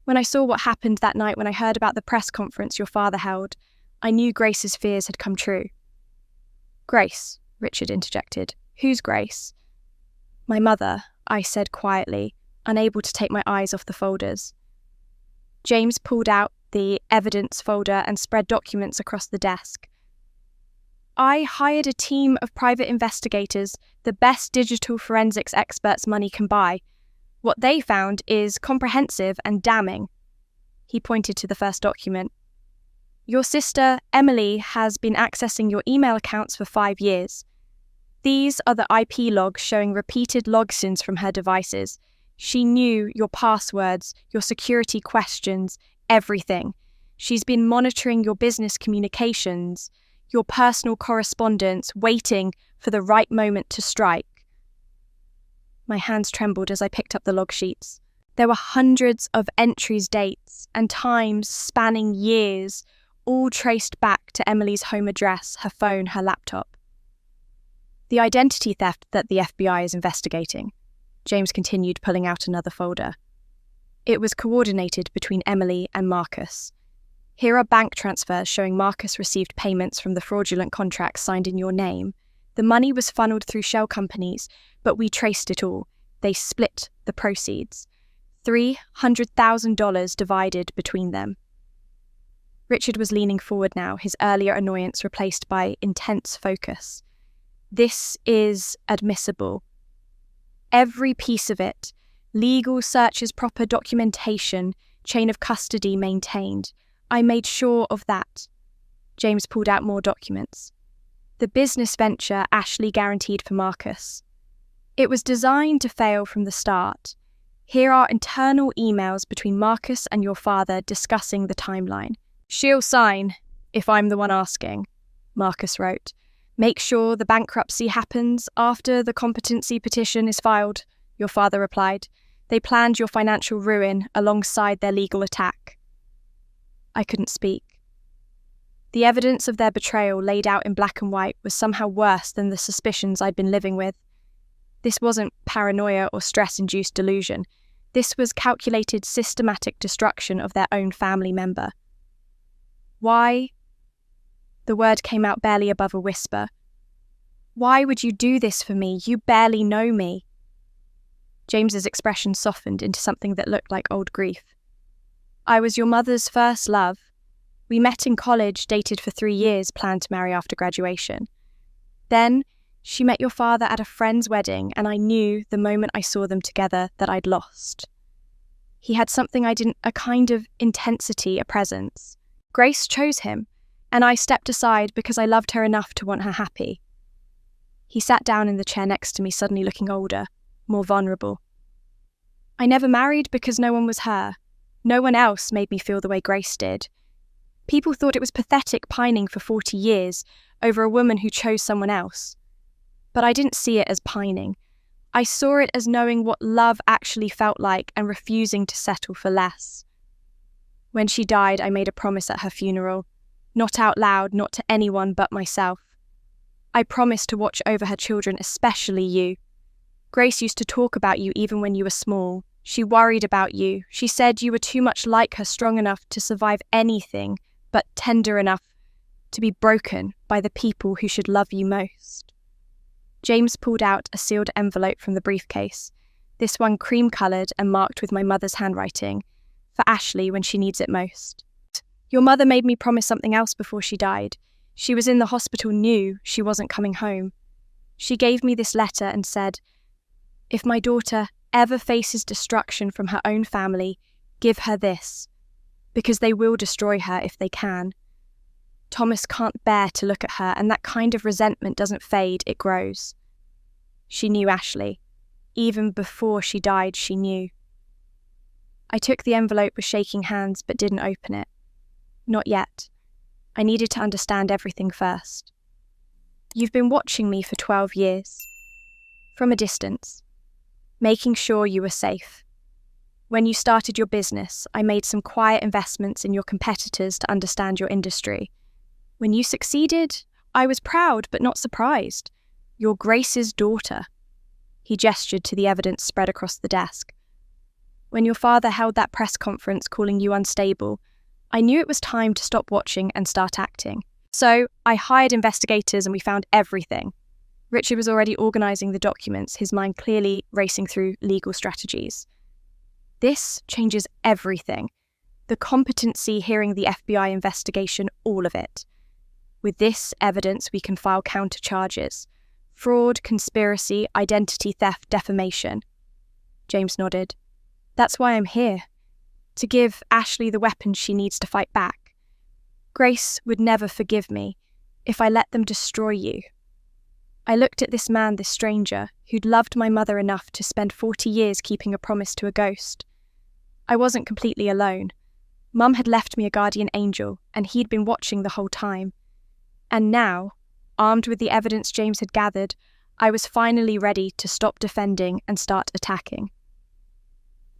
When I saw what happened that night, when I heard about the press conference your father held, I knew Grace's fears had come true. Grace, Richard interjected. Who's Grace? My mother, I said quietly, unable to take my eyes off the folders. James pulled out the evidence folder and spread documents across the desk. I hired a team of private investigators, the best digital forensics experts money can buy. What they found is comprehensive and damning. He pointed to the first document. Your sister, Emily, has been accessing your email accounts for 5 years. These are the IP logs showing repeated logins from her devices. She knew your passwords, your security questions, everything. She's been monitoring your business communications, your personal correspondence, waiting for the right moment to strike. My hands trembled as I picked up the log sheets. There were hundreds of entries, dates, and times spanning years, all traced back to Emily's home address, her phone, her laptop. The identity theft that the FBI is investigating. James continued, pulling out another folder. It was coordinated between Emily and Marcus. Here are bank transfers showing Marcus received payments from the fraudulent contracts signed in your name. The money was funneled through shell companies, but we traced it all. They split the proceeds. $300,000 divided between them. Richard was leaning forward now, his earlier annoyance replaced by intense focus. This is admissible. Every piece of it. Legal searches, proper documentation, chain of custody maintained. I made sure of that. James pulled out more documents. The business venture Ashley guaranteed for Marcus. It was designed to fail from the start. Here are internal emails between Marcus and your father discussing the timeline. She'll sign, if I'm the one asking, Marcus wrote. Make sure the bankruptcy happens after the competency petition is filed, your father replied. They planned your financial ruin alongside their legal attack. I couldn't speak. The evidence of their betrayal laid out in black and white was somehow worse than the suspicions I'd been living with. This wasn't paranoia or stress-induced delusion. This was calculated, systematic destruction of their own family member. Why? The word came out barely above a whisper. Why would you do this for me? You barely know me. James's expression softened into something that looked like old grief. I was your mother's first love. We met in college, dated for 3 years, planned to marry after graduation. Then, she met your father at a friend's wedding, and I knew the moment I saw them together that I'd lost. He had something I didn't, a kind of intensity, a presence. Grace chose him, and I stepped aside because I loved her enough to want her happy. He sat down in the chair next to me, suddenly looking older, more vulnerable. I never married because no one was her. No one else made me feel the way Grace did. People thought it was pathetic pining for 40 years over a woman who chose someone else. But I didn't see it as pining. I saw it as knowing what love actually felt like and refusing to settle for less. When she died, I made a promise at her funeral. Not out loud, not to anyone but myself. I promised to watch over her children, especially you. Grace used to talk about you even when you were small. She worried about you. She said you were too much like her, strong enough to survive anything, but tender enough to be broken by the people who should love you most. James pulled out a sealed envelope from the briefcase, this one cream-coloured and marked with my mother's handwriting, for Ashley when she needs it most. Your mother made me promise something else before she died. She was in the hospital, knew she wasn't coming home. She gave me this letter and said, if my daughter ever faces destruction from her own family, give her this, because they will destroy her if they can. Thomas can't bear to look at her, and that kind of resentment doesn't fade, it grows. She knew Ashley. Even before she died, she knew. I took the envelope with shaking hands, but didn't open it. Not yet. I needed to understand everything first. You've been watching me for 12 years. From a distance. Making sure you were safe. When you started your business, I made some quiet investments in your competitors to understand your industry. When you succeeded, I was proud but not surprised. You're Grace's daughter. He gestured to the evidence spread across the desk. When your father held that press conference calling you unstable, I knew it was time to stop watching and start acting. So I hired investigators and we found everything. Richard was already organising the documents, his mind clearly racing through legal strategies. This changes everything. The competency hearing the FBI investigation, all of it. With this evidence, we can file counter-charges. Fraud, conspiracy, identity theft, defamation. James nodded. That's why I'm here. To give Ashley the weapons she needs to fight back. Grace would never forgive me if I let them destroy you. I looked at this man, this stranger, who'd loved my mother enough to spend 40 years keeping a promise to a ghost. I wasn't completely alone. Mum had left me a guardian angel, and he'd been watching the whole time. And now, armed with the evidence James had gathered, I was finally ready to stop defending and start attacking.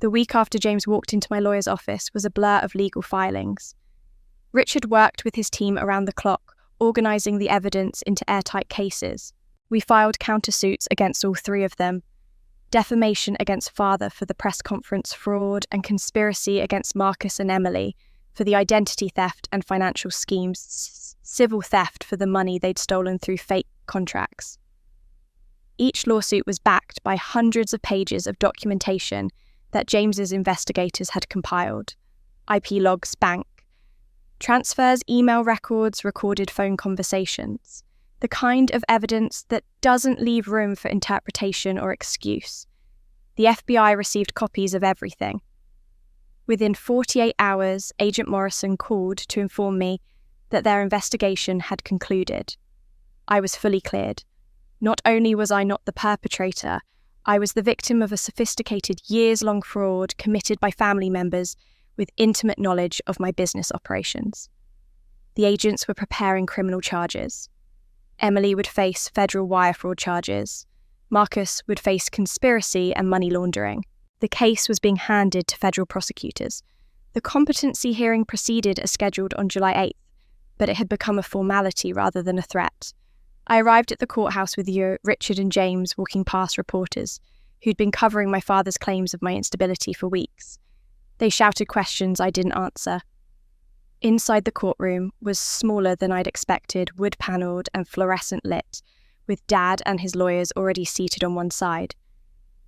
The week after James walked into my lawyer's office was a blur of legal filings. Richard worked with his team around the clock, organising the evidence into airtight cases. We filed countersuits against all three of them: defamation against father for the press conference fraud, and conspiracy against Marcus and Emily for the identity theft and financial schemes, civil theft for the money they'd stolen through fake contracts. Each lawsuit was backed by hundreds of pages of documentation that James's investigators had compiled: IP logs, bank transfers, email records, recorded phone conversations. The kind of evidence that doesn't leave room for interpretation or excuse. The FBI received copies of everything. Within 48 hours, Agent Morrison called to inform me that their investigation had concluded. I was fully cleared. Not only was I not the perpetrator, I was the victim of a sophisticated years-long fraud committed by family members with intimate knowledge of my business operations. The agents were preparing criminal charges. Emily would face federal wire fraud charges. Marcus would face conspiracy and money laundering. The case was being handed to federal prosecutors. The competency hearing proceeded as scheduled on July 8th, but it had become a formality rather than a threat. I arrived at the courthouse with Richard and James walking past reporters who'd been covering my father's claims of my instability for weeks. They shouted questions I didn't answer. Inside the courtroom was smaller than I'd expected, wood-panelled and fluorescent lit, with Dad and his lawyers already seated on one side.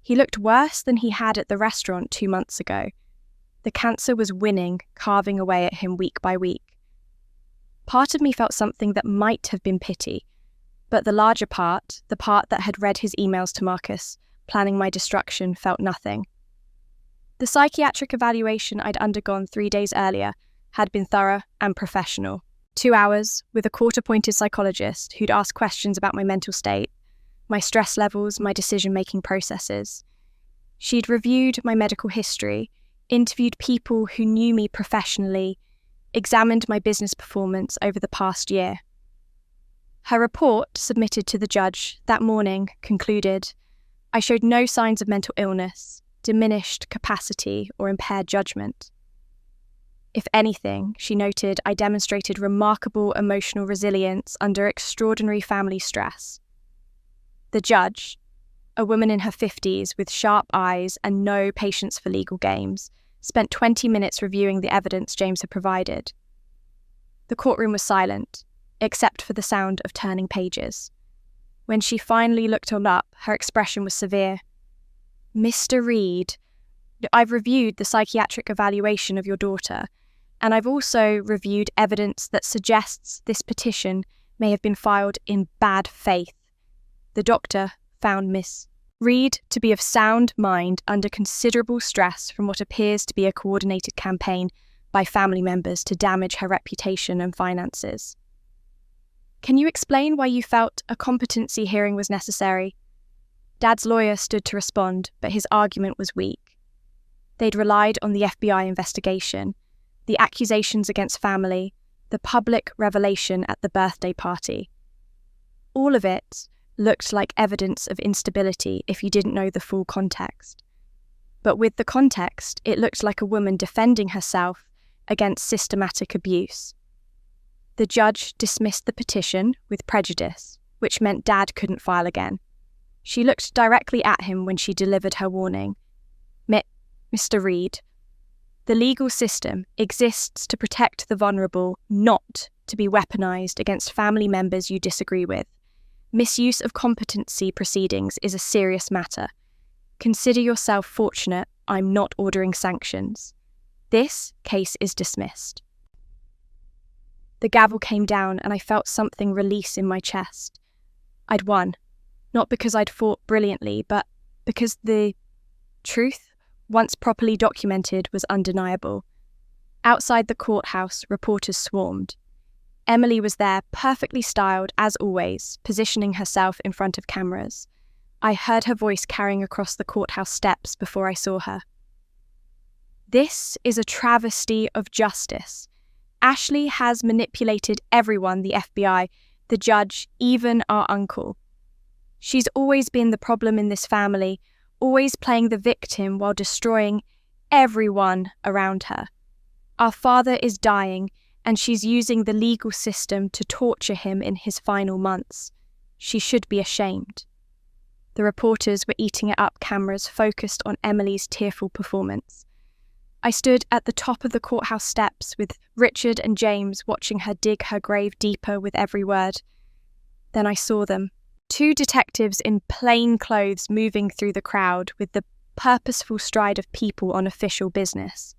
He looked worse than he had at the restaurant 2 months ago. The cancer was winning, carving away at him week by week. Part of me felt something that might have been pity, but the larger part, the part that had read his emails to Marcus, planning my destruction, felt nothing. The psychiatric evaluation I'd undergone 3 days earlier had been thorough and professional. 2 hours with a court-appointed psychologist who'd ask questions about my mental state, my stress levels, my decision-making processes. She'd reviewed my medical history, interviewed people who knew me professionally, examined my business performance over the past year. Her report, submitted to the judge that morning, concluded, I showed no signs of mental illness, diminished capacity, or impaired judgment. If anything, she noted, I demonstrated remarkable emotional resilience under extraordinary family stress. The judge, a woman in her 50s with sharp eyes and no patience for legal games, spent 20 minutes reviewing the evidence James had provided. The courtroom was silent, except for the sound of turning pages. When she finally looked on up, her expression was severe. Mr. Reed, I've reviewed the psychiatric evaluation of your daughter, and I've also reviewed evidence that suggests this petition may have been filed in bad faith. The doctor found Miss Reed to be of sound mind under considerable stress from what appears to be a coordinated campaign by family members to damage her reputation and finances. Can you explain why you felt a competency hearing was necessary? Dad's lawyer stood to respond, but his argument was weak. They'd relied on the FBI investigation, the accusations against family, the public revelation at the birthday party. All of it looked like evidence of instability if you didn't know the full context. But with the context, it looked like a woman defending herself against systematic abuse. The judge dismissed the petition with prejudice, which meant Dad couldn't file again. She looked directly at him when she delivered her warning. Mr. Reed, the legal system exists to protect the vulnerable, not to be weaponized against family members you disagree with. Misuse of competency proceedings is a serious matter. Consider yourself fortunate I'm not ordering sanctions. This case is dismissed. The gavel came down and I felt something release in my chest. I'd won, not because I'd fought brilliantly, but because the truth, once properly documented, was undeniable. Outside the courthouse, reporters swarmed. Emily was there, perfectly styled as always, positioning herself in front of cameras. I heard her voice carrying across the courthouse steps before I saw her. This is a travesty of justice. Ashley has manipulated everyone, the FBI, the judge, even our uncle. She's always been the problem in this family, always playing the victim while destroying everyone around her. Our father is dying, and she's using the legal system to torture him in his final months. She should be ashamed. The reporters were eating it up, cameras focused on Emily's tearful performance. I stood at the top of the courthouse steps with Richard and James watching her dig her grave deeper with every word. Then I saw them. 2 detectives in plain clothes moving through the crowd with the purposeful stride of people on official business.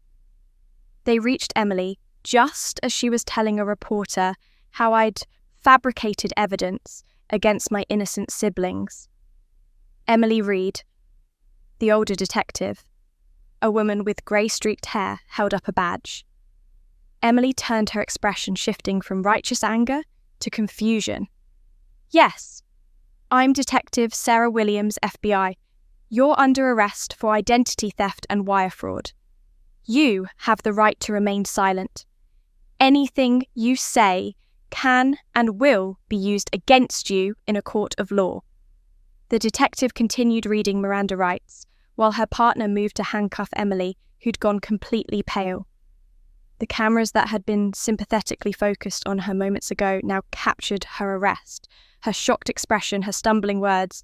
They reached Emily just as she was telling a reporter how I'd fabricated evidence against my innocent siblings. Emily Reed, the older detective, a woman with grey-streaked hair, held up a badge. Emily turned, her expression shifting from righteous anger to confusion. "Yes, I'm Detective Sarah Williams, FBI. You're under arrest for identity theft and wire fraud. You have the right to remain silent. Anything you say can and will be used against you in a court of law." The detective continued reading Miranda rights, while her partner moved to handcuff Emily, who'd gone completely pale. The cameras that had been sympathetically focused on her moments ago now captured her arrest, her shocked expression, her stumbling words.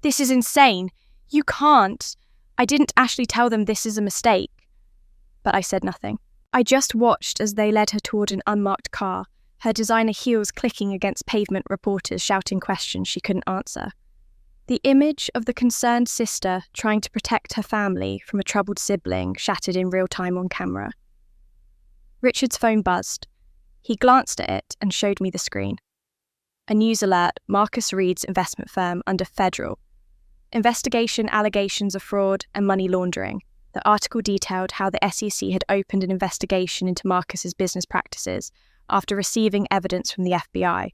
"This is insane. You can't. I didn't actually tell them this is a mistake." But I said nothing. I just watched as they led her toward an unmarked car, her designer heels clicking against pavement, reporters shouting questions she couldn't answer. The image of the concerned sister trying to protect her family from a troubled sibling shattered in real time on camera. Richard's phone buzzed. He glanced at it and showed me the screen. A news alert: Marcus Reed's investment firm under federal investigation, allegations of fraud and money laundering. The article detailed how the SEC had opened an investigation into Marcus's business practices after receiving evidence from the FBI.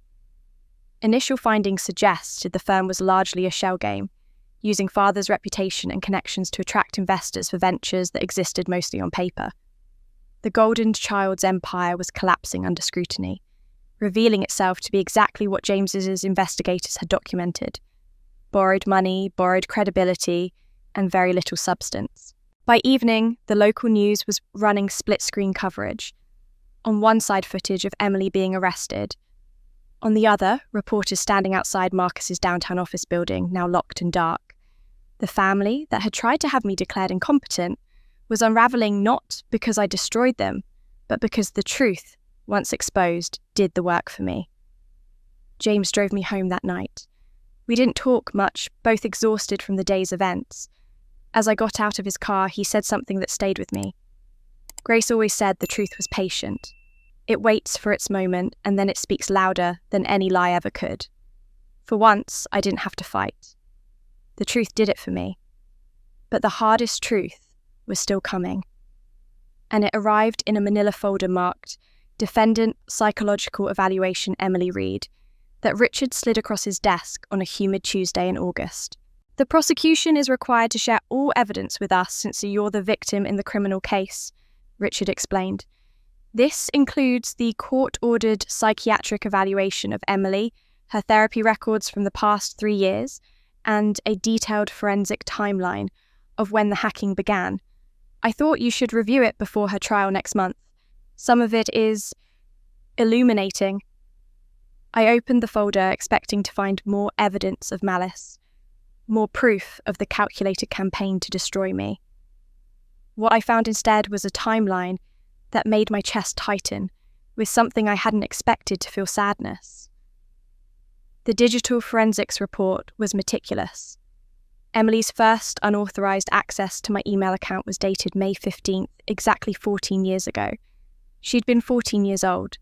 Initial findings suggested the firm was largely a shell game, using father's reputation and connections to attract investors for ventures that existed mostly on paper. The golden child's empire was collapsing under scrutiny, revealing itself to be exactly what James's investigators had documented: borrowed money, borrowed credibility, and very little substance. By evening, the local news was running split-screen coverage. On one side, footage of Emily being arrested. On the other, reporters standing outside Marcus's downtown office building, now locked and dark. The family that had tried to have me declared incompetent was unravelling not because I destroyed them, but because the truth, once exposed, did the work for me. James drove me home that night. We didn't talk much, both exhausted from the day's events. As I got out of his car, he said something that stayed with me. Grace always said the truth was patient. It waits for its moment, and then it speaks louder than any lie ever could. For once, I didn't have to fight. The truth did it for me. But the hardest truth was still coming. And it arrived in a manila folder marked Defendant Psychological Evaluation Emily Reed that Richard slid across his desk on a humid Tuesday in August. "The prosecution is required to share all evidence with us since you're the victim in the criminal case," Richard explained. "This includes the court-ordered psychiatric evaluation of Emily, her therapy records from the past 3 years, and a detailed forensic timeline of when the hacking began. I thought you should review it before her trial next month. Some of it is illuminating." I opened the folder expecting to find more evidence of malice, more proof of the calculated campaign to destroy me. What I found instead was a timeline that made my chest tighten, with something I hadn't expected to feel sadness. The digital forensics report was meticulous. Emily's first unauthorized access to my email account was dated May 15th, exactly 14 years ago. She'd been 14 years old.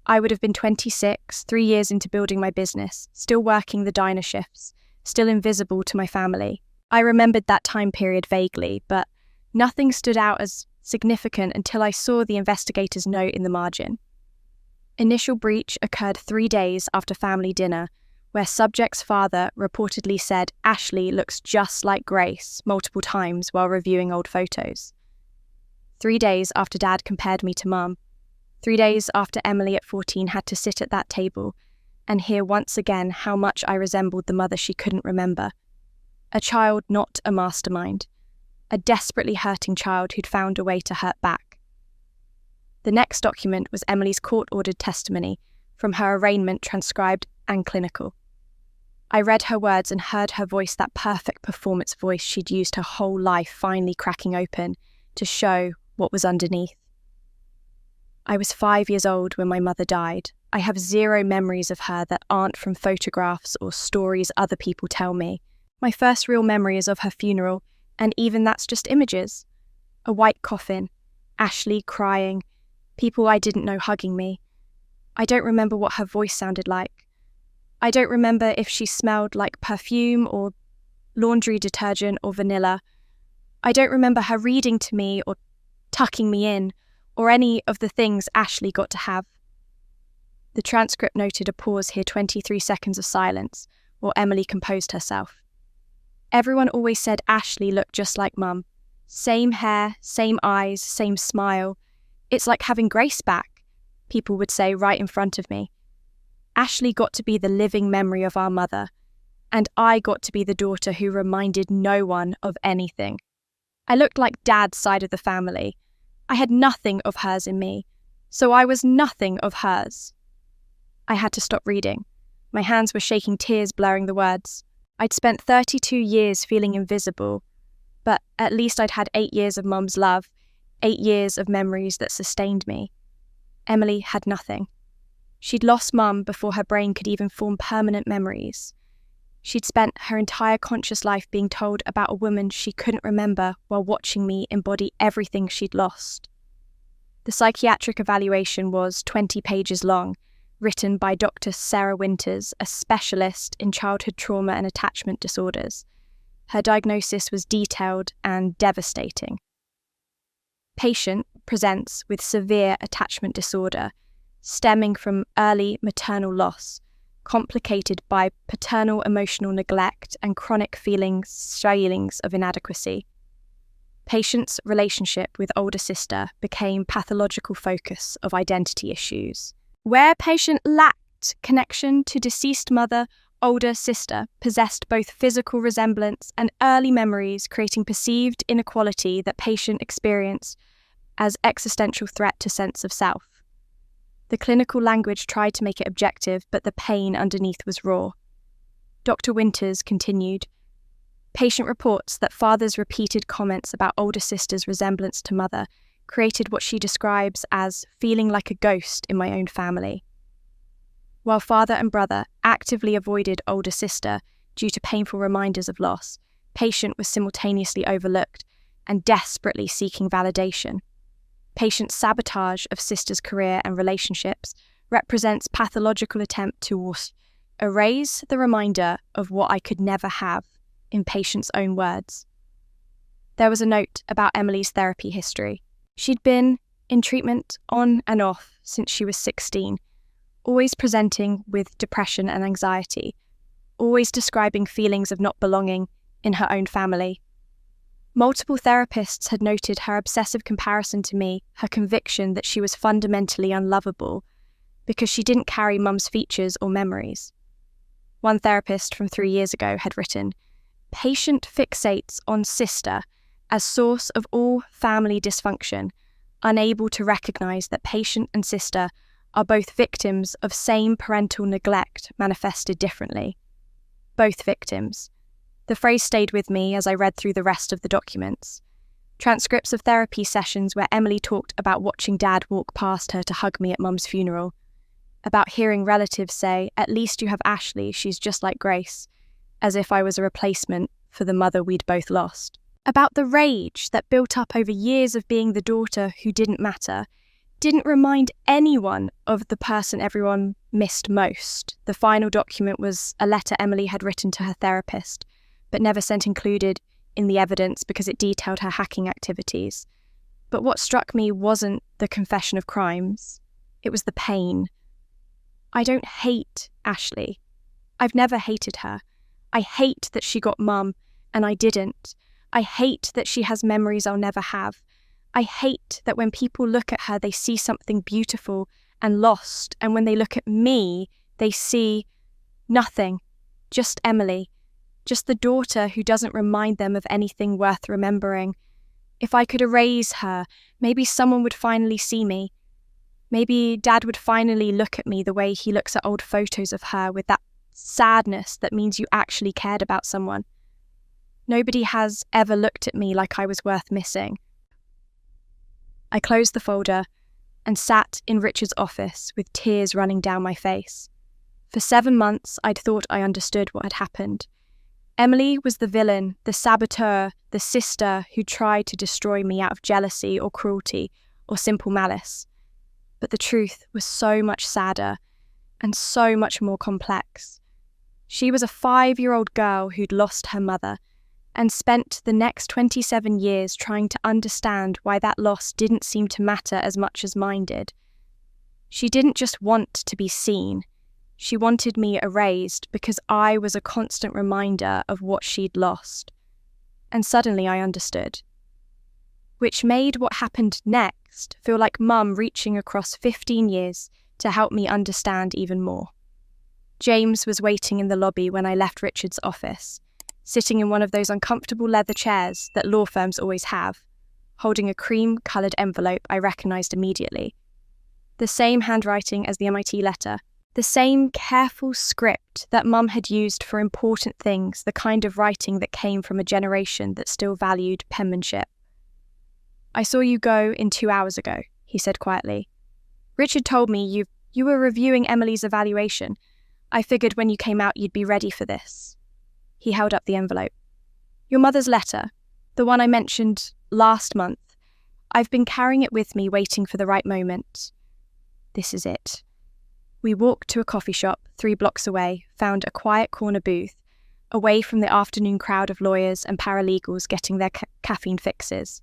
I would have been 26, 3 years into building my business, still working the diner shifts, still invisible to my family. I remembered that time period vaguely, but nothing stood out as significant until I saw the investigator's note in the margin. Initial breach occurred 3 days after family dinner, where subject's father reportedly said Ashley looks just like Grace multiple times while reviewing old photos. 3 days after Dad compared me to Mum. 3 days after Emily at 14 had to sit at that table and hear once again how much I resembled the mother she couldn't remember. A child not a mastermind. A desperately hurting child who'd found a way to hurt back. The next document was Emily's court-ordered testimony from her arraignment, transcribed and clinical. I read her words and heard her voice, that perfect performance voice she'd used her whole life, finally cracking open to show what was underneath. I was 5 years old when my mother died. I have zero memories of her that aren't from photographs or stories other people tell me. My first real memory is of her funeral, and even that's just images. A white coffin, Ashley crying, people I didn't know hugging me. I don't remember what her voice sounded like. I don't remember if she smelled like perfume or laundry detergent or vanilla. I don't remember her reading to me or tucking me in, or any of the things Ashley got to have. The transcript noted a pause here, 23 seconds of silence, while Emily composed herself. Everyone always said Ashley looked just like Mum. Same hair, same eyes, same smile. It's like having Grace back, people would say right in front of me. Ashley got to be the living memory of our mother, and I got to be the daughter who reminded no one of anything. I looked like Dad's side of the family. I had nothing of hers in me, so I was nothing of hers. I had to stop reading. My hands were shaking, tears blurring the words. I'd spent 32 years feeling invisible, but at least I'd had 8 years of Mum's love, 8 years of memories that sustained me. Emily had nothing. She'd lost Mum before her brain could even form permanent memories. She'd spent her entire conscious life being told about a woman she couldn't remember while watching me embody everything she'd lost. The psychiatric evaluation was 20 pages long, written by Dr. Sarah Winters, a specialist in childhood trauma and attachment disorders. Her diagnosis was detailed and devastating. Patient presents with severe attachment disorder, stemming from early maternal loss, complicated by paternal emotional neglect and chronic feelings of inadequacy. Patient's relationship with older sister became pathological focus of identity issues. Where patient lacked connection to deceased mother, older sister possessed both physical resemblance and early memories, creating perceived inequality that patient experienced as existential threat to sense of self. The clinical language tried to make it objective, but the pain underneath was raw. Dr. Winters continued, patient reports that father's repeated comments about older sister's resemblance to mother created what she describes as feeling like a ghost in my own family. While father and brother actively avoided older sister due to painful reminders of loss, patient was simultaneously overlooked and desperately seeking validation. Patient's sabotage of sister's career and relationships represents pathological attempt to erase the reminder of what I could never have, in patient's own words. There was a note about Emily's therapy history. She'd been in treatment on and off since she was 16, always presenting with depression and anxiety, always describing feelings of not belonging in her own family. Multiple therapists had noted her obsessive comparison to me, her conviction that she was fundamentally unlovable because she didn't carry Mum's features or memories. One therapist from 3 years ago had written, patient fixates on sister as source of all family dysfunction, unable to recognise that patient and sister are both victims of same parental neglect manifested differently. Both victims. The phrase stayed with me as I read through the rest of the documents. Transcripts of therapy sessions where Emily talked about watching Dad walk past her to hug me at Mum's funeral, about hearing relatives say, at least you have Ashley, she's just like Grace, as if I was a replacement for the mother we'd both lost. About the rage that built up over years of being the daughter who didn't matter, didn't remind anyone of the person everyone missed most. The final document was a letter Emily had written to her therapist, but never sent included in the evidence because it detailed her hacking activities. But what struck me wasn't the confession of crimes. It was the pain, I don't hate Ashley. I've never hated her. I hate that she got mum and I didn't. I hate that she has memories I'll never have. I hate that when people look at her, they see something beautiful and lost, and when they look at me, they see nothing, just Emily, just the daughter who doesn't remind them of anything worth remembering. If I could erase her, maybe someone would finally see me. Maybe Dad would finally look at me the way he looks at old photos of her, with that sadness that means you actually cared about someone. Nobody has ever looked at me like I was worth missing. I closed the folder and sat in Richard's office with tears running down my face. For 7 months, I'd thought I understood what had happened. Emily was the villain, the saboteur, the sister who tried to destroy me out of jealousy or cruelty or simple malice. But the truth was so much sadder and so much more complex. She was a 5-year-old girl who'd lost her mother and spent the next 27 years trying to understand why that loss didn't seem to matter as much as mine did. She didn't just want to be seen. She wanted me erased because I was a constant reminder of what she'd lost. And suddenly I understood. Which made what happened next feel like Mum reaching across 15 years to help me understand even more. James was waiting in the lobby when I left Richard's office, sitting in one of those uncomfortable leather chairs that law firms always have, holding a cream-coloured envelope I recognised immediately. The same handwriting as the MIT letter, the same careful script that Mum had used for important things, the kind of writing that came from a generation that still valued penmanship. "I saw you go in 2 hours ago," he said quietly. "Richard told me you were reviewing Emily's evaluation. I figured when you came out you'd be ready for this." He held up the envelope. "Your mother's letter, the one I mentioned last month. I've been carrying it with me, waiting for the right moment. This is it." We walked to a coffee shop 3 blocks away, found a quiet corner booth, away from the afternoon crowd of lawyers and paralegals getting their caffeine fixes.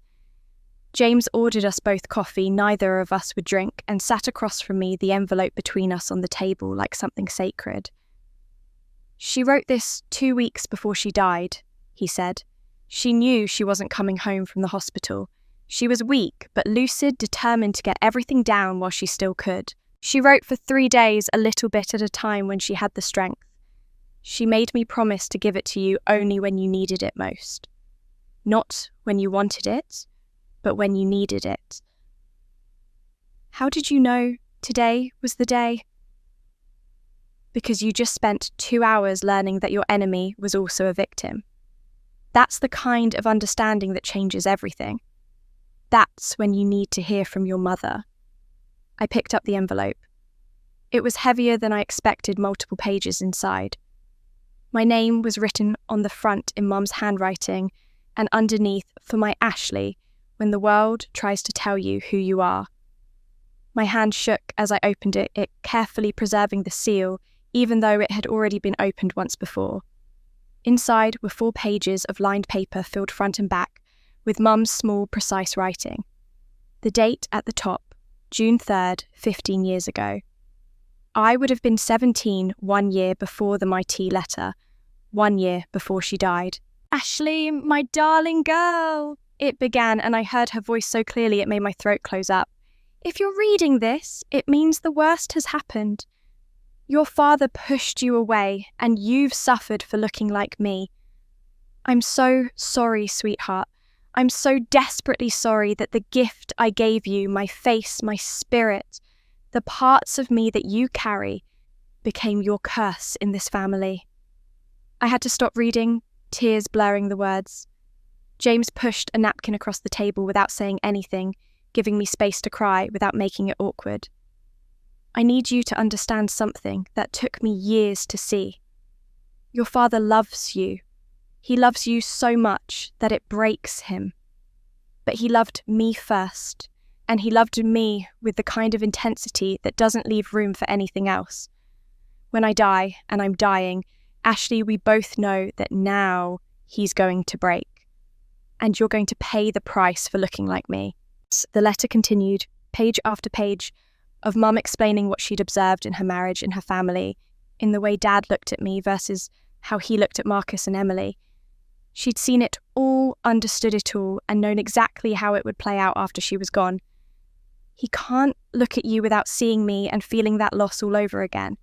James ordered us both coffee neither of us would drink and sat across from me, the envelope between us on the table like something sacred. "She wrote this 2 weeks before she died," he said. "She knew she wasn't coming home from the hospital. She was weak, but lucid, determined to get everything down while she still could. She wrote for 3 days, a little bit at a time when she had the strength. She made me promise to give it to you only when you needed it most. Not when you wanted it, but when you needed it." "How did you know today was the day?" "Because you just spent 2 hours learning that your enemy was also a victim. That's the kind of understanding that changes everything. That's when you need to hear from your mother." I picked up the envelope. It was heavier than I expected, multiple pages inside. My name was written on the front in Mum's handwriting, and underneath, "For my Ashley, when the world tries to tell you who you are." My hand shook as I opened it carefully preserving the seal, even though it had already been opened once before. Inside were 4 pages of lined paper filled front and back, with Mum's small, precise writing. The date at the top, June 3rd, 15 years ago. I would have been 17 1 year before the MIT letter, 1 year before she died. "Ashley, my darling girl," it began, and I heard her voice so clearly it made my throat close up. "If you're reading this, it means the worst has happened. Your father pushed you away, and you've suffered for looking like me. I'm so sorry, sweetheart. I'm so desperately sorry that the gift I gave you, my face, my spirit, the parts of me that you carry, became your curse in this family." I had to stop reading, tears blurring the words. James pushed a napkin across the table without saying anything, giving me space to cry without making it awkward. "I need you to understand something that took me years to see. Your father loves you. He loves you so much that it breaks him. But he loved me first, and he loved me with the kind of intensity that doesn't leave room for anything else. When I die, and I'm dying, Ashley, we both know that now he's going to break. And you're going to pay the price for looking like me." The letter continued, page after page, of Mum explaining what she'd observed in her marriage and her family, in the way Dad looked at me versus how he looked at Marcus and Emily. She'd seen it all, understood it all, and known exactly how it would play out after she was gone. He can't look at you without seeing me and feeling that loss all over again.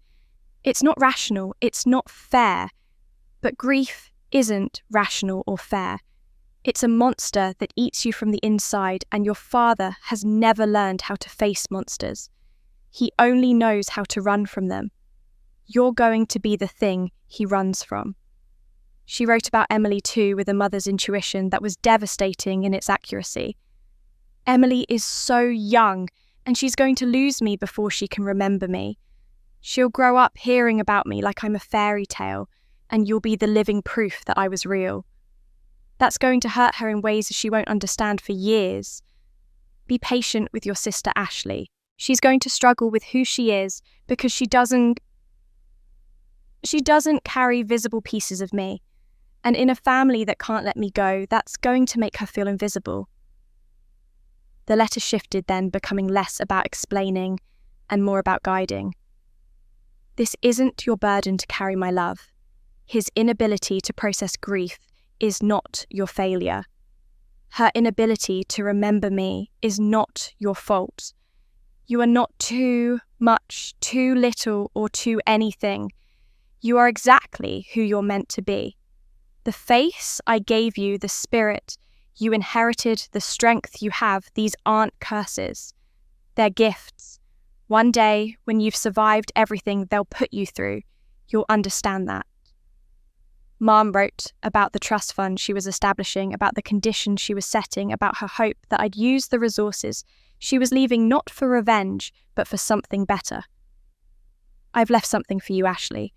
It's not rational, it's not fair. But grief isn't rational or fair. It's a monster that eats you from the inside, and your father has never learned how to face monsters. He only knows how to run from them. You're going to be the thing he runs from. She wrote about Emily too, with a mother's intuition that was devastating in its accuracy. Emily is so young, and she's going to lose me before she can remember me. She'll grow up hearing about me like I'm a fairy tale, and you'll be the living proof that I was real. That's going to hurt her in ways she won't understand for years. Be patient with your sister Ashley. She's going to struggle with who she is because she doesn't carry visible pieces of me. And in a family that can't let me go, that's going to make her feel invisible. The letter shifted then, becoming less about explaining and more about guiding. This isn't your burden to carry, my love. His inability to process grief is not your failure. Her inability to remember me is not your fault. You are not too much, too little, or too anything. You are exactly who you're meant to be. The face I gave you, the spirit you inherited, the strength you have, these aren't curses. They're gifts. One day, when you've survived everything they'll put you through, you'll understand that. Mom wrote about the trust fund she was establishing, about the conditions she was setting, about her hope that I'd use the resources she was leaving not for revenge, but for something better. I've left something for you, Ashley.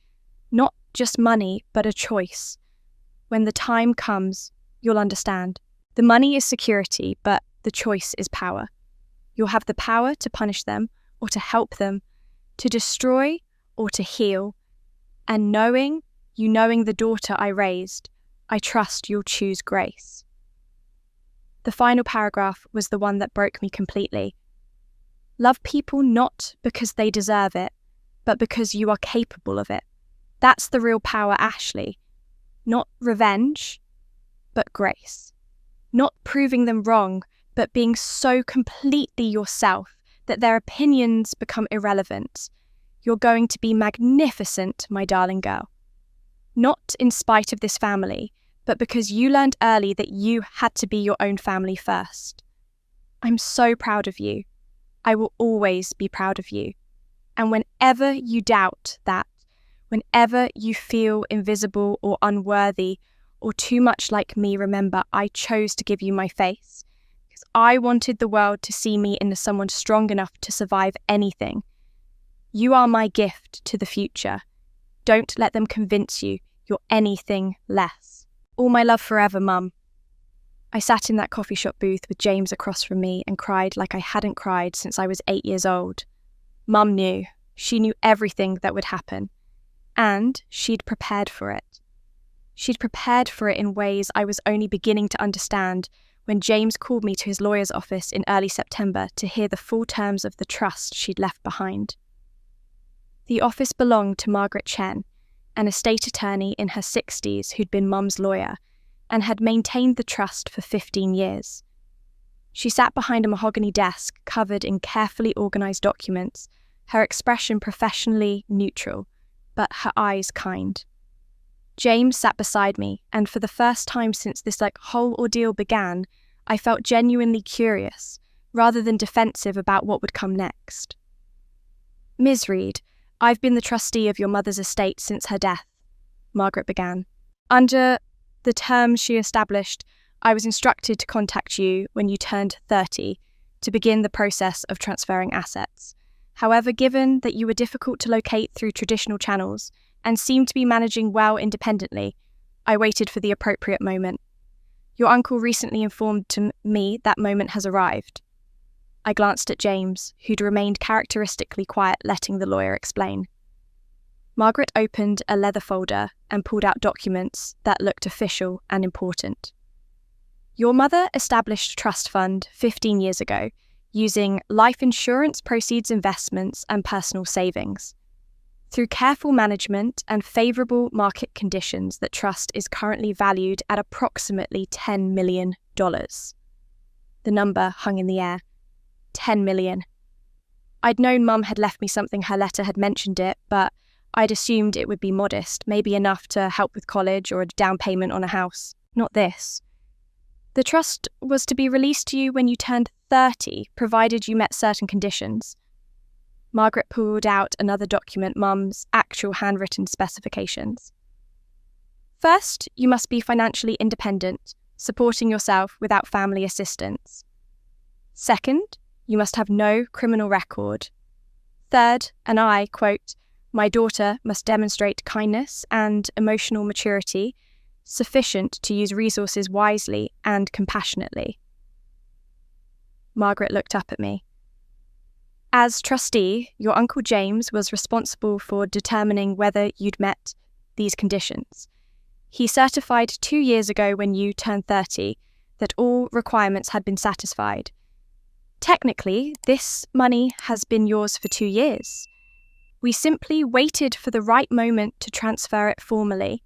Not just money, but a choice. When the time comes, you'll understand. The money is security, but the choice is power. You'll have the power to punish them or to help them, to destroy or to heal. And knowing the daughter I raised, I trust you'll choose grace. The final paragraph was the one that broke me completely. Love people not because they deserve it, but because you are capable of it. That's the real power, Ashley. Not revenge, but grace. Not proving them wrong, but being so completely yourself that their opinions become irrelevant. You're going to be magnificent, my darling girl. Not in spite of this family, but because you learned early that you had to be your own family first. I'm so proud of you. I will always be proud of you. And whenever you doubt that, whenever you feel invisible or unworthy or too much like me, remember, I chose to give you my face because I wanted the world to see me in someone strong enough to survive anything. You are my gift to the future. Don't let them convince you you're anything less. All my love forever, Mum. I sat in that coffee shop booth with James across from me and cried like I hadn't cried since I was 8 years old. Mum knew. She knew everything that would happen. And she'd prepared for it. She'd prepared for it in ways I was only beginning to understand when James called me to his lawyer's office in early September to hear the full terms of the trust she'd left behind. The office belonged to Margaret Chen, an estate attorney in her 60s who'd been Mum's lawyer and had maintained the trust for 15 years. She sat behind a mahogany desk covered in carefully organised documents, her expression professionally neutral, but her eyes kind. James sat beside me, and for the first time since this whole ordeal began, I felt genuinely curious, rather than defensive about what would come next. Ms. Reed, I've been the trustee of your mother's estate since her death, Margaret began. Under the terms she established, I was instructed to contact you when you turned 30 to begin the process of transferring assets. However, given that you were difficult to locate through traditional channels and seemed to be managing well independently, I waited for the appropriate moment. Your uncle recently informed me that moment has arrived. I glanced at James, who'd remained characteristically quiet, letting the lawyer explain. Margaret opened a leather folder and pulled out documents that looked official and important. Your mother established a trust fund 15 years ago, using life insurance proceeds, investments, and personal savings. Through careful management and favourable market conditions, that trust is currently valued at approximately $10 million. The number hung in the air. 10 million. I'd known Mum had left me something, her letter had mentioned it, but I'd assumed it would be modest, maybe enough to help with college or a down payment on a house. Not this. The trust was to be released to you when you turned 30, provided you met certain conditions. Margaret pulled out another document, Mum's actual handwritten specifications. First, you must be financially independent, supporting yourself without family assistance. Second, you must have no criminal record. Third, and I quote, "My daughter must demonstrate kindness and emotional maturity sufficient to use resources wisely and compassionately." Margaret looked up at me. As trustee, your Uncle James was responsible for determining whether you'd met these conditions. He certified 2 years ago, when you turned 30, that all requirements had been satisfied. Technically, this money has been yours for 2 years. We simply waited for the right moment to transfer it formally.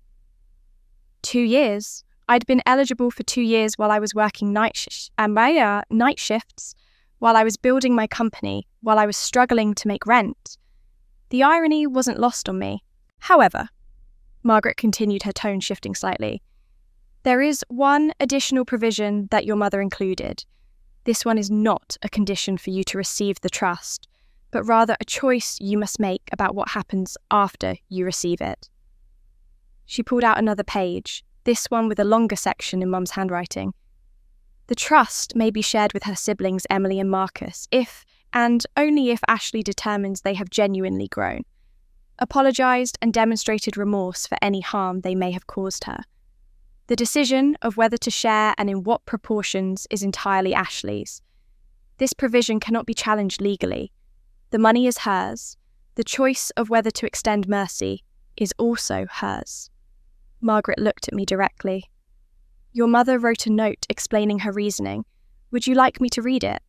2 years? I'd been eligible for 2 years while I was working night shifts, while I was building my company, while I was struggling to make rent. The irony wasn't lost on me. However, Margaret continued, her tone shifting slightly, there is one additional provision that your mother included. This one is not a condition for you to receive the trust, but rather a choice you must make about what happens after you receive it. She pulled out another page, this one with a longer section in Mum's handwriting. The trust may be shared with her siblings Emily and Marcus if, and only if, Ashley determines they have genuinely grown, apologised and demonstrated remorse for any harm they may have caused her. The decision of whether to share and in what proportions is entirely Ashley's. This provision cannot be challenged legally. The money is hers. The choice of whether to extend mercy is also hers. Margaret looked at me directly. Your mother wrote a note explaining her reasoning. Would you like me to read it?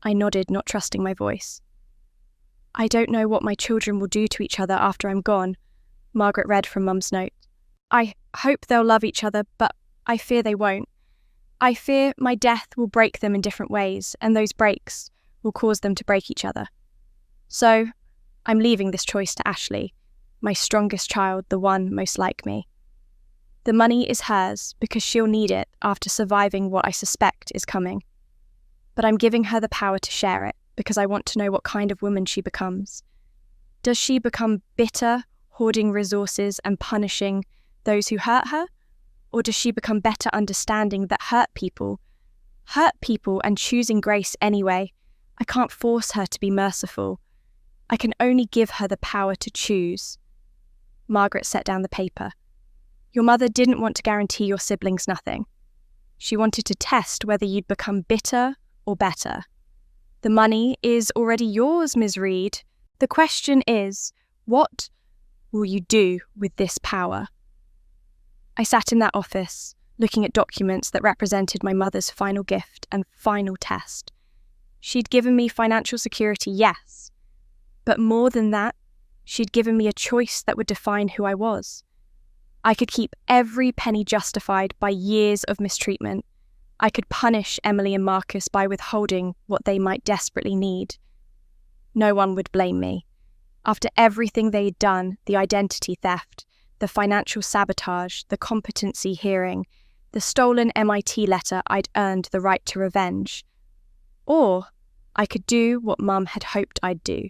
I nodded, not trusting my voice. I don't know what my children will do to each other after I'm gone, Margaret read from Mum's note. I hope they'll love each other, but I fear they won't. I fear my death will break them in different ways, and those breaks will cause them to break each other. So, I'm leaving this choice to Ashley, my strongest child, the one most like me. The money is hers because she'll need it after surviving what I suspect is coming. But I'm giving her the power to share it because I want to know what kind of woman she becomes. Does she become bitter, hoarding resources and punishing those who hurt her? Or does she become better, understanding that hurt people and choosing grace anyway? I can't force her to be merciful. I can only give her the power to choose. Margaret set down the paper. Your mother didn't want to guarantee your siblings nothing. She wanted to test whether you'd become bitter or better. The money is already yours, Ms. Reed. The question is, what will you do with this power? I sat in that office, looking at documents that represented my mother's final gift and final test. She'd given me financial security, yes, but more than that, she'd given me a choice that would define who I was. I could keep every penny justified by years of mistreatment. I could punish Emily and Marcus by withholding what they might desperately need. No one would blame me. After everything they'd done, the identity theft, the financial sabotage, the competency hearing, the stolen MIT letter I'd earned the right to revenge. Or I could do what Mum had hoped I'd do.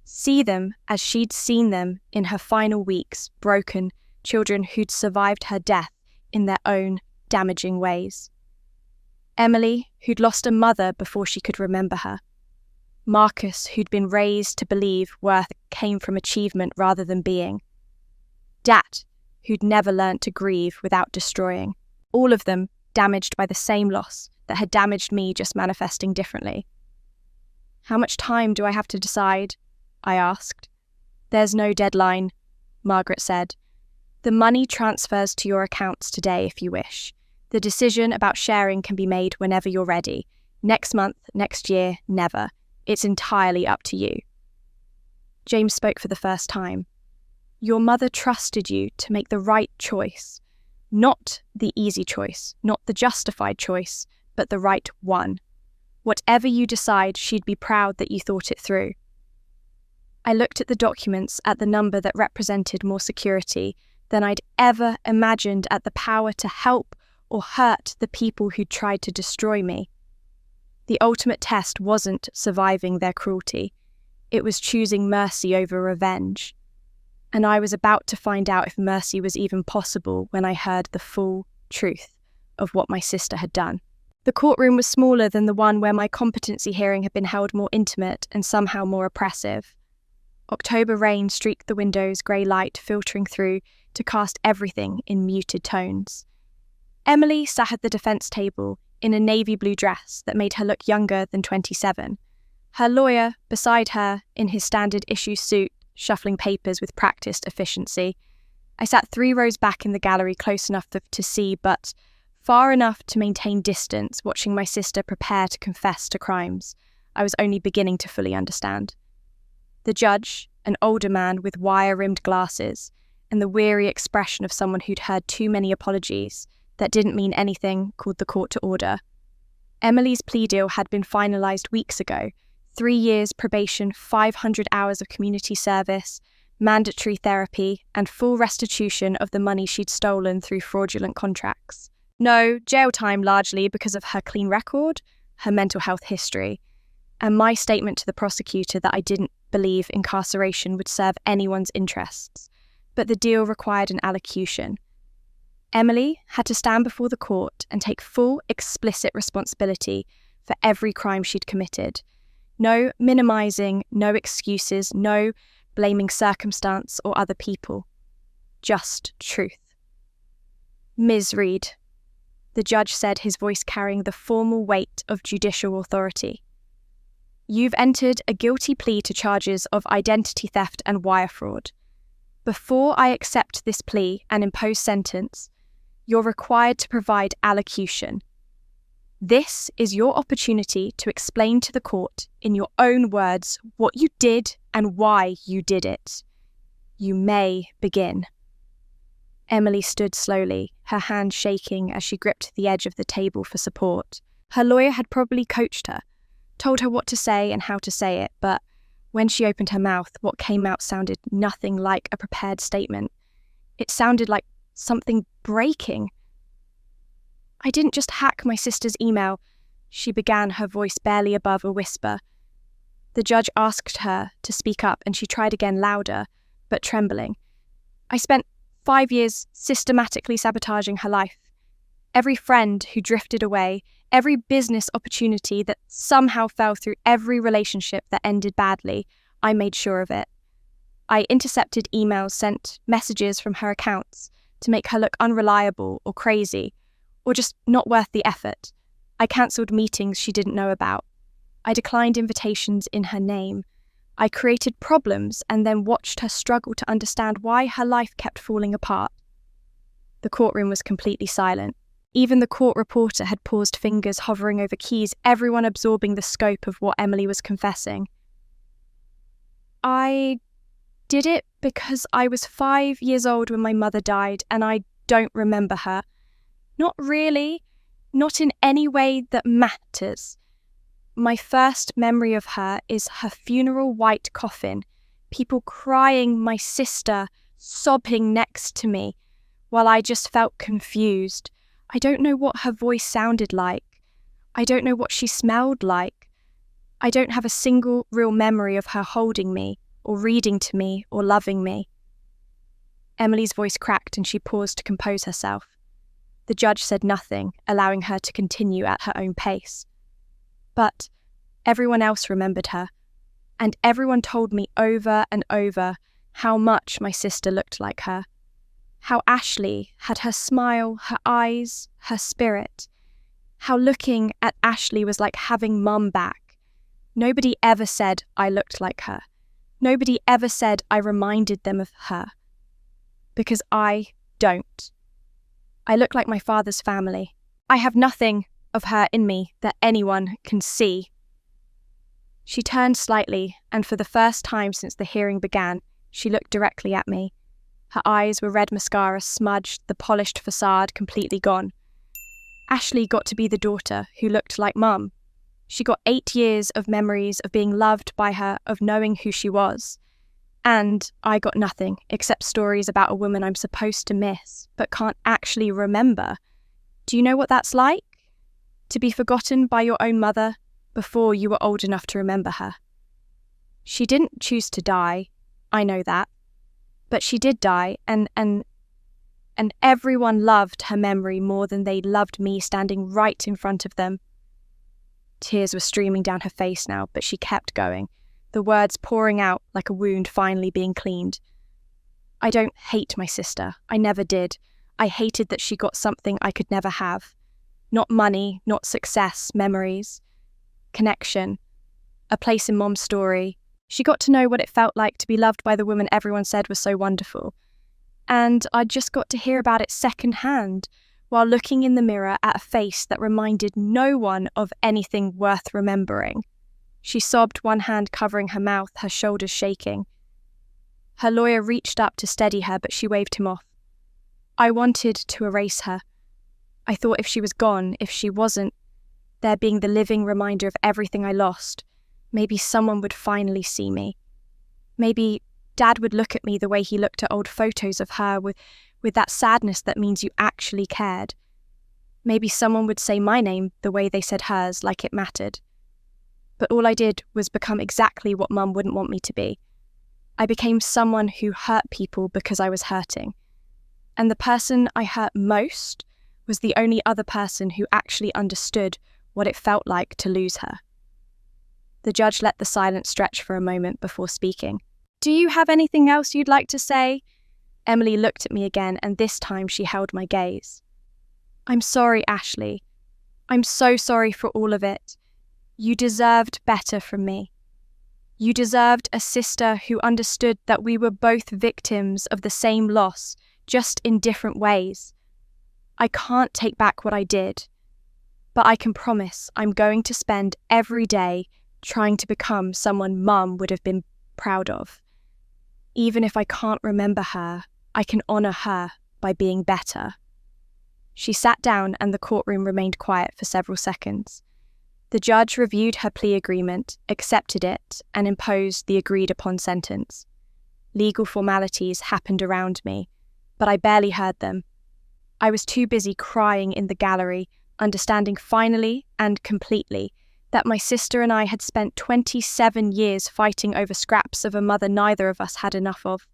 See them as she'd seen them in her final weeks, broken children who'd survived her death in their own damaging ways. Emily, who'd lost a mother before she could remember her. Marcus, who'd been raised to believe worth came from achievement rather than being. Dat, who'd never learnt to grieve without destroying. All of them damaged by the same loss that had damaged me, just manifesting differently. How much time do I have to decide? I asked. There's no deadline, Margaret said. The money transfers to your accounts today if you wish. The decision about sharing can be made whenever you're ready. Next month, next year, never. It's entirely up to you. James spoke for the first time. Your mother trusted you to make the right choice. Not the easy choice, not the justified choice, but the right one. Whatever you decide, she'd be proud that you thought it through. I looked at the documents at the number that represented more security than I'd ever imagined at the power to help or hurt the people who'd tried to destroy me. The ultimate test wasn't surviving their cruelty. It was choosing mercy over revenge. And I was about to find out if mercy was even possible when I heard the full truth of what my sister had done. The courtroom was smaller than the one where my competency hearing had been held, more intimate and somehow more oppressive. October rain streaked the windows, grey light filtering through to cast everything in muted tones. Emily sat at the defence table in a navy blue dress that made her look younger than 27. Her lawyer, beside her, in his standard issue suit, shuffling papers with practiced efficiency. I sat 3 rows back in the gallery, close enough to see, but far enough to maintain distance, watching my sister prepare to confess to crimes I was only beginning to fully understand. The judge, an older man with wire-rimmed glasses, and the weary expression of someone who'd heard too many apologies that didn't mean anything, called the court to order. Emily's plea deal had been finalised weeks ago. 3 years probation, 500 hours of community service, mandatory therapy, and full restitution of the money she'd stolen through fraudulent contracts. No, jail time largely because of her clean record, her mental health history, and my statement to the prosecutor that I didn't believe incarceration would serve anyone's interests. But the deal required an allocution. Emily had to stand before the court and take full, explicit responsibility for every crime she'd committed. No minimising, no excuses, no blaming circumstance or other people. Just truth. Ms. Reed, the judge said, his voice carrying the formal weight of judicial authority. You've entered a guilty plea to charges of identity theft and wire fraud. Before I accept this plea and impose sentence, you're required to provide allocution. This is your opportunity to explain to the court, in your own words, what you did and why you did it. You may begin. Emily stood slowly, her hand shaking as she gripped the edge of the table for support. Her lawyer had probably coached her, told her what to say and how to say it, but when she opened her mouth, what came out sounded nothing like a prepared statement. It sounded like something breaking. I didn't just hack my sister's email, she began, her voice barely above a whisper. The judge asked her to speak up and she tried again, louder, but trembling. I spent 5 years systematically sabotaging her life. Every friend who drifted away, every business opportunity that somehow fell through, every relationship that ended badly, I made sure of it. I intercepted emails, sent messages from her accounts to make her look unreliable or crazy, or just not worth the effort. I cancelled meetings she didn't know about. I declined invitations in her name. I created problems and then watched her struggle to understand why her life kept falling apart. The courtroom was completely silent. Even the court reporter had paused, fingers hovering over keys, everyone absorbing the scope of what Emily was confessing. I did it because I was 5 years old when my mother died and I don't remember her. Not really, not in any way that matters. My first memory of her is her funeral white coffin, people crying, my sister sobbing next to me, while I just felt confused. I don't know what her voice sounded like. I don't know what she smelled like. I don't have a single real memory of her holding me, or reading to me, or loving me. Emily's voice cracked and she paused to compose herself. The judge said nothing, allowing her to continue at her own pace. But everyone else remembered her, and everyone told me over and over how much my sister looked like her. How Ashley had her smile, her eyes, her spirit. How looking at Ashley was like having Mum back. Nobody ever said I looked like her. Nobody ever said I reminded them of her. Because I don't. I look like my father's family. I have nothing of her in me that anyone can see. She turned slightly, and for the first time since the hearing began, she looked directly at me. Her eyes were red mascara smudged, the polished facade completely gone. Ashley got to be the daughter who looked like Mum. She got 8 years of memories of being loved by her, of knowing who she was. And I got nothing except stories about a woman I'm supposed to miss, but can't actually remember. Do you know what that's like? To be forgotten by your own mother before you were old enough to remember her. She didn't choose to die, I know that. But she did die, and everyone loved her memory more than they loved me standing right in front of them. Tears were streaming down her face now, but she kept going, the words pouring out like a wound finally being cleaned. I don't hate my sister. I never did. I hated that she got something I could never have. Not money, not success, memories. Connection. A place in Mom's story. She got to know what it felt like to be loved by the woman everyone said was so wonderful. And I just got to hear about it secondhand, while looking in the mirror at a face that reminded no one of anything worth remembering. She sobbed, one hand covering her mouth, her shoulders shaking. Her lawyer reached up to steady her, but she waved him off. I wanted to erase her. I thought if she was gone, if she wasn't, there being the living reminder of everything I lost, maybe someone would finally see me. Maybe Dad would look at me the way he looked at old photos of her, with that sadness that means you actually cared. Maybe someone would say my name the way they said hers, like it mattered. But all I did was become exactly what Mum wouldn't want me to be. I became someone who hurt people because I was hurting. And the person I hurt most was the only other person who actually understood what it felt like to lose her. The judge let the silence stretch for a moment before speaking. "Do you have anything else you'd like to say?" Emily looked at me again, and this time she held my gaze. "I'm sorry, Ashley. I'm so sorry for all of it. You deserved better from me. You deserved a sister who understood that we were both victims of the same loss, just in different ways. I can't take back what I did, but I can promise I'm going to spend every day trying to become someone Mum would have been proud of. Even if I can't remember her, I can honour her by being better." She sat down and the courtroom remained quiet for several seconds. The judge reviewed her plea agreement, accepted it, and imposed the agreed-upon sentence. Legal formalities happened around me, but I barely heard them. I was too busy crying in the gallery, understanding finally and completely that my sister and I had spent 27 years fighting over scraps of a mother neither of us had enough of.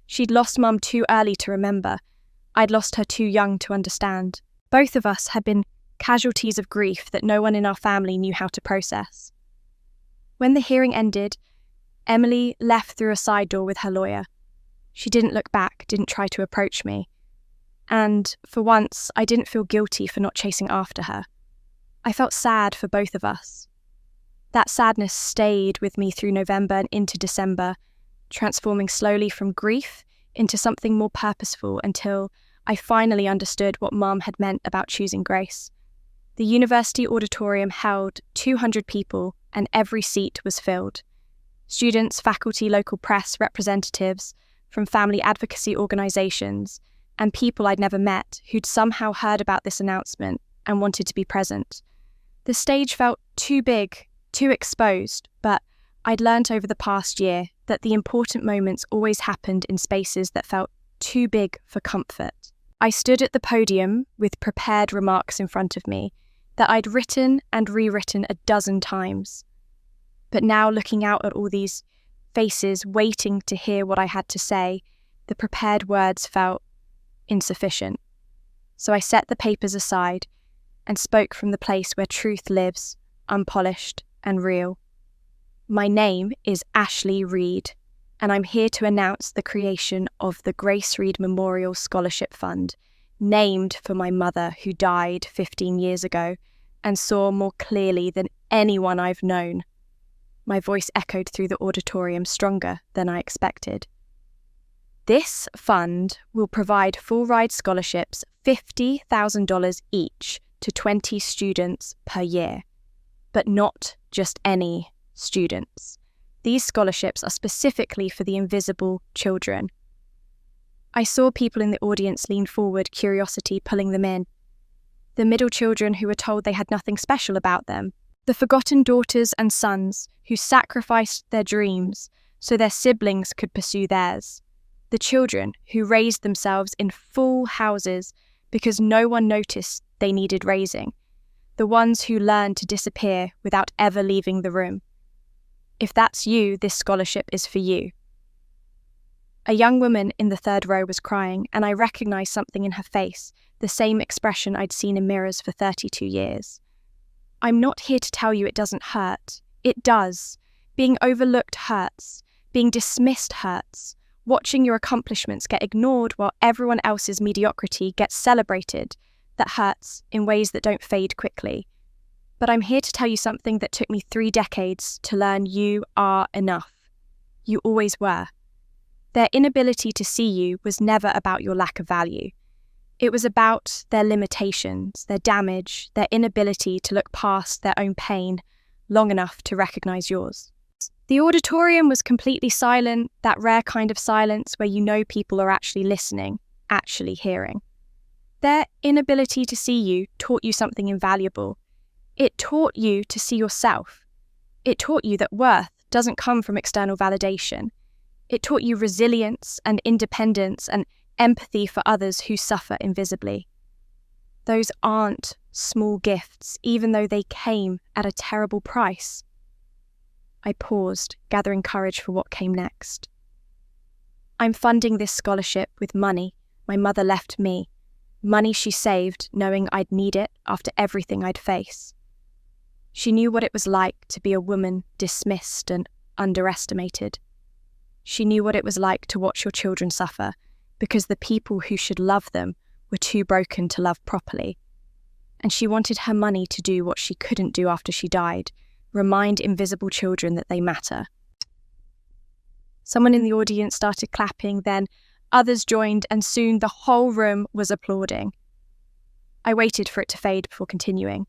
She'd lost Mum too early to remember. I'd lost her too young to understand. Both of us had been casualties of grief that no one in our family knew how to process. When the hearing ended, Emily left through a side door with her lawyer. She didn't look back, didn't try to approach me. And, for once, I didn't feel guilty for not chasing after her. I felt sad for both of us. That sadness stayed with me through November and into December, transforming slowly from grief into something more purposeful until I finally understood what Mum had meant about choosing Grace. The university auditorium held 200 people and every seat was filled. Students, faculty, local press, representatives from family advocacy organisations, and people I'd never met who'd somehow heard about this announcement and wanted to be present. The stage felt too big, too exposed, but I'd learnt over the past year that the important moments always happened in spaces that felt too big for comfort. I stood at the podium with prepared remarks in front of me that I'd written and rewritten a dozen times. But now, looking out at all these faces waiting to hear what I had to say, the prepared words felt insufficient. So I set the papers aside and spoke from the place where truth lives, unpolished and real. My name is Ashley Reed, and I'm here to announce the creation of the Grace Reed Memorial Scholarship Fund, named for my mother who died 15 years ago and saw more clearly than anyone I've known. My voice echoed through the auditorium stronger than I expected. This fund will provide full-ride scholarships, $50,000 each, to 20 students per year. But not just any students. These scholarships are specifically for the invisible children. I saw people in the audience lean forward, curiosity pulling them in. The middle children who were told they had nothing special about them. The forgotten daughters and sons who sacrificed their dreams so their siblings could pursue theirs. The children who raised themselves in full houses because no one noticed they needed raising. The ones who learned to disappear without ever leaving the room. If that's you, this scholarship is for you. A young woman in the third row was crying, and I recognized something in her face, the same expression I'd seen in mirrors for 32 years. I'm not here to tell you it doesn't hurt. It does. Being overlooked hurts. Being dismissed hurts. Watching your accomplishments get ignored while everyone else's mediocrity gets celebrated, that hurts in ways that don't fade quickly. But I'm here to tell you something that took me 3 decades to learn. You are enough. You always were. Their inability to see you was never about your lack of value. It was about their limitations, their damage, their inability to look past their own pain long enough to recognize yours. The auditorium was completely silent, that rare kind of silence where you know people are actually listening, actually hearing. Their inability to see you taught you something invaluable. It taught you to see yourself. It taught you that worth doesn't come from external validation. It taught you resilience and independence and empathy for others who suffer invisibly. Those aren't small gifts, even though they came at a terrible price. I paused, gathering courage for what came next. I'm funding this scholarship with money my mother left me, money she saved knowing I'd need it after everything I'd face. She knew what it was like to be a woman dismissed and underestimated. She knew what it was like to watch your children suffer because the people who should love them were too broken to love properly. And she wanted her money to do what she couldn't do after she died, remind invisible children that they matter. Someone in the audience started clapping, then others joined, and soon the whole room was applauding. I waited for it to fade before continuing.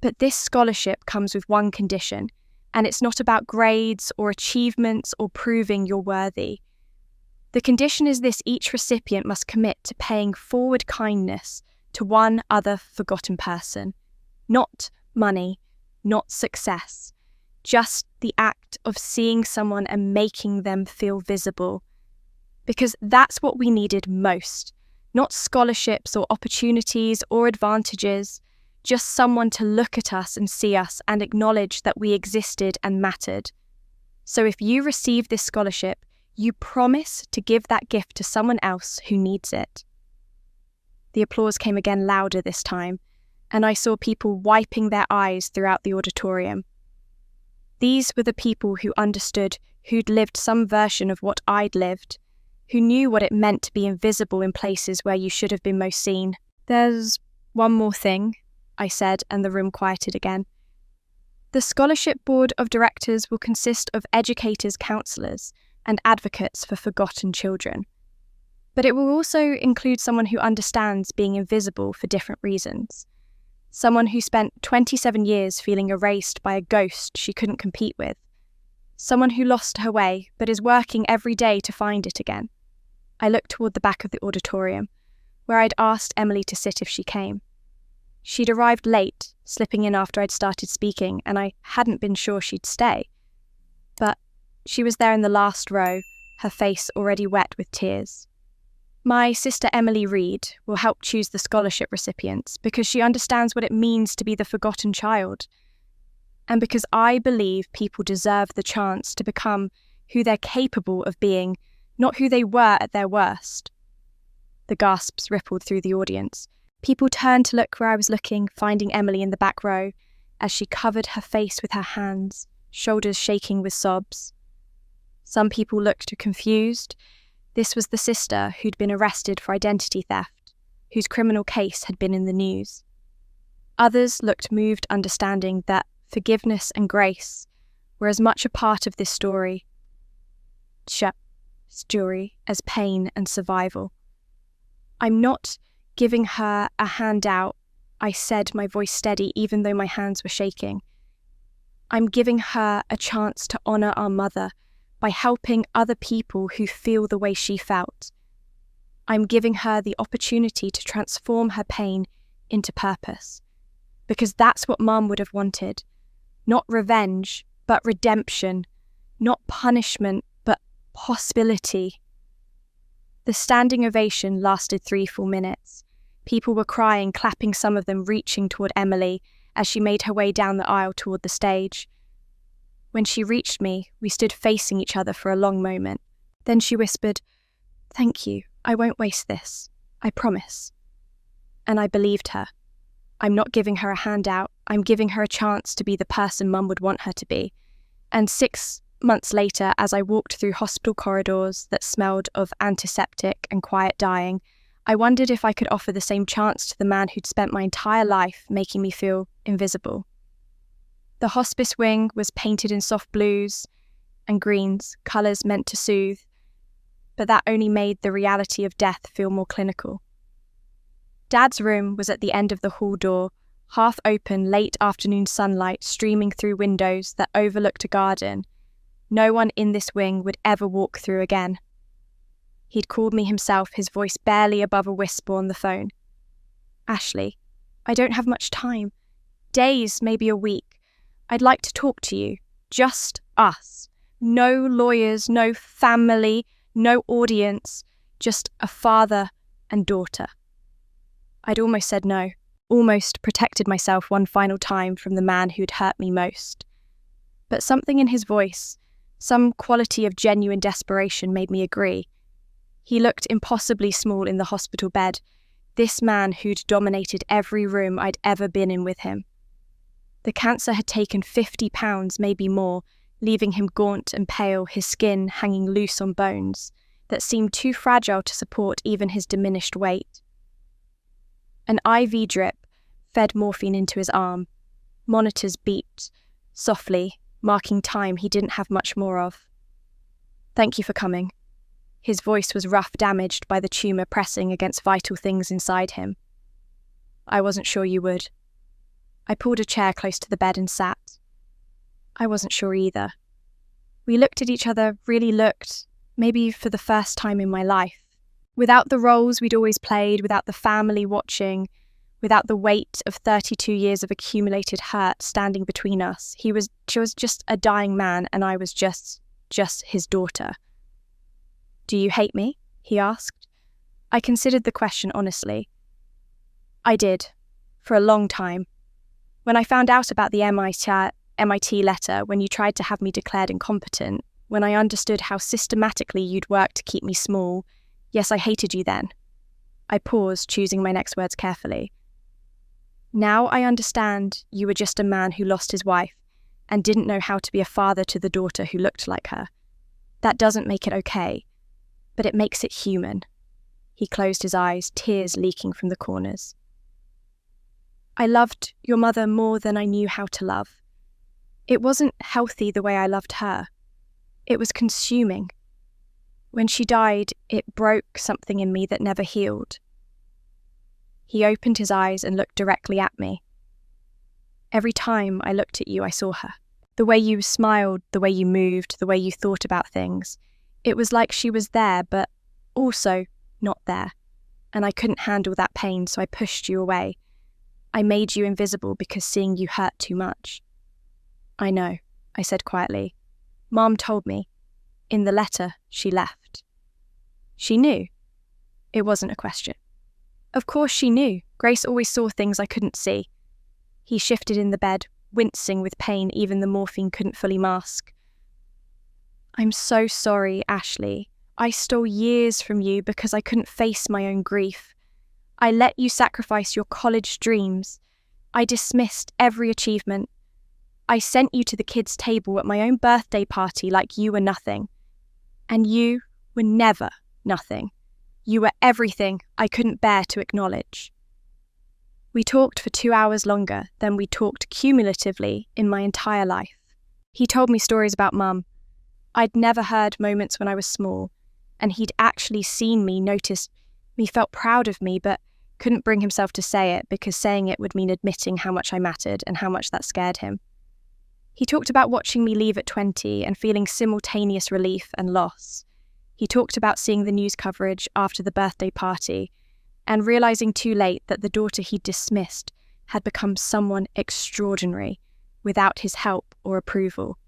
But this scholarship comes with one condition, and it's not about grades or achievements or proving you're worthy. The condition is this: each recipient must commit to paying forward kindness to one other forgotten person. Not money, not success, just the act of seeing someone and making them feel visible. Because that's what we needed most, not scholarships or opportunities or advantages, just someone to look at us and see us and acknowledge that we existed and mattered. So if you receive this scholarship, you promise to give that gift to someone else who needs it. The applause came again, louder this time, and I saw people wiping their eyes throughout the auditorium. These were the people who understood, who'd lived some version of what I'd lived, who knew what it meant to be invisible in places where you should have been most seen. There's one more thing, I said, and the room quieted again. The Scholarship Board of Directors will consist of educators, counsellors, and advocates for forgotten children. But it will also include someone who understands being invisible for different reasons. Someone who spent 27 years feeling erased by a ghost she couldn't compete with. Someone who lost her way, but is working every day to find it again. I looked toward the back of the auditorium, where I'd asked Emily to sit if she came. She'd arrived late, slipping in after I'd started speaking, and I hadn't been sure she'd stay. But she was there in the last row, her face already wet with tears. My sister Emily Reed will help choose the scholarship recipients because she understands what it means to be the forgotten child. And because I believe people deserve the chance to become who they're capable of being, not who they were at their worst. The gasps rippled through the audience. People turned to look where I was looking, finding Emily in the back row, as she covered her face with her hands, shoulders shaking with sobs. Some people looked confused. This was the sister who'd been arrested for identity theft, whose criminal case had been in the news. Others looked moved, understanding that forgiveness and grace were as much a part of this story as pain and survival. I'm not giving her a handout, I said, my voice steady even though my hands were shaking. I'm giving her a chance to honour our mother by helping other people who feel the way she felt. I'm giving her the opportunity to transform her pain into purpose. Because that's what Mum would have wanted. Not revenge, but redemption. Not punishment, but possibility. The standing ovation lasted 3 full minutes. People were crying, clapping, some of them reaching toward Emily as she made her way down the aisle toward the stage. When she reached me, we stood facing each other for a long moment. Then she whispered, "Thank you, I won't waste this. I promise." And I believed her. I'm not giving her a handout, I'm giving her a chance to be the person Mum would want her to be. And 6 months later, as I walked through hospital corridors that smelled of antiseptic and quiet dying, I wondered if I could offer the same chance to the man who'd spent my entire life making me feel invisible. The hospice wing was painted in soft blues and greens, colours meant to soothe, but that only made the reality of death feel more clinical. Dad's room was at the end of the hall door, half open, late afternoon sunlight streaming through windows that overlooked a garden. No one in this wing would ever walk through again. He'd called me himself, his voice barely above a whisper on the phone. "Ashley, I don't have much time. Days, maybe a week. I'd like to talk to you. Just us. No lawyers, no family, no audience. Just a father and daughter." I'd almost said no, almost protected myself one final time from the man who'd hurt me most. But something in his voice, some quality of genuine desperation, made me agree. He looked impossibly small in the hospital bed, this man who'd dominated every room I'd ever been in with him. The cancer had taken 50 pounds, maybe more, leaving him gaunt and pale, his skin hanging loose on bones that seemed too fragile to support even his diminished weight. An IV drip fed morphine into his arm. Monitors beeped, softly, marking time he didn't have much more of. "Thank you for coming." His voice was rough, damaged by the tumour pressing against vital things inside him. "I wasn't sure you would." I pulled a chair close to the bed and sat. I wasn't sure either. We looked at each other, really looked, maybe for the first time in my life. Without the roles we'd always played, without the family watching, without the weight of 32 years of accumulated hurt standing between us, she was just a dying man and I was just his daughter. "Do you hate me?" he asked. I considered the question honestly. I did, for a long time. When I found out about the MIT letter, when you tried to have me declared incompetent, when I understood how systematically you'd worked to keep me small, yes, I hated you then. I paused, choosing my next words carefully. Now I understand you were just a man who lost his wife and didn't know how to be a father to the daughter who looked like her. That doesn't make it okay, but it makes it human. He closed his eyes, tears leaking from the corners. I loved your mother more than I knew how to love. It wasn't healthy the way I loved her. It was consuming. When she died, it broke something in me that never healed. He opened his eyes and looked directly at me. Every time I looked at you, I saw her. The way you smiled, the way you moved, the way you thought about things. It was like she was there, but also not there. And I couldn't handle that pain, so I pushed you away. I made you invisible because seeing you hurt too much. "I know," I said quietly. "Mom told me. In the letter, she left." She knew. It wasn't a question. Of course she knew. Grace always saw things I couldn't see. He shifted in the bed, wincing with pain even the morphine couldn't fully mask. "I'm so sorry, Ashley. I stole years from you because I couldn't face my own grief. I let you sacrifice your college dreams. I dismissed every achievement. I sent you to the kids' table at my own birthday party like you were nothing. And you were never nothing. You were everything I couldn't bear to acknowledge." We talked for 2 hours longer than we talked cumulatively in my entire life. He told me stories about Mum. I'd never heard moments when I was small, and he'd actually seen me, noticed me, felt proud of me, but couldn't bring himself to say it because saying it would mean admitting how much I mattered and how much that scared him. He talked about watching me leave at 20 and feeling simultaneous relief and loss. He talked about seeing the news coverage after the birthday party and realising too late that the daughter he dismissed had become someone extraordinary without his help or approval.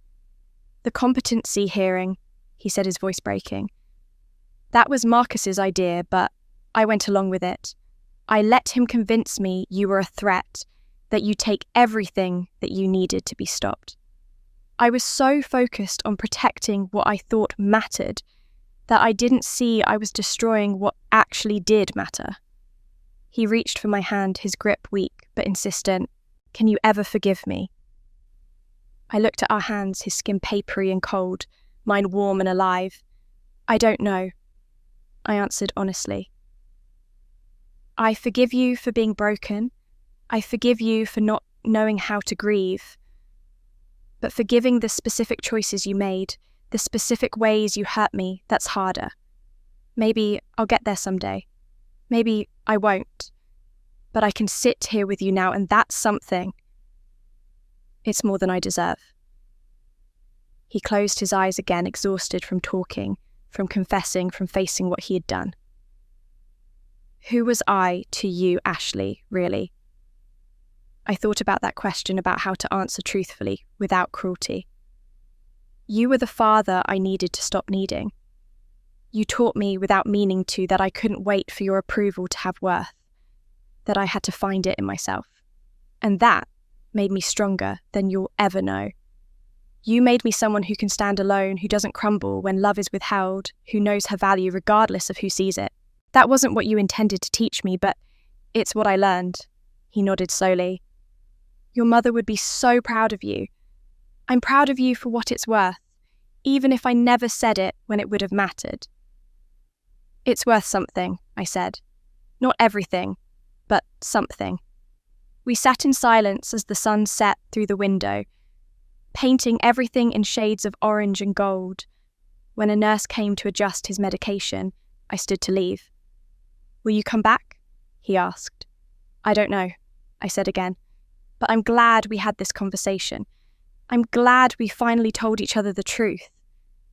The competency hearing, he said, his voice breaking. That was Marcus's idea, but I went along with it. I let him convince me you were a threat, that you take everything that you needed to be stopped. I was so focused on protecting what I thought mattered that I didn't see I was destroying what actually did matter. He reached for my hand, his grip weak but insistent. Can you ever forgive me? I looked at our hands, his skin papery and cold, mine warm and alive. I don't know, I answered honestly. I forgive you for being broken. I forgive you for not knowing how to grieve. But forgiving the specific choices you made, the specific ways you hurt me, that's harder. Maybe I'll get there someday. Maybe I won't. But I can sit here with you now, and that's something. It's more than I deserve. He closed his eyes again, exhausted from talking, from confessing, from facing what he had done. Who was I to you, Ashley, really? I thought about that question, about how to answer truthfully, without cruelty. You were the father I needed to stop needing. You taught me, without meaning to, that I couldn't wait for your approval to have worth, that I had to find it in myself. And that made me stronger than you'll ever know. You made me someone who can stand alone, who doesn't crumble when love is withheld, who knows her value regardless of who sees it. That wasn't what you intended to teach me, but it's what I learned. He nodded slowly. Your mother would be so proud of you. I'm proud of you for what it's worth, even if I never said it when it would have mattered. It's worth something, I said. Not everything, but something. We sat in silence as the sun set through the window, painting everything in shades of orange and gold. When a nurse came to adjust his medication, I stood to leave. Will you come back? He asked. I don't know, I said again. But I'm glad we had this conversation. I'm glad we finally told each other the truth.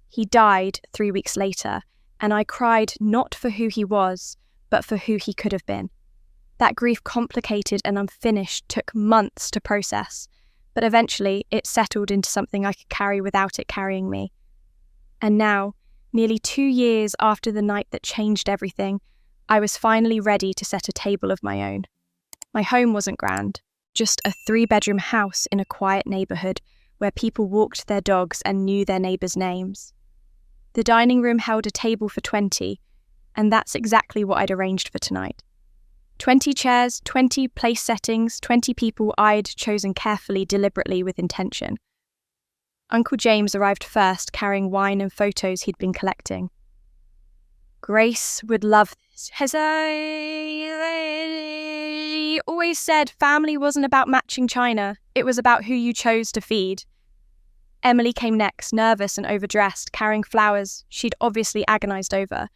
He died 3 weeks later, and I cried not for who he was, but for who he could have been. That grief, complicated and unfinished, took months to process, but eventually it settled into something I could carry without it carrying me. And now, nearly 2 years after the night that changed everything, I was finally ready to set a table of my own. My home wasn't grand, just a 3-bedroom house in a quiet neighbourhood where people walked their dogs and knew their neighbours' names. The dining room held a table for 20, and that's exactly what I'd arranged for tonight. 20 chairs, 20 place settings, 20 people I'd chosen carefully, deliberately, with intention. Uncle James arrived first, carrying wine and photos he'd been collecting. Grace would love this. As I always said, family wasn't about matching china. It was about who you chose to feed. Emily came next, nervous and overdressed, carrying flowers she'd obviously agonised over.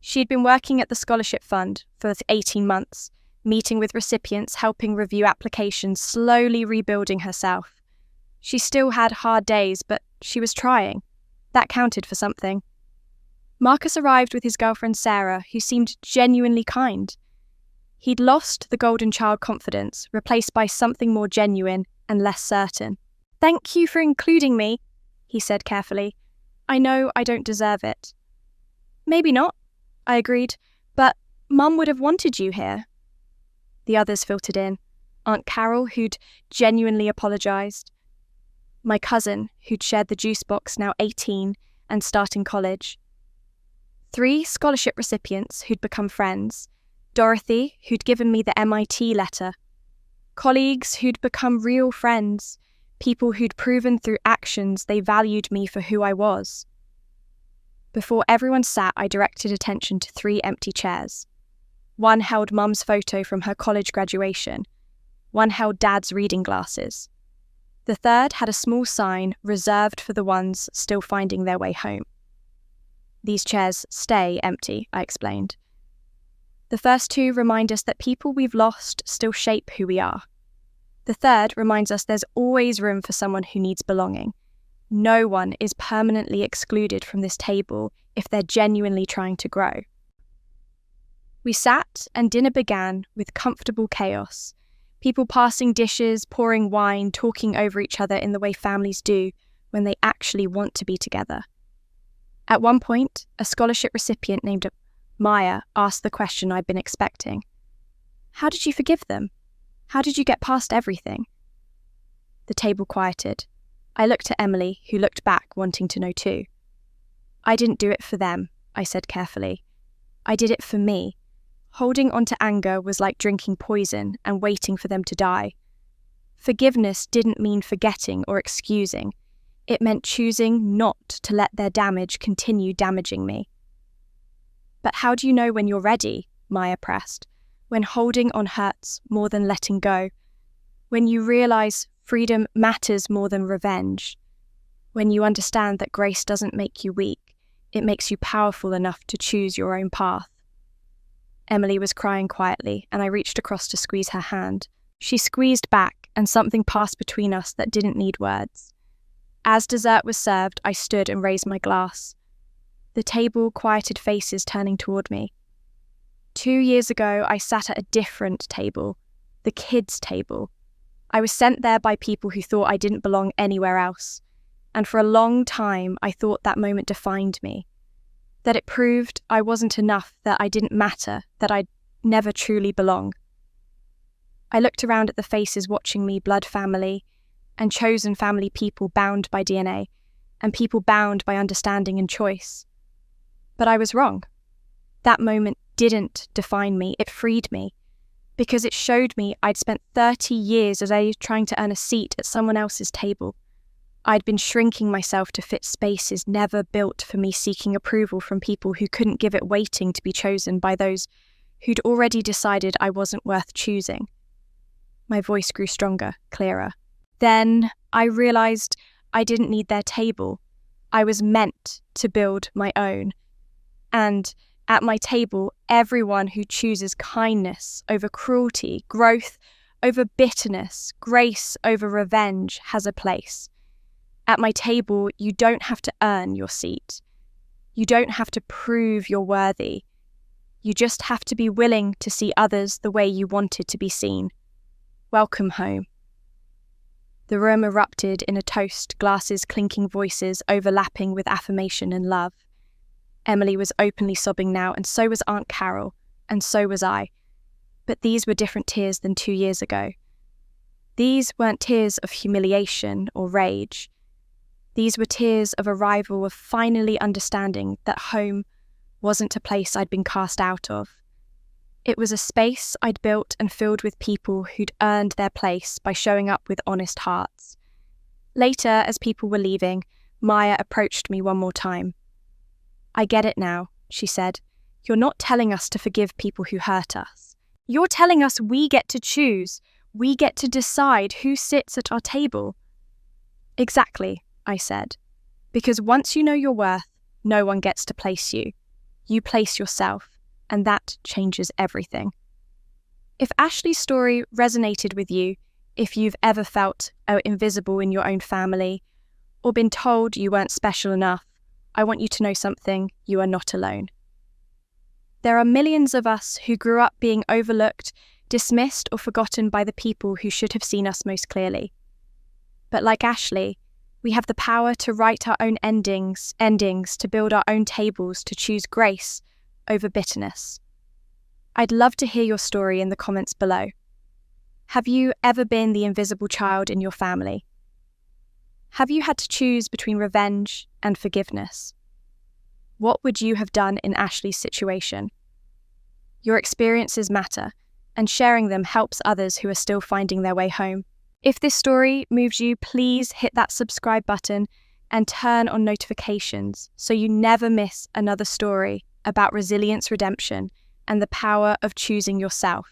She'd been working at the scholarship fund for 18 months, meeting with recipients, helping review applications, slowly rebuilding herself. She still had hard days, but she was trying. That counted for something. Marcus arrived with his girlfriend Sarah, who seemed genuinely kind. He'd lost the golden child confidence, replaced by something more genuine and less certain. Thank you for including me, he said carefully. I know I don't deserve it. Maybe not, I agreed, but Mum would have wanted you here. The others filtered in. Aunt Carol, who'd genuinely apologised. My cousin, who'd shared the juice box, now 18 and starting college. 3 scholarship recipients who'd become friends. Dorothy, who'd given me the MIT letter. Colleagues who'd become real friends. People who'd proven through actions they valued me for who I was. Before everyone sat, I directed attention to 3 empty chairs. One held Mum's photo from her college graduation. One held Dad's reading glasses. The third had a small sign reserved for the ones still finding their way home. These chairs stay empty, I explained. The first two remind us that people we've lost still shape who we are. The third reminds us there's always room for someone who needs belonging. No one is permanently excluded from this table if they're genuinely trying to grow. We sat and dinner began with comfortable chaos. People passing dishes, pouring wine, talking over each other in the way families do when they actually want to be together. At one point, a scholarship recipient named Maya asked the question I'd been expecting. How did you forgive them? How did you get past everything? The table quieted. I looked at Emily, who looked back, wanting to know too. I didn't do it for them, I said carefully. I did it for me. Holding on to anger was like drinking poison and waiting for them to die. Forgiveness didn't mean forgetting or excusing. It meant choosing not to let their damage continue damaging me. But how do you know when you're ready? Maya pressed. When holding on hurts more than letting go. When you realize freedom matters more than revenge. When you understand that grace doesn't make you weak, it makes you powerful enough to choose your own path. Emily was crying quietly, and I reached across to squeeze her hand. She squeezed back, and something passed between us that didn't need words. As dessert was served, I stood and raised my glass. The table quieted, faces turning toward me. 2 years ago, I sat at a different table, the kids' table. I was sent there by people who thought I didn't belong anywhere else. And for a long time, I thought that moment defined me. That it proved I wasn't enough, that I didn't matter, that I'd never truly belong. I looked around at the faces watching me, blood family, and chosen family people bound by DNA, and people bound by understanding and choice. But I was wrong. That moment didn't define me, it freed me. Because it showed me I'd spent 30 years as I trying to earn a seat at someone else's table. I'd been shrinking myself to fit spaces never built for me, seeking approval from people who couldn't give it, waiting to be chosen by those who'd already decided I wasn't worth choosing. My voice grew stronger, clearer. Then I realized I didn't need their table. I was meant to build my own. And at my table, everyone who chooses kindness over cruelty, growth over bitterness, grace over revenge has a place. At my table, you don't have to earn your seat. You don't have to prove you're worthy. You just have to be willing to see others the way you wanted to be seen. Welcome home. The room erupted in a toast, glasses clinking, voices overlapping with affirmation and love. Emily was openly sobbing now, and so was Aunt Carol, and so was I. But these were different tears than 2 years ago. These weren't tears of humiliation or rage. These were tears of arrival, of finally understanding that home wasn't a place I'd been cast out of. It was a space I'd built and filled with people who'd earned their place by showing up with honest hearts. Later, as people were leaving, Maya approached me one more time. I get it now, she said. You're not telling us to forgive people who hurt us. You're telling us we get to choose. We get to decide who sits at our table. Exactly, I said. Because once you know your worth, no one gets to place you. You place yourself, and that changes everything. If Ashley's story resonated with you, if you've ever felt invisible in your own family, or been told you weren't special enough, I want you to know something: you are not alone. There are millions of us who grew up being overlooked, dismissed, or forgotten by the people who should have seen us most clearly. But like Ashley, we have the power to write our own endings, to build our own tables, to choose grace over bitterness. I'd love to hear your story in the comments below. Have you ever been the invisible child in your family? Have you had to choose between revenge and forgiveness? What would you have done in Ashley's situation? Your experiences matter, and sharing them helps others who are still finding their way home. If this story moves you, please hit that subscribe button and turn on notifications so you never miss another story about resilience, redemption, and the power of choosing yourself.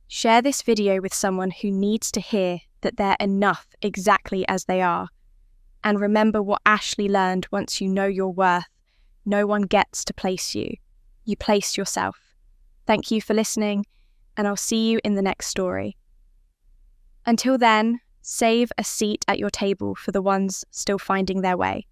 Share this video with someone who needs to hear that they're enough exactly as they are. And remember what Ashley learned: once you know your worth, no one gets to place you. You place yourself. Thank you for listening, and I'll see you in the next story. Until then, save a seat at your table for the ones still finding their way.